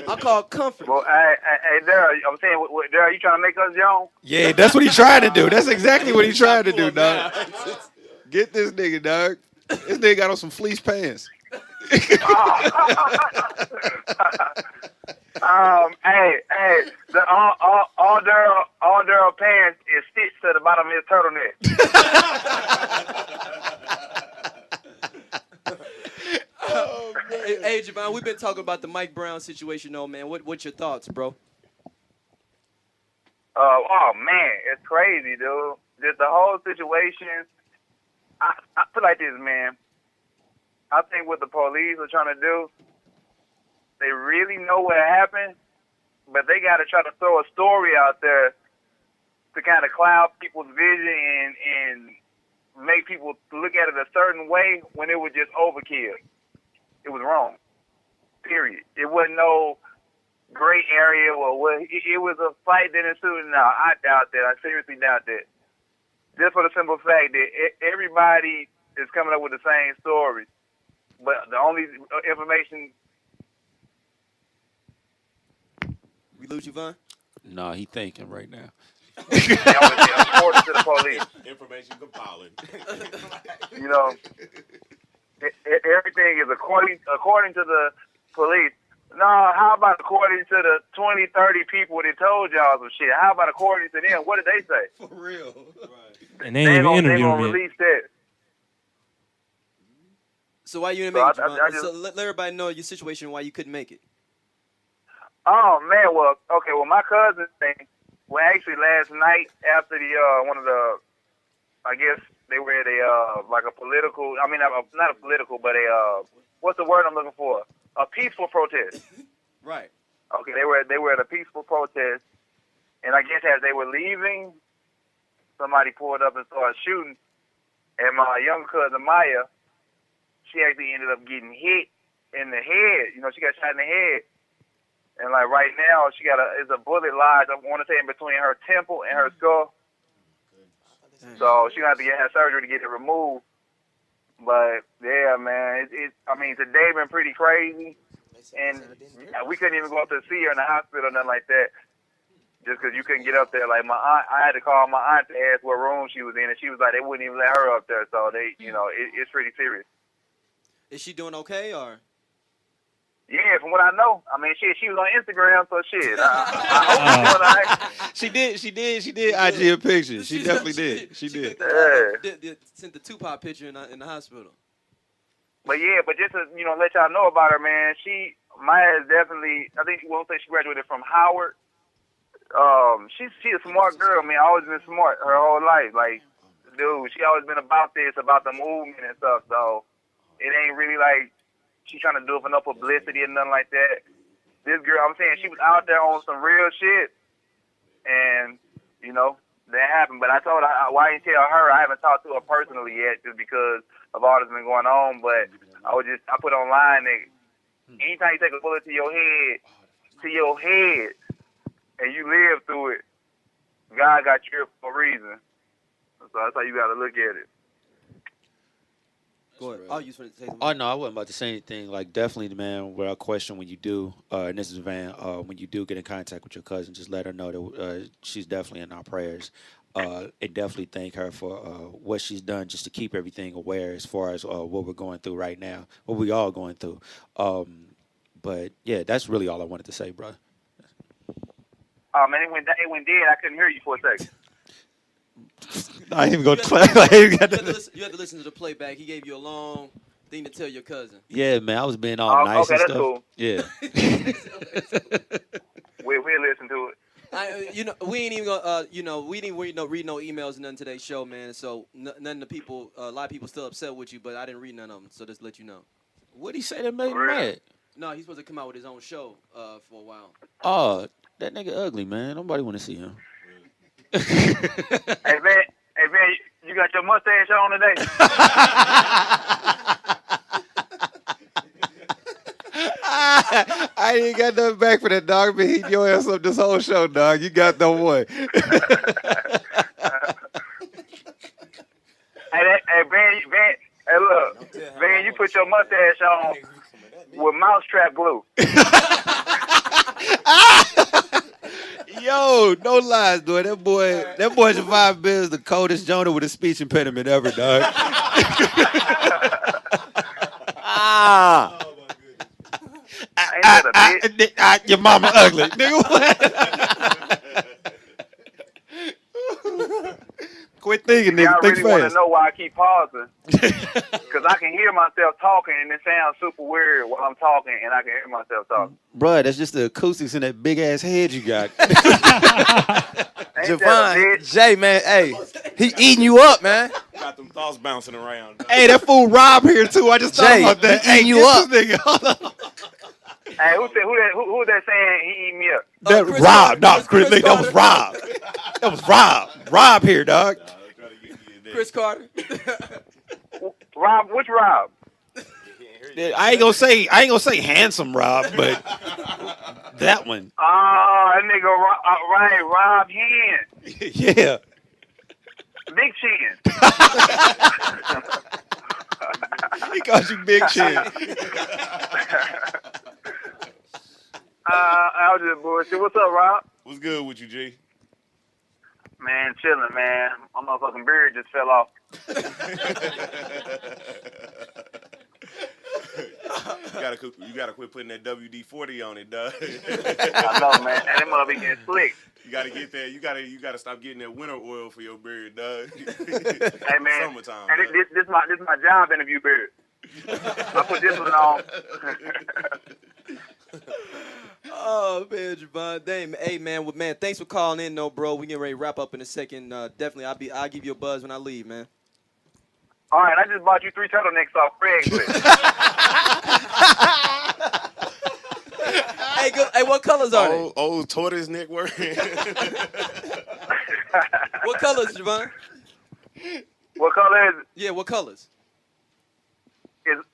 I call comfort. Well, hey, Daryl, I'm saying, Daryl, you trying to make us young? Yeah, that's what he tried to do. That's exactly what he tried to do, dog. Get this nigga, dog. This nigga got on some fleece pants. Hey, the all Daryl pants is stitched to the bottom of his turtleneck. Hey, Javon, we've been talking about the Mike Brown situation, though, man. What's your thoughts, bro? Oh man, it's crazy, dude. Just the whole situation. I feel like this, man. I think what the police are trying to do, they really know what happened, but they got to try to throw a story out there to kind of cloud people's vision and make people look at it a certain way when it was just overkill. It was wrong. Period. It wasn't no gray area or what. It was a fight that ensued. No, I doubt that. I seriously doubt that. Just for the simple fact that everybody is coming up with the same story, but the only information. We lose you, Von? No, he thinking right now. According to the police. Information compiling. You know, everything is according to the police. No, how about according to the 20, 30 people that told y'all some shit? How about according to them? What did they say? For real. Right. And they ain't even interviewed him yet. Release that. So why you didn't make it, Javon? I just, So let everybody know your situation and why you couldn't make it. Oh man, well, my cousin thing. Well, actually, last night after the one of the, I guess they were at a like a political. I mean, not a political, but a what's the word I'm looking for? A peaceful protest. Right. Okay, they were at a peaceful protest, and I guess as they were leaving, somebody pulled up and started shooting, and my young cousin Maya, she actually ended up getting hit in the head. You know, she got shot in the head. And like right now, she got it's a bullet lodged, I want to say, in between her temple and her skull. So she gonna have to get her surgery to get it removed. But yeah, man, I mean, today been pretty crazy, and we couldn't even go up to see her in the hospital or nothing like that, just because you couldn't get up there. Like my aunt, I had to call my aunt to ask what room she was in, and she was like, they wouldn't even let her up there. So they, you know, it's pretty serious. Is she doing okay or? Yeah, from what I know. I mean, she was on Instagram, so shit. I hope she's doing all right. She did IG a picture. She definitely did. She did. Sent the Tupac picture in the hospital. But yeah, but just to let y'all know about her, man. Maya is definitely. I think she won't say she graduated from Howard. She's a smart girl, man. Always been smart her whole life. Like, dude, she always been about this, about the movement and stuff. So it ain't really like she's trying to do it for no publicity or nothing like that. This girl, I'm saying, she was out there on some real shit, and that happened. But I told her, why didn't tell her? I haven't talked to her personally yet, just because of all that's been going on. But I put online that anytime you take a bullet to your head, and you live through it, God got you here for a reason. So that's how you got to look at it. Go ahead. Oh, you was going to say something? Oh, no, I wasn't about to say anything. Like, definitely, man, without question, when you do, and this is Van, when you do get in contact with your cousin, just let her know that she's definitely in our prayers. And definitely thank her for what she's done just to keep everything aware as far as what we're going through right now, what we all going through. But yeah, that's really all I wanted to say, bro. Oh man, it went dead. I couldn't hear you for a second. I ain't even gonna You play. had to listen to the playback. He gave you a long thing to tell your cousin. Yeah, man, I was being all nice okay, and that's stuff. cool. Yeah. We'll listen to it. We ain't even gonna, we didn't read no emails and nothing today's show, man. So none of the people, a lot of people still upset with you, but I didn't read none of them. So just let you know. What'd he say that made him mad? No, he's supposed to come out with his own show for a while. Oh, that nigga ugly, man. Nobody want to see him. Hey man, you got your mustache on today? I ain't got nothing back for that, dog. Been heating your ass up this whole show, dog. You got no one. Hey, look, Van, you put your mustache on with mousetrap glue. Yo, no lies, dude. That boy Javon Bill is the coldest Jonah with a speech impediment ever, dog. Your mama ugly, nigga. Quit thinking, nigga. I Think really want to fast. know why I keep pausing. Because I can hear myself talking and it sounds super weird while I'm talking and I can hear myself talking. Bruh, that's just the acoustics in that big ass head you got. Javon, Jay, man, hey, he eating you up, man. Got them thoughts bouncing around. Hey, that fool Rob here too. I just thought Jay, about that. he eating you up. This nigga. Hold on. Hey, who that saying he eat me up? That Rob, no, Chris, that was Rob. That was Rob. Rob here, dog. Chris Carter. Rob, which Rob? I ain't gonna say handsome Rob, but that one. Oh, that nigga, right, Rob Hen. Yeah. Big Chin. He calls you Big Chin. I was just bullshit. What's up, Rob? What's good with you, G? Man, chilling, man. My motherfucking beard just fell off. You gotta quit putting that WD-40 on it, dog. I know, man. And that motherfucker getting slick. You gotta get that. You gotta stop getting that winter oil for your beard, dog. Hey, man. Summertime. And this my job interview beard. I put this one on. Oh man, Javon, damn. Hey man, thanks for calling in, though, bro. We getting ready to wrap up in a second. Definitely, I'll give you a buzz when I leave, man. All right, I just bought you 3 turtlenecks off Craigslist. Hey, what colors are they? Old tortoise neck wearing. What colors, Javon? What color is it? Yeah, what colors?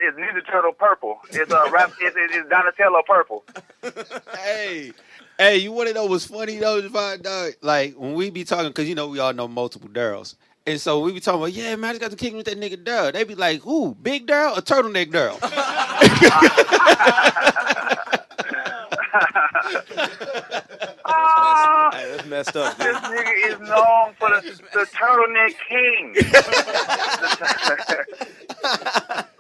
It's Ninja Turtle purple. It's it's Donatello purple. Hey, you want to know what's funny though, Javon, dog? Like when we be talking, cause we all know multiple Daryls, and so we be talking about, yeah, man, I just got to kick with that nigga Daryl. They be like, who, Big Daryl or Turtleneck Daryl? That's messed up. This nigga is known for the turtleneck king.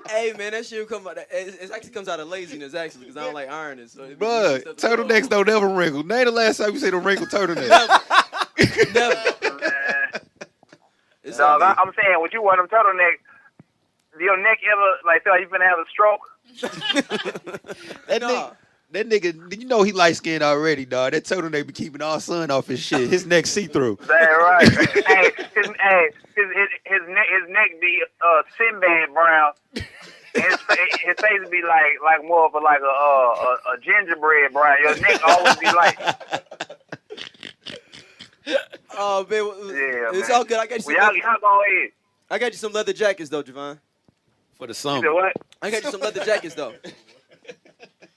Hey man, that shit come out. It actually comes out of laziness, actually, because I don't like ironing. So Bruh, turtlenecks don't ever wrinkle. Name the last time you seen a wrinkled turtleneck. Never. Dog, I'm saying, would you wear them turtlenecks? Your neck ever feel like you finna have a stroke? That nigga, you know he light skinned already, dog. That turtleneck be keeping all sun off his shit. His neck see through. That's right. His neck be Sinbad brown. His face be like more of a gingerbread brown. Your neck always be light. Oh man, yeah, it's man. all good. I got you some. Y'all go ahead. I got you some leather jackets though, Javon. For the You summer. said what? I got you some leather jackets though.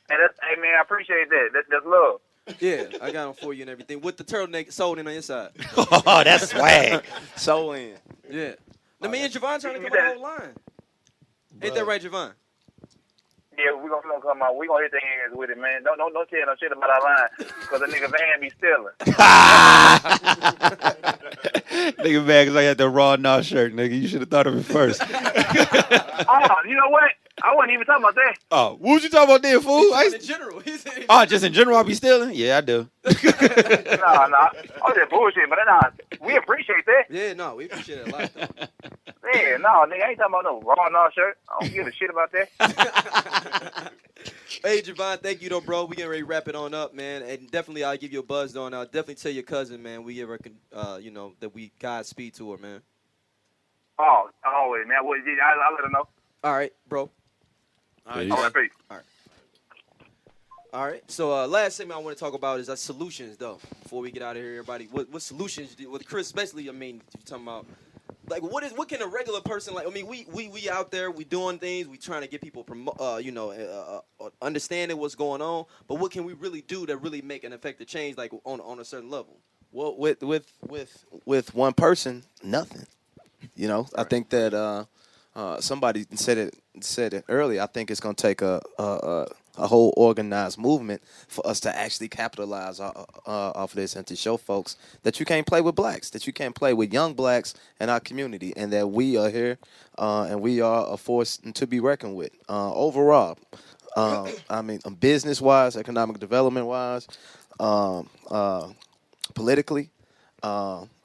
Hey man, I appreciate that. That's love. Yeah, I got them for you and everything with the turtleneck sewed in on your side. Oh, that's swag. So in. Yeah. Now me and Javon trying to come on the whole line. Ain't that right, Javon? Yeah, we gonna come out. We gonna hit the hands with it, man. Don't tell no shit about our line, cause the nigga Van be stealing. Nigga mad because I had that raw nah shirt, nigga. You should have thought of it first. Oh, you know what? I wasn't even talking about that. Oh, what was you talking about there, fool? In general. Oh, just in general, I be stealing? Yeah, I do. Nah. I was just bullshit, but we appreciate that. Yeah, no, we appreciate it a lot, though. Yeah, no, nigga, I ain't talking about no raw no shirt. I don't give a shit about that. Hey, Javon, thank you, though, bro. We getting ready to wrap it on up, man. And definitely, I'll give you a buzz, though, and I'll definitely tell your cousin, man, we give her, that we Godspeed to her, man. Oh, always, man. Well, I'll let her know. All right, bro. All right, peace. All right. So last segment I want to talk about is solutions, though. Before we get out of here, everybody, what solutions? With Chris, especially, I mean, you're talking about like what can a regular person like? I mean, we out there, we doing things, we trying to get people understanding what's going on. But what can we really do to really make an effective change, like on a certain level? Well, with one person, nothing. You know, I think that somebody said it earlier. I think it's going to take a whole organized movement for us to actually capitalize off of this and to show folks that you can't play with blacks, that you can't play with young blacks in our community, and that we are here and we are a force to be reckoned with. Overall, I mean, business-wise, economic development-wise, politically.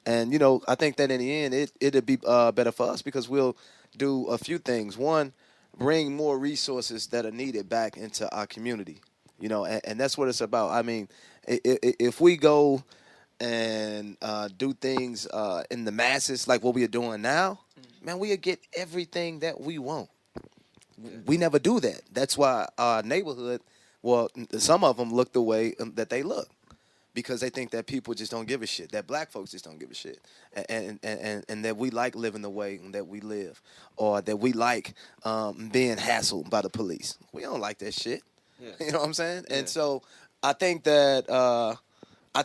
And, you know, I think that in the end, it'll be better for us because we'll do a few things. One, bring more resources that are needed back into our community, you know, and that's what it's about. I mean, if we go and do things in the masses like what we are doing now, man, we'll get everything that we want. We never do that. That's why our neighborhood, well, some of them look the way that they look. Because they think that people just don't give a shit, that black folks just don't give a shit, and that we like living the way that we live, or that we like being hassled by the police. We don't like that shit. Yeah. You know what I'm saying? Yeah. And so I think that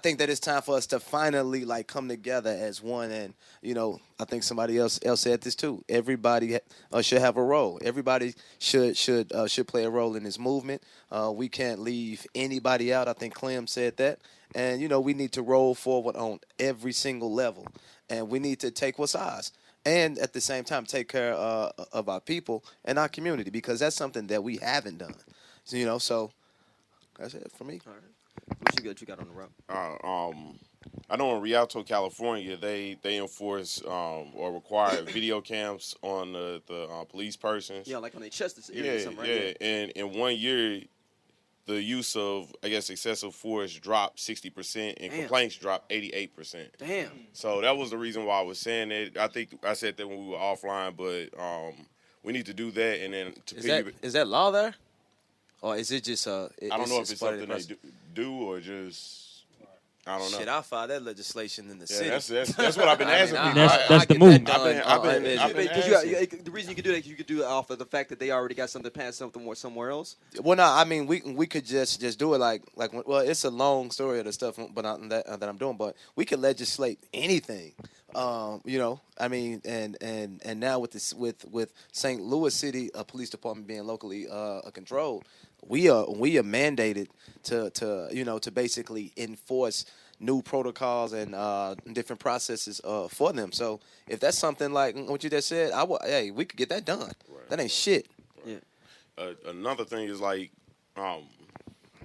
it's time for us to finally like come together as one. And you know, I think somebody else said this too. Everybody should have a role. Everybody should play a role in this movement. We can't leave anybody out. I think Clem said that. And, you know, we need to roll forward on every single level. And we need to take what's ours. And at the same time, take care of our people and our community. Because that's something that we haven't done. So, you know, so that's it for me. All right. What you got on the route? I know in Rialto, California, they enforce or require video cams on the police persons. Yeah, like on their chest area or something, right? Yeah, and in 1 year, the use of, I guess, excessive force dropped 60% and complaints dropped 88%. Damn. So that was the reason why I was saying it. I think I said that when we were offline, but we need to do that. And then is that law there? Or is it just I don't know if it's something they do or just I don't know. Shit, I'll file that legislation in the city. That's what I've been asking people. That's the move. The reason you can do that, you could do it off of the fact that they already got something passed somewhere else. Well, no, I mean we could just do it like well, it's a long story of the stuff, but that I'm doing. But we could legislate anything, you know. I mean, and now with St. Louis City Police Department being locally controlled, we are mandated to basically enforce new protocols and different processes for them. So if that's something like what you just said, hey, we could get that done. Right. That ain't shit. Right. Yeah. Another thing is like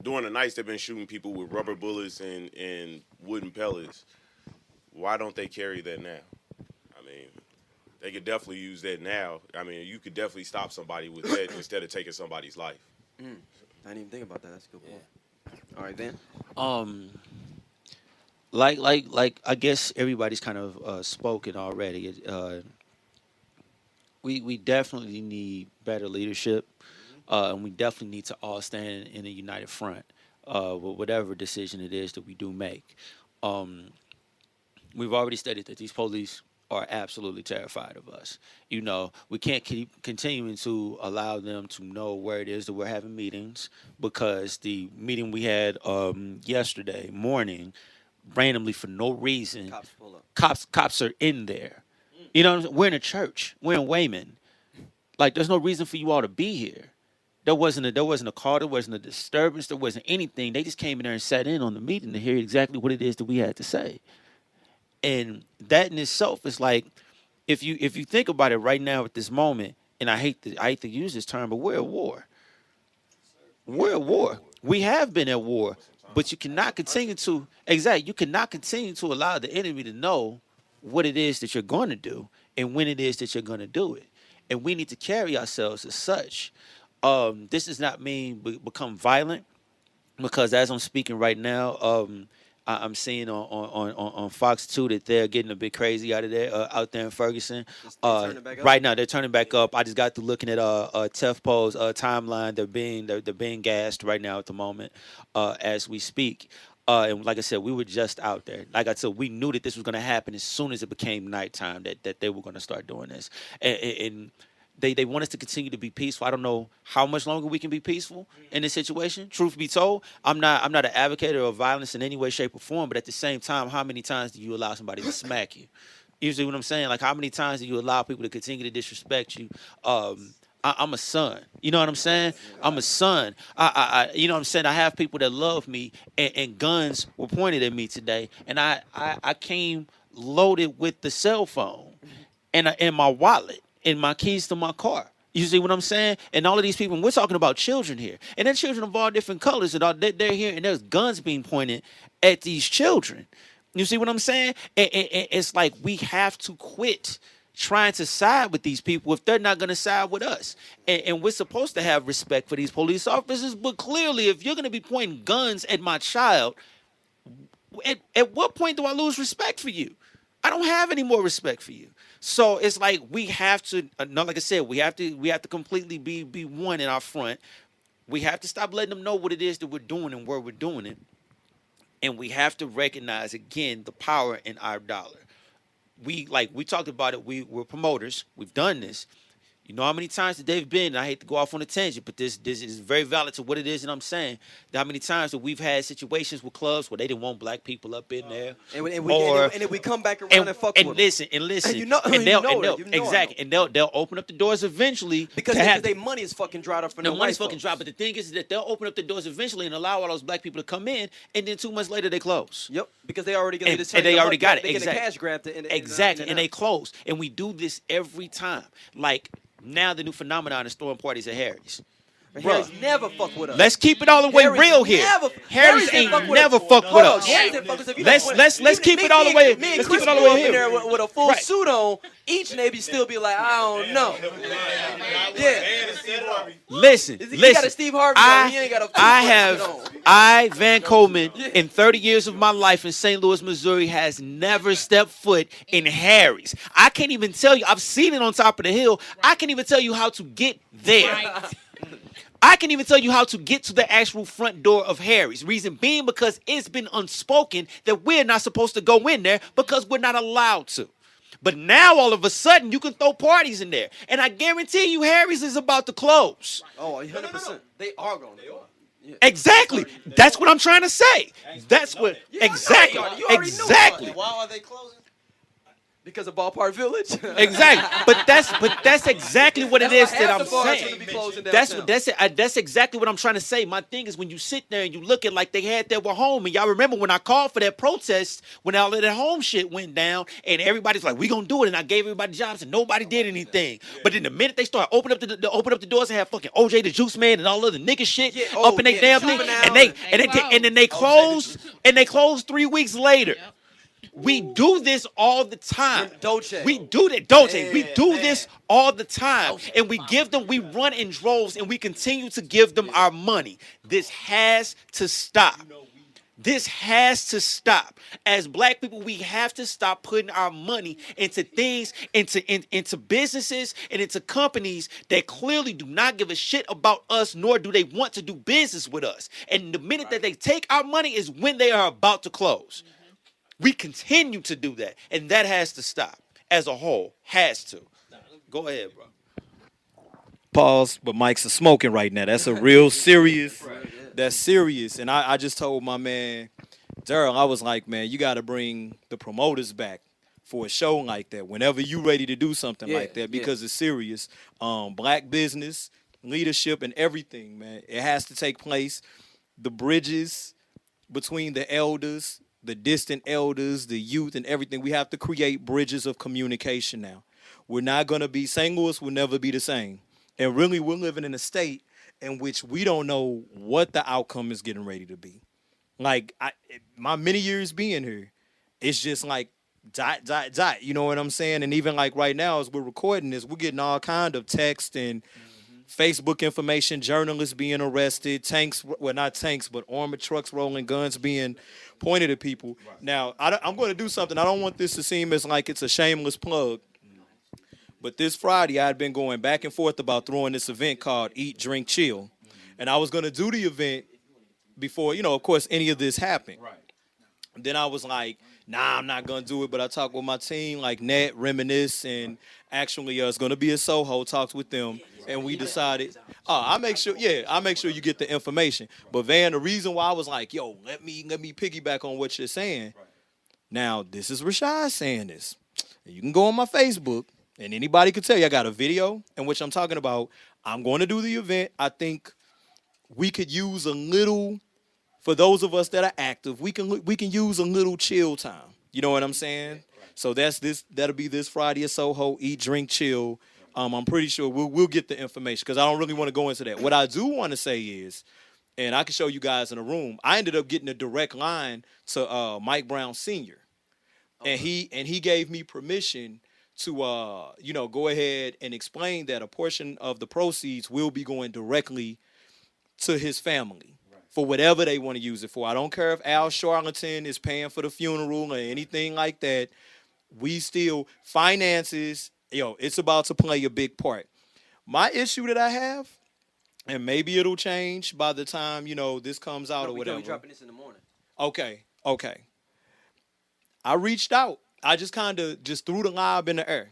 during the nights they've been shooting people with rubber bullets and wooden pellets. Why don't they carry that now? I mean, they could definitely use that now. I mean, you could definitely stop somebody with that instead of taking somebody's life. I didn't even think about that. That's a good point. All right, Van. Like I guess everybody's kind of spoken already. We definitely need better leadership, and we definitely need to all stand in a united front with whatever decision it is that we do make. We've already stated that these police are absolutely terrified of us. You know, we can't keep continuing to allow them to know where it is that we're having meetings, because the meeting we had yesterday morning, randomly for no reason, Cops pull up. Cops are in there. You know what I'm saying? We're in a church. We're in Wayman. Like, there's no reason for you all to be here. There wasn't a call. There wasn't a disturbance. There wasn't anything. They just came in there and sat in on the meeting to hear exactly what it is that we had to say. And that in itself is like, if you think about it right now at this moment, and I hate to use this term, but we're at war. We're at war. We have been at war, but you cannot continue to You cannot continue to allow the enemy to know what it is that you're going to do and when it is that you're going to do it, and we need to carry ourselves as such. This does not mean become violent, because as I'm speaking right now, I'm seeing on Fox 2 that they're getting a bit crazy out there in Ferguson. Right now, they're turning back up. I just got to looking at Tefpo's timeline. They're being gassed right now at the moment as we speak. And like I said, we were just out there. Like I said, we knew that this was going to happen as soon as it became nighttime, that they were going to start doing this. And they want us to continue to be peaceful. I don't know how much longer we can be peaceful in this situation. Truth be told, I'm not an advocate of violence in any way, shape, or form. But at the same time, how many times do you allow somebody to smack you? You see what I'm saying? Like, how many times do you allow people to continue to disrespect you? I'm a son. You know what I'm saying? I'm a son. You know what I'm saying? I have people that love me, and guns were pointed at me today, and I came loaded with the cell phone and my wallet and my keys to my car. You see what I'm saying? And all of these people, we're talking about children here, and they're children of all different colors, and they're here, and there's guns being pointed at these children. You see what I'm saying? And it's like we have to quit trying to side with these people if they're not going to side with us. And we're supposed to have respect for these police officers, but clearly if you're going to be pointing guns at my child, at what point do I lose respect for you? I don't have any more respect for you. So it's like we have to, like I said, we have to completely be one in our front. We have to stop letting them know what it is that we're doing and where we're doing it. And we have to recognize, again, the power in our dollar. We talked about it. We're promoters. We've done this. You know how many times that they've been, and I hate to go off on a tangent, but this is very valid to what it is that I'm saying. How many times that we've had situations with clubs where they didn't want black people up in there. And then we come back around and fuck with them. And listen. Exactly. And they'll open up the doors eventually. Because their money is fucking dried up from the money's fucking dried. But the thing is that they'll open up the doors eventually and allow all those black people to come in, and then 2 months later they close. Yep. Because they already got it. And they already got it. They Exactly. get a cash grab. Exactly. And they close. And we do this every time. Like, now the new phenomenon is throwing parties at Harry's. Harry's never fuck with us. Let's keep it all the way real here. Harry's ain't never fucked with us. Let's keep it all the way. Let's keep it all the way here. There with a full suit on, each maybe still be like, I don't know. Yeah. Listen. Got a Steve Harvey on. He ain't got a Van Coleman, in 30 years of my life in St. Louis, Missouri, has never stepped foot in Harry's. I can't even tell you. I've seen it on top of the hill. I can't even tell you how to get there. I can even tell you how to get to the actual front door of Harry's. Reason being because it's been unspoken that we're not supposed to go in there because we're not allowed to. But now all of a sudden you can throw parties in there. And I guarantee you Harry's is about to close. Oh, 100%. They are going to. Yeah. Exactly. That's what I'm trying to say. That's what. Exactly. Exactly. Why are they closing? Because of Ballpark Village. Exactly. But that's exactly what it is that I'm saying. That's exactly what I'm trying to say. My thing is when you sit there and you look at like they had that with home, and y'all remember when I called for that protest when all of that home shit went down, and everybody's like, we gonna do it, and I gave everybody jobs and nobody did anything. But then the minute they start opening up the doors and have fucking OJ the Juice Man and all of the nigga shit up in their damn thing, and then they closed 3 weeks later. Yep. We do this all the time. We do that. We do this all the time. And we run in droves and we continue to give them our money. This has to stop. This has to stop. As black people, we have to stop putting our money into things, into businesses and into companies that clearly do not give a shit about us, nor do they want to do business with us. And the minute that they take our money is when they are about to close. We continue to do that, and that has to stop as a whole. Has to. Go ahead, bro. Pause, but Mike's smoking right now. That's a real serious. That's serious. And I just told my man, Daryl, I was like, man, you got to bring the promoters back for a show like that whenever you ready to do something like that because it's serious. Black business, leadership, and everything, man. It has to take place. The bridges between the elders, the distant elders, the youth, and everything. We have to create bridges of communication now. we're not going to be, St. Louis will never be the same. And really, we're living in a state in which we don't know what the outcome is getting ready to be. Like, my many years being here, it's just like, dot. You know what I'm saying? And even like right now, as we're recording this, we're getting all kind of text and Facebook information, journalists being arrested, tanks, well, not tanks, but armored trucks rolling, guns being pointed at people. Right. Now, I'm going to do something. I don't want this to seem as like it's a shameless plug. But this Friday, I had been going back and forth about throwing this event called Eat, Drink, Chill. And I was going to do the event before, you know, of course, any of this happened. Right. Then I was like, nah, I'm not going to do it. But I talked with my team, like Nat, Reminisce, and actually it's going to be a Soho, talked with them. And we decided, I'll make sure you get the information. But Van, the reason why I was like, yo, let me piggyback on what you're saying. Now, this is Rashad saying this. You can go on my Facebook, and anybody can tell you I got a video in which I'm talking about. I'm going to do the event. I think we could use a little, for those of us that are active, we can use a little chill time. You know what I'm saying? So that'll be this Friday at Soho, Eat, Drink, Chill. I'm pretty sure we'll get the information because I don't really want to go into that. What I do want to say is, and I can show you guys in a room, I ended up getting a direct line to Mike Brown Sr. And he gave me permission to go ahead and explain that a portion of the proceeds will be going directly to his family for whatever they want to use it for. I don't care if Al Charlatan is paying for the funeral or anything like that. We still, finances, it's about to play a big part. My issue that I have, and maybe it'll change by the time, this comes out or whatever. We're dropping this in the morning. Okay. I reached out. I just kind of just threw the lob in the air.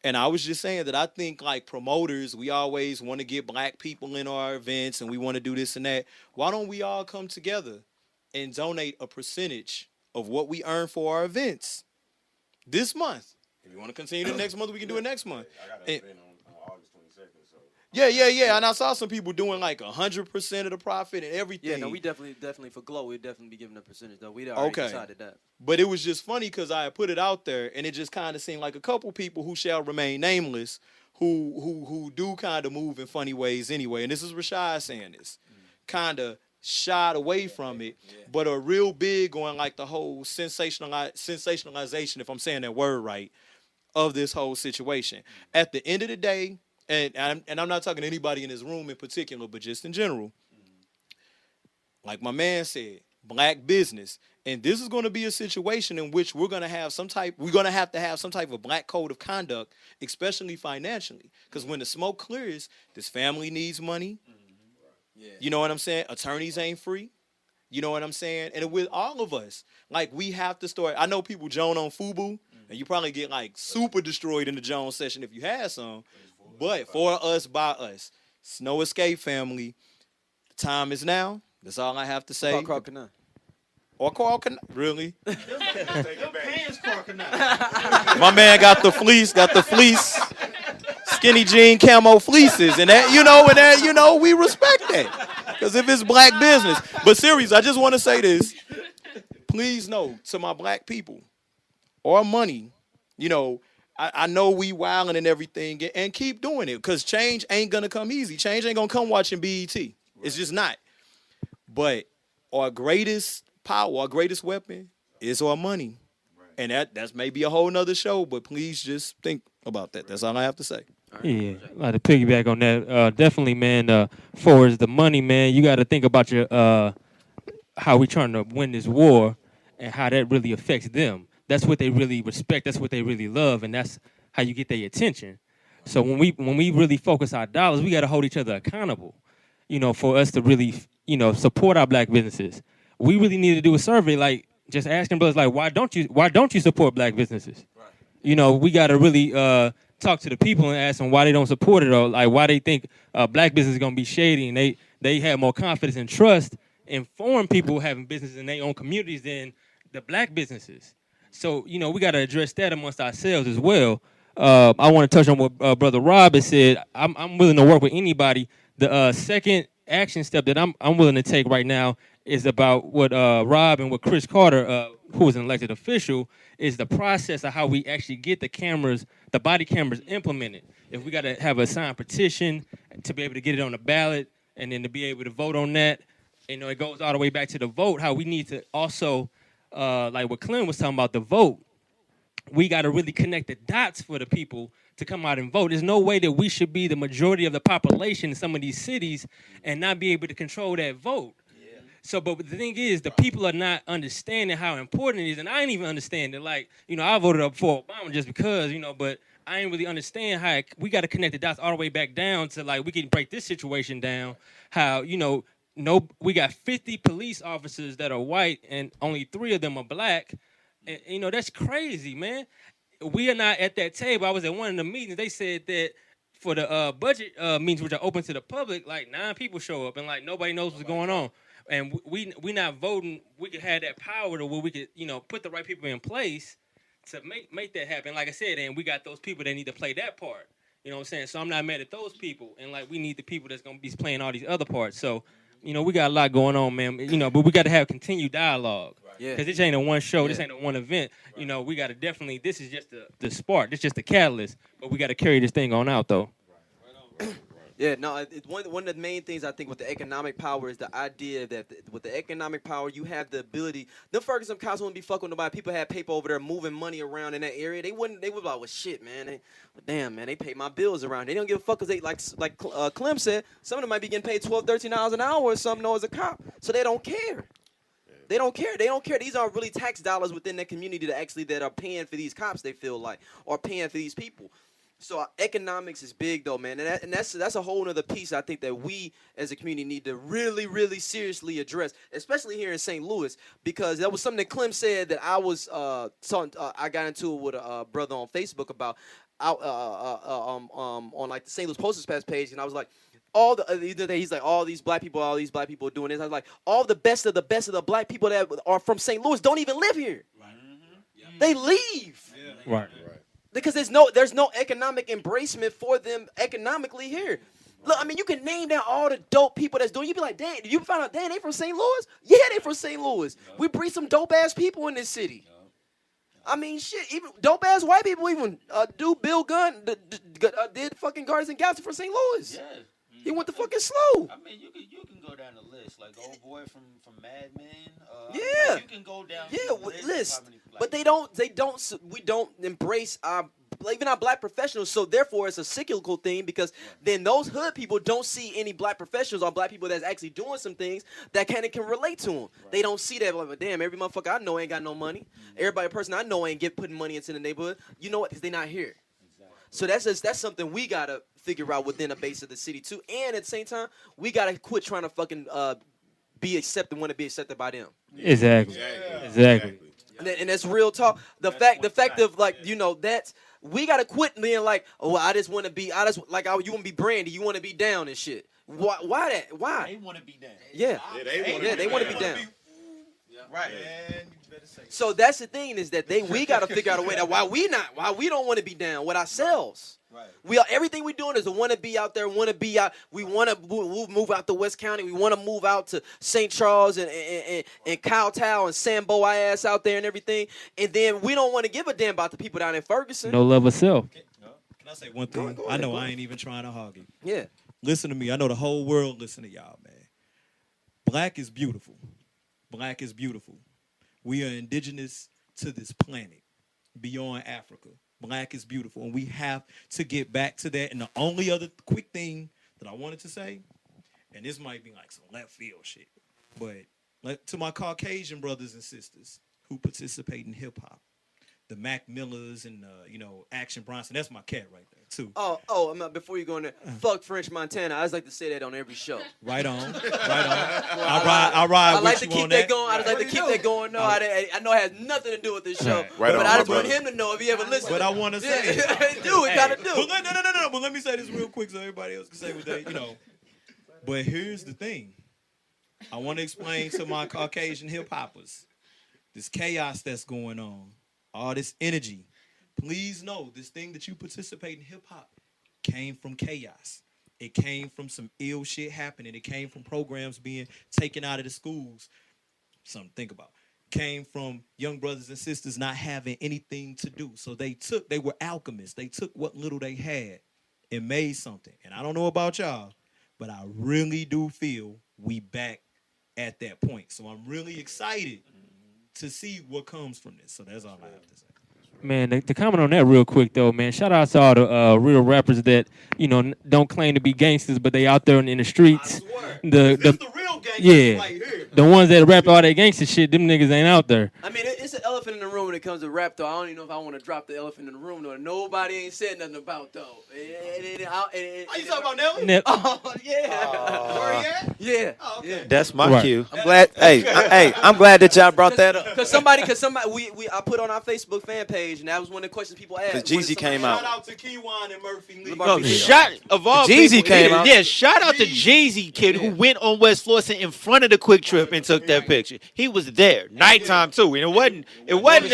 And I was just saying that I think like promoters, we always want to get black people in our events and we want to do this and that. Why don't we all come together and donate a percentage of what we earn for our events this month? If you want to continue the next month, we can do it next month. I got an event on August 22nd. So. Yeah. And I saw some people doing like 100% of the profit and everything. Yeah, no, we definitely for Glow, we'd definitely be giving a percentage though. We'd already decided that. But it was just funny because I put it out there and it just kind of seemed like a couple people who shall remain nameless who do kind of move in funny ways anyway. And this is Rashad saying this. Kind of shied away from it, but are real big on like the whole sensationalization, if I'm saying that word right, of this whole situation. At the end of the day, and I'm not talking to anybody in this room in particular, but just in general, like my man said, black business. And this is going to be a situation in which we're going to have to have some type of black code of conduct, especially financially. Because when the smoke clears, this family needs money. You know what I'm saying? Attorneys ain't free. You know what I'm saying? And with all of us, like we have to start. I know people Joan on FUBU, and you probably get like super destroyed in the Jones session if you had some. But for us, by us, it's no escape, family. The time is now. That's all I have to say. Or Carl Canal. Really? My man got the fleece. Skinny jean camo fleeces. And that, we respect that. Because if it's black business. But serious, I just want to say this. Please know to my black people or money, I know we wilding and everything and keep doing it because change ain't going to come easy. Change ain't going to come watching BET. It's just not. But our greatest power, our greatest weapon is our money. And that's maybe a whole nother show, but please just think about that. That's all I have to say. Yeah, I'd like to piggyback on that. Definitely, man, for the money, man, you got to think about your how we trying to win this war and how that really affects them. That's what they really respect. That's what they really love, and that's how you get their attention. So when we really focus our dollars, we got to hold each other accountable, for us to really, support our black businesses. We really need to do a survey, like just asking brothers, like, why don't you support black businesses? Right. We got to really talk to the people and ask them why they don't support it or like why they think black business is going to be shady and they have more confidence and trust in foreign people having businesses in their own communities than the black businesses. So, we got to address that amongst ourselves as well. I want to touch on what Brother Rob has said. I'm willing to work with anybody. The second action step that I'm willing to take right now is about what Rob and what Chris Carter, who was an elected official, is the process of how we actually get the cameras, the body cameras implemented. If we got to have a signed petition to be able to get it on the ballot and then to be able to vote on that, it goes all the way back to the vote, how we need to also, like what Clem was talking about, the vote. We got to really connect the dots for the people to come out and vote. There's no way that we should be the majority of the population in some of these cities and not be able to control that vote. So, but the thing is, the people are not understanding how important it is, and I ain't even understand it. Like, I voted up for Obama just because, but I ain't really understand how we got to connect the dots all the way back down to, like, we can break this situation down. How, we got 50 police officers that are white and only 3 of them are black. And, that's crazy, man. We are not at that table. I was at one of the meetings. They said that for the budget meetings, which are open to the public, like 9 people show up and like nobody knows what's going on. And we not voting. We could have that power to where we could, put the right people in place to make that happen. Like I said, and we got those people that need to play that part. You know what I'm saying? So I'm not mad at those people. And like we need the people that's gonna be playing all these other parts. So, we got a lot going on, man. But we got to have continued dialogue. Yeah. Because this ain't a one show. This ain't a one event. We got to definitely. This is just the spark. This is just the catalyst. But we got to carry this thing on out, though. Yeah, no, one of the main things I think with the economic power is the idea that with the economic power, you have the ability. The Ferguson cops wouldn't be fucking with nobody. People had paper over there moving money around in that area. They would be like, well, shit, man. Damn, man, they pay my bills around. They don't give a fuck because they, like Clem said, some of them might be getting paid $12, $13 an hour or something as a cop. So they don't care. They don't care. They don't care. These aren't really tax dollars within the community that are paying for these cops, they feel like, or paying for these people. So economics is big though, man, and that's a whole other piece I think that we as a community need to really, really seriously address, especially here in St. Louis, because that was something that Clem said that I was I got into it with a brother on Facebook about on like the St. Louis Post-Dispatch page, and I was like, all the other day he's like, all these black people are doing this. I was like, all the best of the black people that are from St. Louis don't even live here. Right. Mm-hmm. They leave. Yeah. Right. Because there's no economic embracement for them economically here. Look, I mean, you can name down all the dope people that's doing. You be like, dang, you find out, dang, they from St. Louis? Yeah, they from St. Louis. We breed some dope ass people in this city. I mean, shit, even dope ass white people even Bill Gunn did fucking Guardians and Galaxy for St. Louis. Yeah. He went to fucking slow. I mean, you can go down the list, like old boy from Mad Men. Yeah. You can go down. Yeah, list. But we don't embrace even our black professionals. So therefore, it's a cyclical thing because then those hood people don't see any black professionals or black people that's actually doing some things that can relate to them. Right. They don't see that. Like, damn, every motherfucker I know ain't got no money. Every person I know ain't putting money into the neighborhood. You know what? Because they not here. So that's something we gotta figure out within the base of the city too. And at the same time, we gotta quit trying to fucking be accepted, want to be accepted by them. Exactly. Exactly. And that's real talk. The fact of like, that's we gotta quit being like, oh, I just want to be, you want to be Brandy, you want to be down and shit. Why that? Why? They want to be down. Yeah. They want to be down. Right. So that's the thing is that we got to figure out a way that why we don't want to be down with ourselves. Right. Everything we're doing is to want to be out there, want to be out. We want to move out to West County. We want to move out to St. Charles and Cowtown and Sambo ass out there and everything. And then we don't want to give a damn about the people down in Ferguson. No love of self. Can I say one thing? I know I ain't even trying to hog it. Yeah. Listen to me. I know the whole world listen to y'all, man. Black is beautiful. Black is beautiful. We are indigenous to this planet beyond Africa. Black is beautiful, and we have to get back to that. And the only other quick thing that I wanted to say, and this might be like some left field shit, but to my Caucasian brothers and sisters who participate in hip hop, the Mac Millers and Action Bronson, that's my cat right there too. Before you go in there, fuck French Montana. I just like to say that on every show. Right on. I ride. I like to keep that going. I just like to keep that going. No, I know it has nothing to do with this show, but I just want him to know if he ever listens. But I want to say, gotta do. No. But let me say this real quick so everybody else can say what they, But here's the thing. I want to explain to my Caucasian hip hoppers this chaos that's going on, all this energy. Please know this thing that you participate in hip hop came from chaos. It came from some ill shit happening. It came from programs being taken out of the schools. Something to think about. Came from young brothers and sisters not having anything to do. So they were alchemists. They took what little they had and made something. And I don't know about y'all, but I really do feel we back at that point. So I'm really excited to see what comes from this. So that's all I have to say. Man, to comment on that real quick though, man. Shout out to all the real rappers that don't claim to be gangsters, but they out there in the streets. The real gangsters yeah, the ones that rap all that gangster shit. Them niggas ain't out there. I mean, it's an elephant in the room when it comes to rap, though. I don't even know if I want to drop the elephant in the room, though. Nobody ain't said nothing about, though. Are you talking about Nelly? Oh, yeah. Where he at? Yeah. Oh, okay. That's my cue. I'm glad. I'm glad that y'all brought that up. Cause somebody, I put on our Facebook fan page, and that was one of the questions people asked. Because Jeezy came out. Shout out to Keywan and Murphy Lee. No, shout of all Jeezy people, came out. Yeah, shout out to Jeezy kid who went on West Florissant in front of the Quick Trip and took that picture. He was there, nighttime too, and it wasn't. That wasn't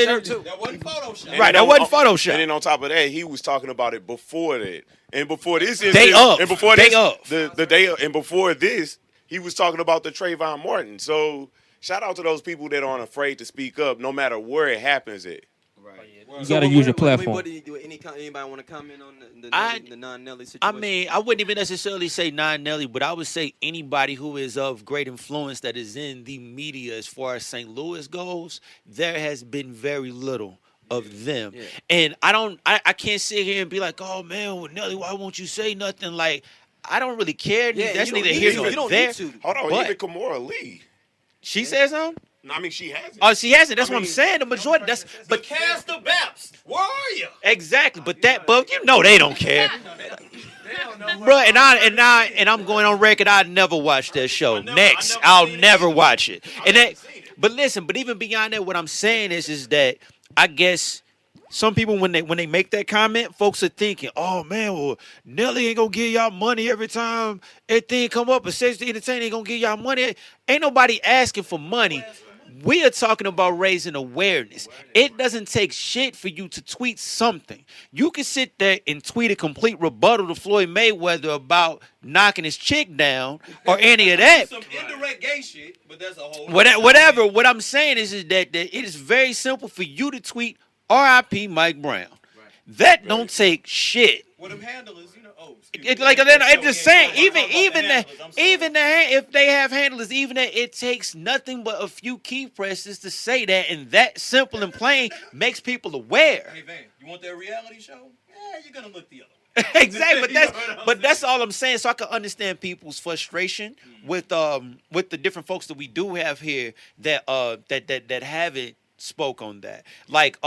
Photoshop. Right, that wasn't Photoshop. And then on top of that, he was talking about it before that, and before this is Day up. and before Day this, up. the day up, and before this, he was talking about the Trayvon Martin. So shout out to those people that aren't afraid to speak up, no matter where it happens at. You gotta use your platform. What do you do? Anybody want to comment on the non-Nelly situation? I mean, I wouldn't even necessarily say non-Nelly, but I would say anybody who is of great influence that is in the media as far as St. Louis goes, there has been very little of them. Yeah. And I can't sit here and be like, oh man, well, Nelly, why won't you say nothing? Like, I don't really care. Yeah, that's neither here nor there. Hold on, even Kimora Lee. She said something? No, I mean, she hasn't. Oh, she hasn't. That's what I'm saying. The majority. But cast the Baps. Where are you? Exactly. But they don't care. Bro, and I'm going on record. I never watched that show. I'll never watch it. But listen. But even beyond that, what I'm saying is that I guess some people when they make that comment, folks are thinking, oh man, well Nelly ain't gonna give y'all money every time everything come up. But Sex to Entertain ain't gonna give y'all money. Ain't nobody asking for money. We are talking about raising awareness. It doesn't take shit for you to tweet something. You can sit there and tweet a complete rebuttal to Floyd Mayweather about knocking his chick down or any of that. Some indirect gay shit, but that's a whole whatever. What I'm saying is that it is very simple for you to tweet R.I.P. Mike Brown. That don't take shit. What them handlers, I'm just saying, if they have handlers, even that it takes nothing but a few key presses to say that, and that simple and plain makes people aware. Hey Van, you want that reality show? Yeah, you're gonna look the other way. Exactly, but that's all I'm saying. So I can understand people's frustration with the different folks that we do have here that haven't spoke on that. Like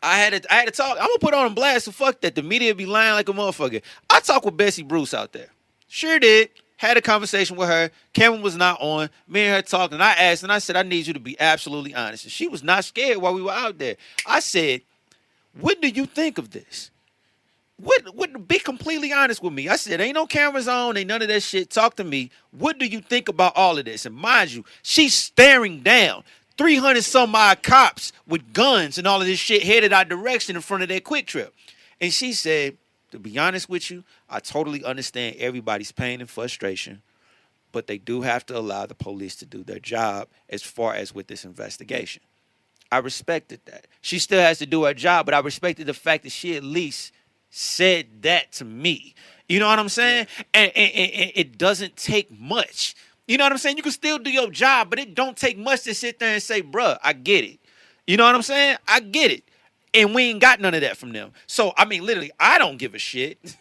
I had to talk. I'm gonna put on blast. So fuck that. The media be lying like a motherfucker. I talked with Bessie Bruce out there. Sure did. Had a conversation with her. Cameron was not on. Me and her talked, and I asked, and I said, I need you to be absolutely honest. And she was not scared while we were out there. I said, what do you think of this? What? Be completely honest with me. I said, ain't no cameras on, ain't none of that shit. Talk to me. What do you think about all of this? And mind you, she's staring down. 300 some odd cops with guns and all of this shit headed our direction in front of their Quick Trip. And she said, to be honest with you, I totally understand everybody's pain and frustration, but they do have to allow the police to do their job as far as with this investigation. I respected that. She still has to do her job, but I respected the fact that she at least said that to me. You know what I'm saying? And it doesn't take much. You know what I'm saying? You can still do your job, but it don't take much to sit there and say, bruh, I get it. You know what I'm saying? I get it. And we ain't got none of that from them. So, I mean, literally, I don't give a shit.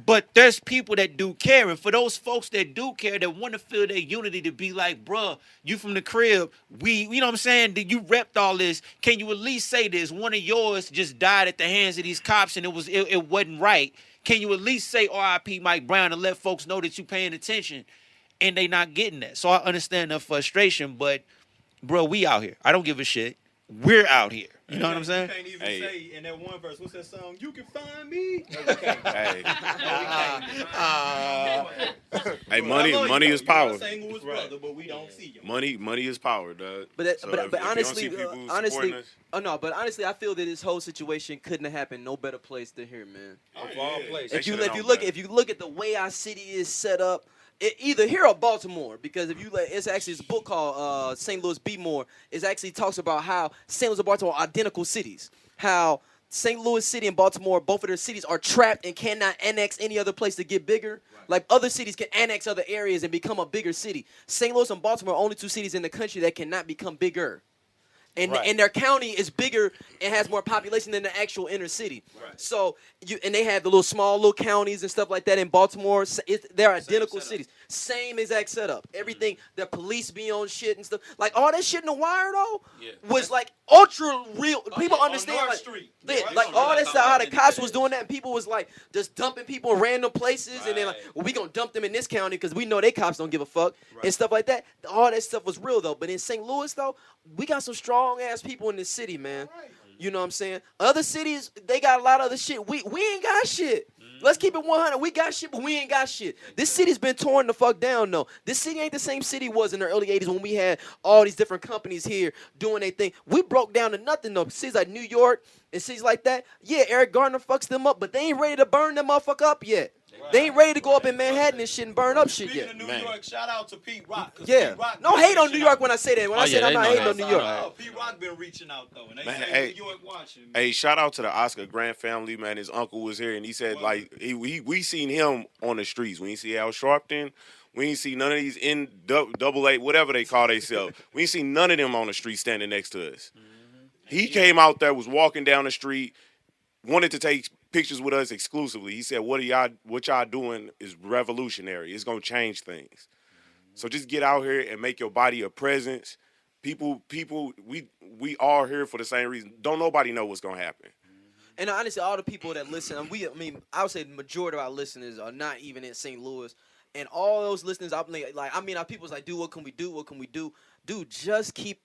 But there's people that do care. And for those folks that do care, that want to feel their unity, to be like, bruh, you from the crib, you know what I'm saying? You repped all this. Can you at least say this? One of yours just died at the hands of these cops and it wasn't right. Can you at least say R.I.P. Mike Brown and let folks know that you paying attention? And they not getting that. So I understand the frustration, but bro, we out here. I don't give a shit. We're out here. You know what I'm saying? You can't even Hey. say in that one verse, what's that song? You can find me. Hey, Hey, money is power. St. Louis brother, but we don't see you. Money is power, dog. But So but if you don't honestly, see people honestly, supporting us- but honestly, I feel that this whole situation couldn't have happened no better place than here, man. Of all places. They If you should've known look better. if you look at the way our city is set up, either here or Baltimore, because if you it's actually this book called St. Louis Be More. It actually talks about how St. Louis and Baltimore are identical cities. How St. Louis City and Baltimore, both of their cities are trapped and cannot annex any other place to get bigger. Right. Like other cities can annex other areas and become a bigger city. St. Louis and Baltimore are only two cities in the country that cannot become bigger. And their county is bigger and has more population than the actual inner city. Right. So they have the small little counties and stuff like that in Baltimore. They're identical cities. Same exact setup. Everything. The police be on shit and stuff. Like all that shit in The Wire though was like ultra real. People understand like all that stuff. How the cops was doing that. And people was like just dumping people in random places, and then like, well, we gonna dump them in this county because we know they cops don't give a fuck and stuff like that. All that stuff was real though. But in St. Louis though, we got some strong ass people in this city, man. You know what I'm saying? Other cities, they got a lot of other shit. We ain't got shit. Let's keep it 100. We got shit, but we ain't got shit. This city's been torn the fuck down, though. This city ain't the same city it was in the early 80s when we had all these different companies here doing their thing. We broke down to nothing, though. Cities like New York and cities like that, yeah, Eric Garner fucks them up, but they ain't ready to burn them motherfucker up yet. They ain't ready to go up in Manhattan and shit and burn up shit yet. Speaking of New York, shout out to Pete Rock. Yeah. Pete Rock No hate on New York when I say that. When I say I'm not hating on New York. Pete Rock been reaching out though, and they Man, say New York watching. Hey, shout out to the Oscar Grant family, man. His uncle was here, and he said, like, we seen him on the streets. We ain't see Al Sharpton. We ain't see none of these NAA, whatever they call themselves. We ain't see none of them on the street standing next to us. He came out there, was walking down the street, wanted to take pictures with us exclusively. He said, what y'all doing is revolutionary. It's going to change things. So just get out here and make your body a presence. People, we are here for the same reason. Don't nobody know what's going to happen. And honestly, all the people that listen, I would say the majority of our listeners are not even in St. Louis. And all those listeners, our people's like, dude, what can we do? What can we do? Dude, just keep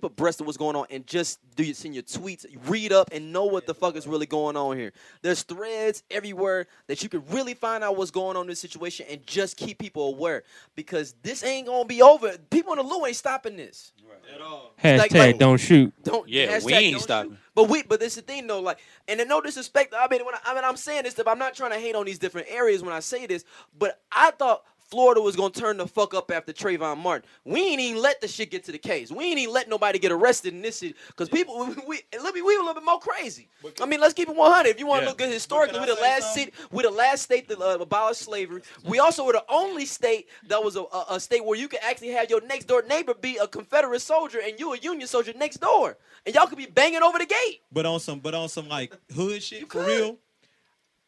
abreast of what's going on and just send your tweets, read up and know what the fuck is really going on here. There's threads everywhere that you can really find out what's going on in this situation and just keep people aware because this ain't gonna be over. People in the Lou ain't stopping this. Right. At all. Hashtag don't shoot. We ain't stopping. But this is the thing though, like, and in no disrespect, I'm saying this stuff. I'm not trying to hate on these different areas when I say this, but I thought Florida was gonna turn the fuck up after Trayvon Martin. We ain't even let the shit get to the case. We ain't even let nobody get arrested in this city because people we a little bit more crazy. Let's keep it 100. If you want to look at historically, we're the last state to abolish slavery. We also were the only state that was a state where you could actually have your next door neighbor be a Confederate soldier and you a Union soldier next door, and y'all could be banging over the gate. But on some like hood shit for real.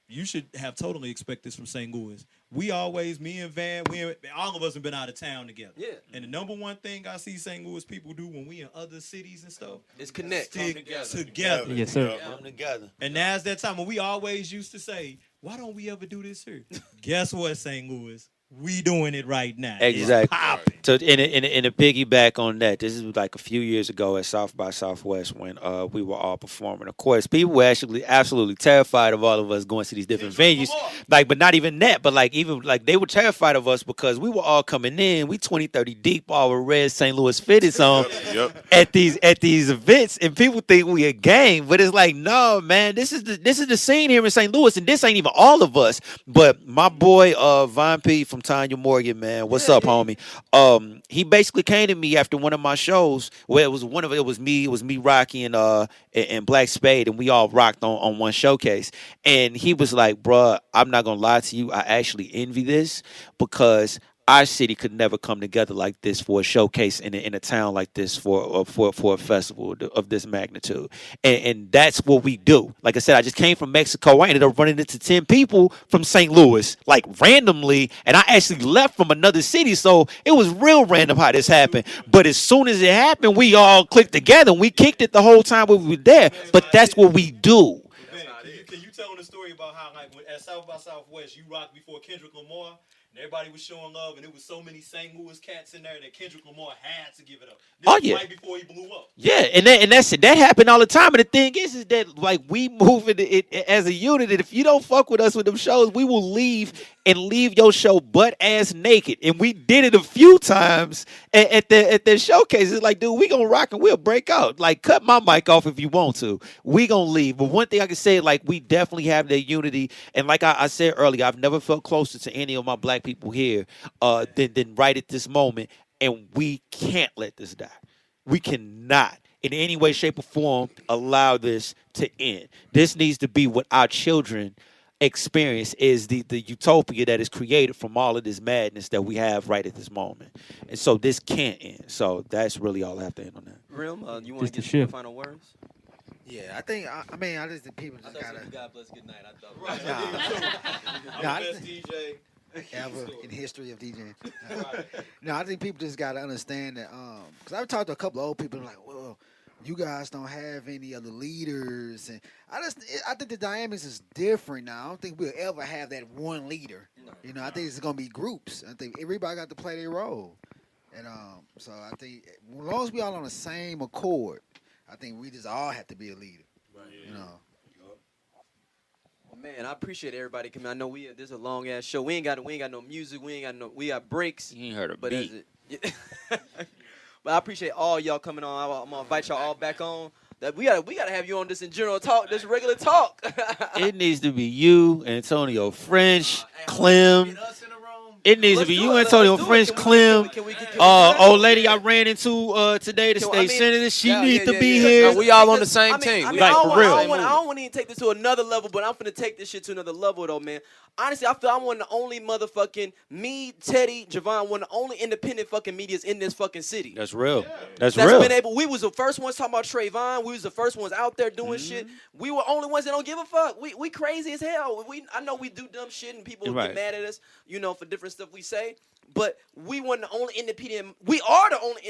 You should have totally expect this from St. Louis. Me and Van, all of us have been out of town together. Yeah. And the number one thing I see St. Louis people do when we in other cities and stuff is connect. Stick together. Yes, sir. Come together. And now's that time when we always used to say, why don't we ever do this here? Guess what, St. Louis? We doing it right now. Exactly. So in a piggyback on that, this is like a few years ago at South by Southwest when we were all performing. Of course, people were actually absolutely terrified of all of us going to these different venues. But not even that. But they were terrified of us because we were all coming in. We 20, 30 deep, all with red St. Louis fitteds on at these events, and people think we a gang. But it's like, no, man, this is the scene here in St. Louis, and this ain't even all of us. But my boy Von P from Tanya Morgan, man, what's up, homie? He basically came to me after one of my shows where it was me, Rocky, and Black Spade, and we all rocked on one showcase. And he was like, bruh, I'm not gonna lie to you, I actually envy this because our city could never come together like this for a showcase in a town like this for a festival of this magnitude. And that's what we do. Like I said, I just came from Mexico. I ended up running into 10 people from St. Louis, like randomly, and I actually left from another city, so it was real random how this happened. But as soon as it happened, we all clicked together, and we kicked it the whole time we were there. But that's what we do. Can you tell the story about how, like, at South by Southwest, you rocked before Kendrick Lamar, And everybody was showing love, and it was so many St. Louis cats in there that Kendrick Lamar had to give it up. This was right before he blew up. Yeah, and that's it. That happened all the time. And the thing is that like we move it as a unit. And if you don't fuck with us with them shows, we will leave and leave your show butt ass naked. And we did it a few times at the showcases. Like, dude, we gonna rock and we'll break out. Like, cut my mic off if you want to. We gonna leave. But one thing I can say, like, we definitely have that unity. And like I said earlier, I've never felt closer to any of my black people here than right at this moment. And we can't let this die. We cannot in any way, shape, or form allow this to end. This needs to be what our children experience, is the utopia that is created from all of this madness that we have right at this moment. And so this can't end. So that's really all I have to end on that. Realm, you want to get your final words? Yeah, I think. I mean, I just think people just gotta. God bless. Good night. I thought. Right. Nah, I'm the best DJ ever in history of DJing. No, I think people just gotta understand that. Because I've talked to a couple of old people like, well, you guys don't have any other leaders, and I think the dynamics is different now. I don't think we'll ever have that one leader. You know, I think it's gonna be groups. I think everybody got to play their role, and so I think as long as we all on the same accord, I think we just all have to be a leader. Right. You know. Man, I appreciate everybody coming. I know this is a long ass show. We ain't got no music. We got breaks. You ain't heard a but beat. But I appreciate all y'all coming on. I'm gonna invite y'all all back on. That we gotta have you on this in general talk, this regular talk. It needs to be you, Antonio French, Clem. It needs to be you, Antonio French, Clem. Old lady I ran into today, the state senator. She needs to be here. We all on the same team. I for real. don't want to even take this to another level, but I'm finna take this shit to another level though, man. Honestly, I feel I'm one of the only motherfucking Teddy, Javon, one of the only independent fucking medias in this fucking city. That's real. That's real. Been able. We was the first ones talking about Trayvon. We was the first ones out there doing shit. We were only ones that don't give a fuck. We crazy as hell. I know we do dumb shit and people get mad at us, for different stuff we say. But we weren't the only independent. We are the only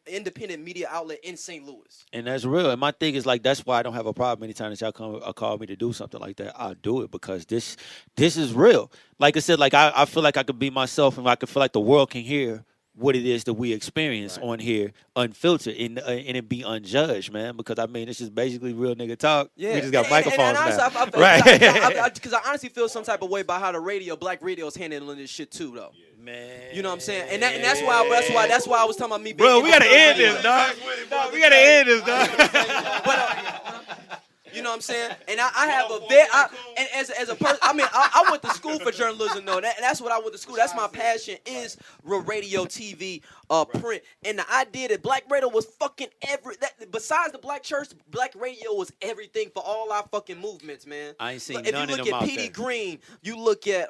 independent media outlet in St. Louis. And that's real. And my thing is like that's why I don't have a problem anytime that y'all come call me to do something like that. I'll do it because this is real. Like I said, like I feel like I could be myself and I could feel like the world can hear what it is that we experience on here, unfiltered, and it be unjudged, man. Because I mean, it's just basically real nigga talk. Yeah, we just got microphones now, right? Because I honestly feel some type of way about how the black radio is handling this shit too, though. Man, you know what I'm saying? And that's why I was talking about me being. Bro, we gotta end this, dog. We gotta end this, dog. You know what I'm saying? And I have a bit. And as a person, I mean, I went to school for journalism, though. That's what I went to school. That's my passion is radio, TV, print. And the idea that black radio was fucking besides the black church, black radio was everything for all our fucking movements, man. I ain't seen none of them out there. If you look at Petey Green, you look at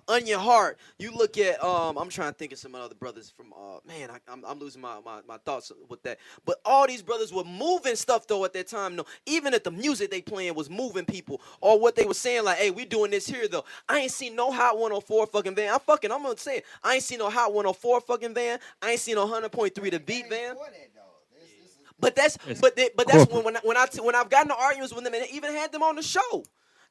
Onion Hart, you look at I'm trying to think of some other brothers from man, I'm losing my thoughts with that. But all these brothers were moving stuff though at that time. No, even at the music they playing was moving people, or what they were saying like, hey, we doing this here though. I ain't seen no Hot 104 fucking van. I'm gonna say it. I ain't seen no Hot 104 fucking van. I ain't seen no 100.3 The Beat van. But that's when I've gotten to arguments with them and even had them on the show.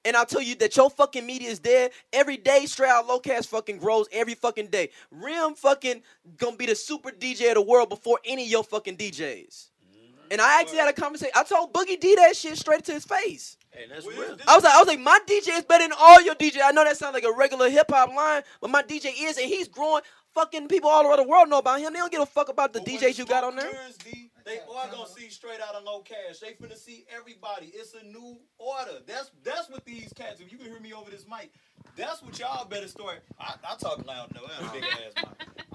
And I'll tell you that your fucking media is dead every day. Straight out Locast fucking grows every fucking day. Rim fucking gonna be the super DJ of the world before any of your fucking DJs. And I actually had a conversation. I told Boogie D that shit straight to his face. Hey, that's real. I was like, my DJ is better than all your DJ. I know that sounds like a regular hip hop line, but my DJ is, and he's growing. Fucking people all over the world know about him. They don't give a fuck about the DJs you got on there. They are gonna see straight out of Locast. They finna see everybody. It's a new order. That's what these cats. If you can hear me over this mic, that's what y'all better start. I talk loud though. I have a big ass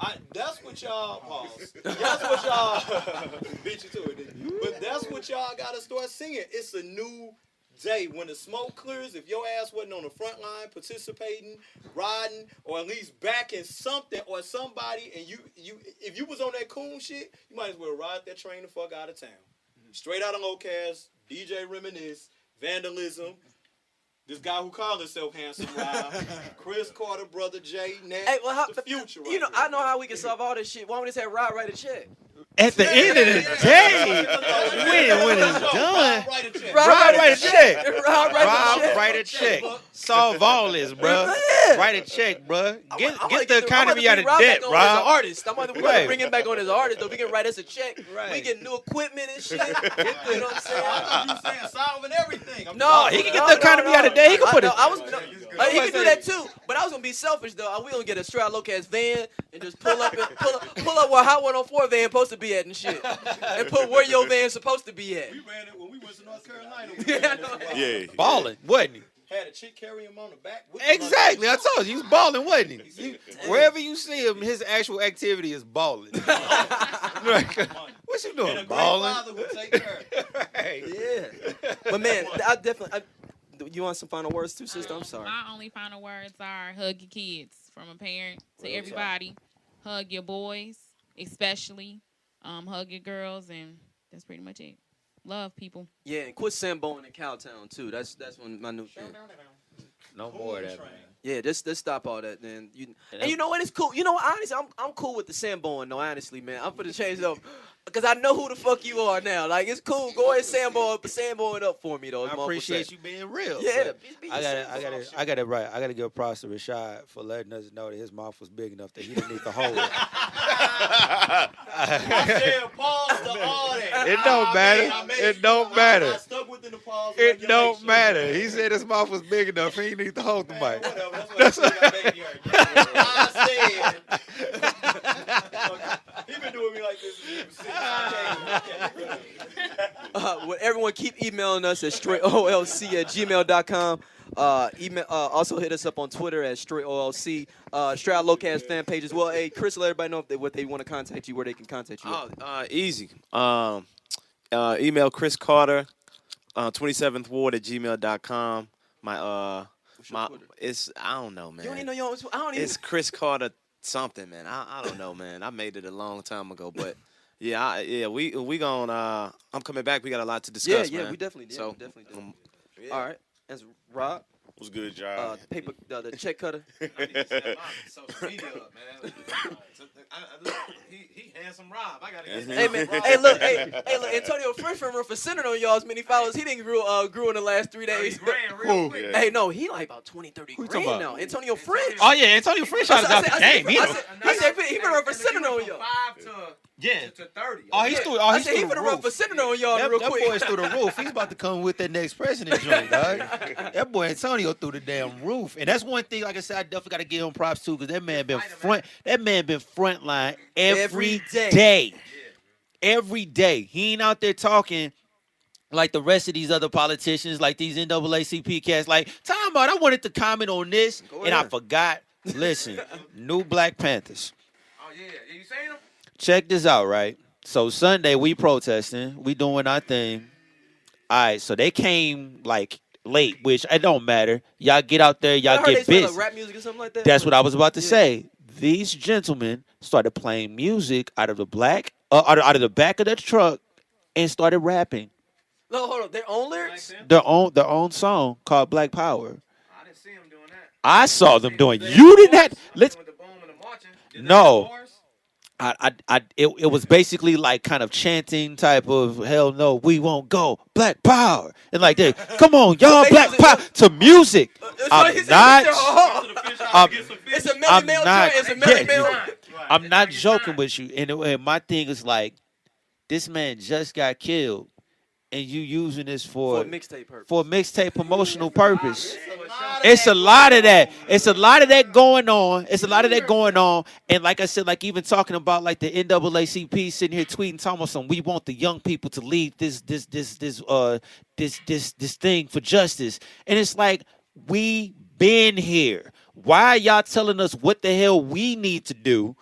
mic. That's what y'all pause. That's what y'all beat you to it. But that's what y'all gotta start singing. It's a new day. When the smoke clears, if your ass wasn't on the front line participating, riding, or at least backing something or somebody, and if you was on that coon shit, you might as well ride that train the fuck out of town. Straight out of Locast, DJ Reminisce, Vandalyzm, this guy who called himself Handsome Rob, Chris Carter, brother Jay, Nat, the future. I know how we can solve all this shit. Why don't we just have Rod write a check? At the end of the day, when it's done, Rob, write a check. Rob, Write a check. Solve all this, bro. Write a check, bro. Get the economy out of debt, Rob. As an Rob. artist, we gotta Right. bring him back on as an artist. Though we can write us a check. Right. We get new equipment and shit. You know what I'm saying? You saying solving everything? No, he can get the economy out of debt. He can put it. He can do that too. But I was gonna be selfish though. We gonna get a straight low-cast van and just pull up where Hot 104 van supposed to be at and shit, and put where your van's supposed to be at. We ran it when we went to North Carolina. Yeah. Balling, wasn't he? Had a chick carry him on the back. Exactly. I told you, he was balling, wasn't he? Wherever you see him, his actual activity is balling. What you doing? Balling. Right. Yeah. But man, I definitely. You want some final words too, sister? I'm sorry. My only final words are hug your kids from a parent to everybody. Hug your boys, especially. Hug your girls, and that's pretty much it. Love people. Yeah, and quit Samboing in Cowtown too. That's one my new thing. No more of that, man. Yeah, just stop all that, man. And you know what? It's cool. You know what? Honestly, I'm cool with the Samboing, though. Honestly, man, I'm gonna change it up because I know who the fuck you are now. Like, it's cool. Go ahead, Samboing up for me, though. I appreciate you being real. Yeah, I got it right. I got to give props to Rashad for letting us know that his mouth was big enough that he didn't need to hold it. I said pause to all that. It don't matter. It don't matter. I stuck within the pause. It don't matter. He said his mouth was big enough. He didn't need to hold the mic. Whatever. That's what I said. He been doing me like this since he was 6. Well, everyone keep emailing us at straightolc@gmail.com. Also hit us up on Twitter at straightolc. Straight Out Lowcast fan page as well. Hey, Chris, let everybody know what they want to contact you, where they can contact you. Easy. Email Chris Carter, 27th Ward at gmail.com. It's I don't know, man. You don't even know your own. I don't even. It's Chris Carter something, man. I don't know, man. I made it a long time ago, but yeah, we gonna. I'm coming back. We got a lot to discuss. Yeah, man. we definitely did. So, All right, that's Rob. What's good, John? The check cutter. Social media up, man. He handsome Rob. I gotta get Hey man, hey look, Antonio French run for center on y'all's many followers. He didn't grew in the last 3 days. real quick. Hey, no, he like about 20, 30 grand now. Antonio French. Oh yeah, Antonio French out of the game. He been run for center on y'all. 5 to Yeah. to 30. Oh, he's through. Oh, I he's said he through the finna run roof. for senator on y'all That real quick. boy's through the roof. He's about to come with that next president joint, dog. That boy Antonio through the damn roof, and that's one thing. Like I said, I definitely got to give him props too, because that man been frontline every day. Every day. He ain't out there talking like the rest of these other politicians, like these NAACP cats. Like, time out, I wanted to comment on this, and I forgot. Listen, new Black Panthers. Oh yeah, you saying them? Check this out, right? So Sunday we protesting, we doing our thing. All right, so they came like late, which it don't matter. Y'all get out there, y'all get busy. Like rap music or something like that. That's what I was about to say. These gentlemen started playing music out of the back of the truck and started rapping. No, hold on. Their own lyrics? Their own song called Black Power. I didn't see them doing that. I saw them doing. You didn't have. Let's. No. It was basically like kind of chanting type of hell no, we won't go, Black Power, and like that. Come on, y'all, Black Power to music. I'm not. It's a Melly Mel joint. It's a Melly Mel. I'm not joking with you. And my thing is like, this man just got killed, and you using this for mixtape promotional purpose. It's a lot of that. It's a lot of that going on. And like I said, like even talking about like the NAACP sitting here tweeting, talking about we want the young people to lead this thing for justice. And it's like, we been here. Why are y'all telling us what the hell we need to do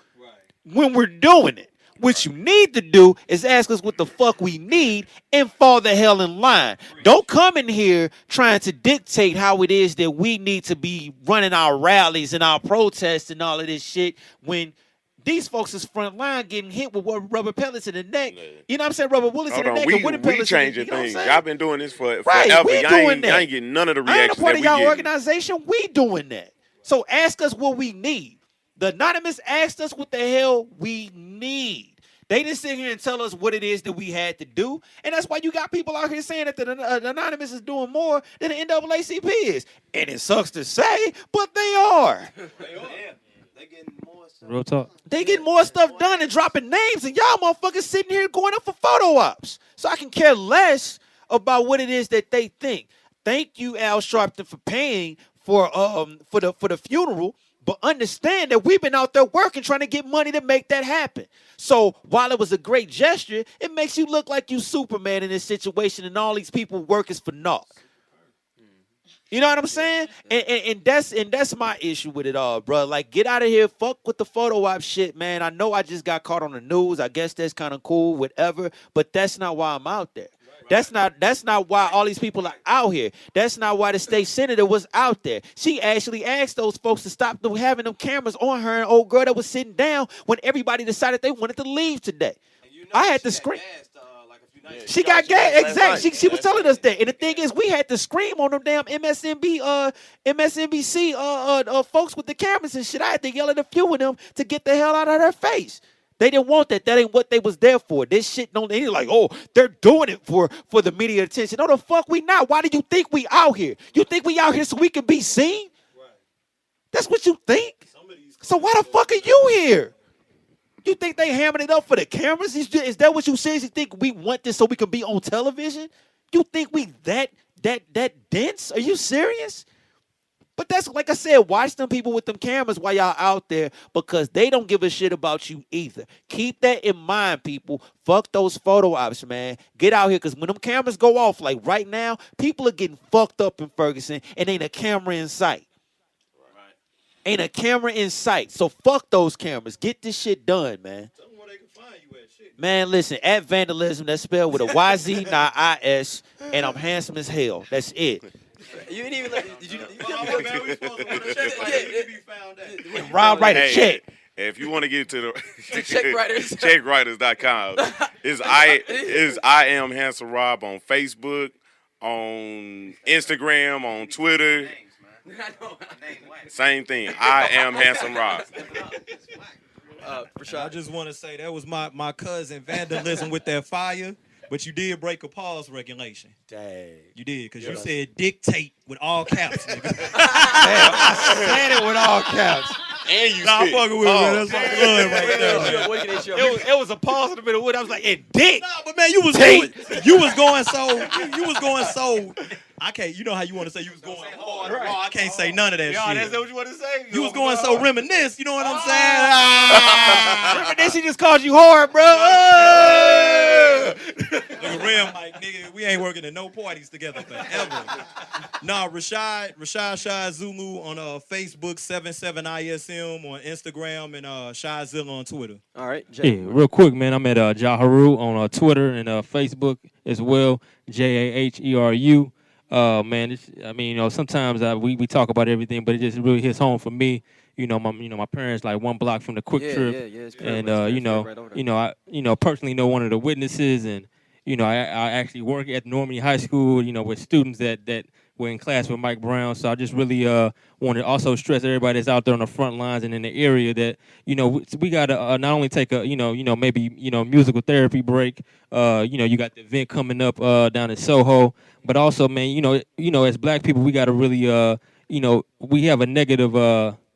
when we're doing it? What you need to do is ask us what the fuck we need and fall the hell in line. Don't come in here trying to dictate how it is that we need to be running our rallies and our protests and all of this shit when these folks is front line getting hit with rubber pellets in the neck. You know what I'm saying? Rubber bullets in the neck. We changing things. Y'all been doing this forever. We y'all doing that. ain't getting none of the I ain't reactions a part that of we y'all getting. organization. We doing that. So ask us what we need. The Anonymous asked us what the hell we need. They didn't sit here and tell us what it is that we had to do. And that's why you got people out here saying that the Anonymous is doing more than the NAACP is. And it sucks to say, but they are. Real talk. They get more stuff done and dropping names, and y'all motherfuckers sitting here going up for photo ops. So I can care less about what it is that they think. Thank you, Al Sharpton, for paying for the funeral, but understand that we've been out there working, trying to get money to make that happen. So while it was a great gesture, it makes you look like you Superman in this situation, and all these people work is for naught. You know what I'm saying? And that's my issue with it all, bro. Like, get out of here. Fuck with the photo op shit, man. I know I just got caught on the news. I guess that's kind of cool, whatever. But that's not why I'm out there. That's not why all these people are out here. That's not why the state senator was out there. She actually asked those folks to stop having them cameras on her and old girl that was sitting down when everybody decided they wanted to leave today. I had to scream. She got gas. Exactly. She was telling us that. And the thing is, we had to scream on them damn MSNBC folks with the cameras and shit. I had to yell at a few of them to get the hell out of their face. They didn't want that. That ain't what they was there for. This shit don't. They're like, oh, they're doing it for the media attention. No, the fuck we not. Why do you think we out here? You think we out here so we can be seen? Right. That's what you think. So why the fuck are you here? You think they hammering it up for the cameras? Is that what you seriously think we want this so we can be on television? You think we that dense? Are you serious? But that's like I said, watch them people with them cameras while y'all out there because they don't give a shit about you either. Keep that in mind, people. Fuck those photo ops, man. Get out here because when them cameras go off, like right now, people are getting fucked up in Ferguson and ain't a camera in sight. Ain't a camera in sight. So fuck those cameras. Get this shit done, man. Tell them where they can find you at. Shit. Man, listen, at Vandalyzm, that's spelled with a YZ, not IS, and I'm handsome as hell. That's it. You didn't even let. Did you? Rob write a check. If you want to get to the checkwriters, checkwriters.com. It's IamHandsomeRob on Facebook, on Instagram, on Twitter. Same thing. I am Handsome Rob. I just want to say that was my cousin Vandalyzm with that fire, but you did break a pause regulation. Dang. You did, because you said dictate with all caps, nigga. Damn, I said it with all caps. And you I'm fucking with it, man. That's my blood right there, man. It was a pause in the middle of it. I was like, it dick. Nah, but man, you was going so I can't, you know how you want to say you was going hard. Right. I can't say none of that shit. That's what you want to say? You was going so reminisce, you know what I'm saying? Reminisce, he just called you hard, bro. Nigga, Rim, like, nigga, we ain't working at no parties together forever. Nah, Rashad Shai Zulu on Facebook, 77ISM on Instagram, and Shazilla on Twitter. All right, Jay. Yeah, real quick, man. I'm at Jaharu on Twitter and Facebook as well, JAHERU. Man, sometimes we talk about everything, but it just really hits home for me. My parents like one block from the Quick Trip, and I personally know one of the witnesses, and I actually work at Normandy High School, with students that were in class with Mike Brown. So I just really want to also stress everybody that's out there on the front lines and in the area that we got to not only take a maybe musical therapy break. You got the event coming up down in Soho, but also, man, as Black people, we got to really we have a negative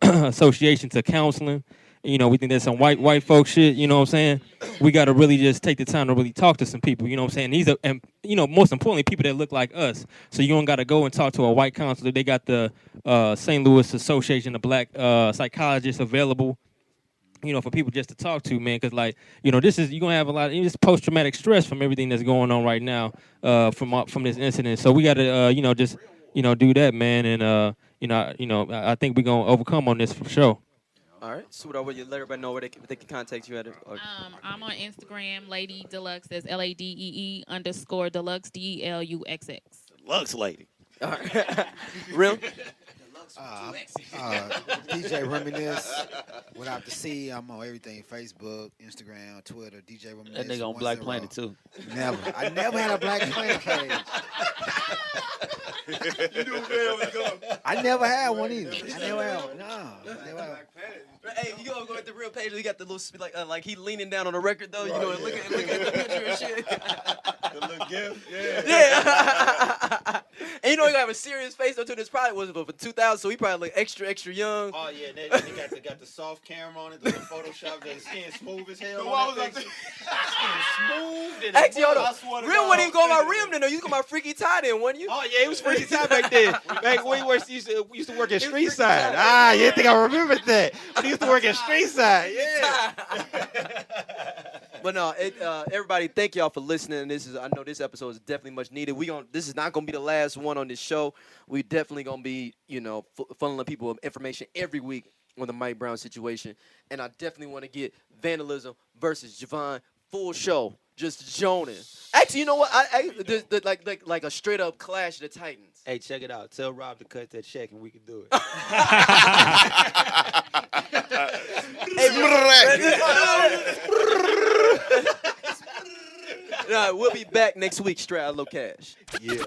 association to counseling. We think that's some white folk shit, you know what I'm saying? We got to really just take the time to really talk to some people, you know what I'm saying? These are, and most importantly, people that look like us. So you don't got to go and talk to a white counselor. They got the St. Louis Association of Black Psychologists available, for people just to talk to, man. Because, you're going to have a lot of this post-traumatic stress from everything that's going on right now from this incident. So we got to, just, do that, man. And, I think we're going to overcome on this for sure. All right, so would you let everybody know where they can contact you at? I'm on Instagram, Lady Deluxe. That's LADEE_Deluxe DELUXX. Deluxe lady. All right. Real? DJ Reminisce. Without the C, I'm on everything: Facebook, Instagram, Twitter. DJ Reminisce. That nigga on Black Planet too. Never. I never had a Black Planet page. I never had one either. I never had one. No. Hey, you gonna look at the real page. He got the little like he leaning down on the record though. You know, and look at the picture and shit. The little gift, yeah. Yeah. And you know he got a serious face though too. This probably was for 2000, so he probably look extra young. Oh yeah, they got the soft camera on it, the little Photoshop, the skin smooth as hell. What was Skin smooth. Actually, hold on. Real wasn't even going my rim then though. You was going my freaky tie then, wasn't you? Oh yeah, it was freaky time back then. Back when we used to work at Street Side. Ah, you think I remembered that? We used to work at Street Side. Yeah. But no, everybody, thank y'all for listening. I know this episode is definitely much needed. This is not gonna be the last one on this show. We definitely gonna be, funneling people with information every week on the Mike Brown situation. And I definitely want to get Vandalyzm versus Javon full show, just joning. Actually, you know what? Like a straight up clash of the Titans. Hey, check it out. Tell Rob to cut that check and we can do it. We'll be back next week, straight out of low cash. Yeah.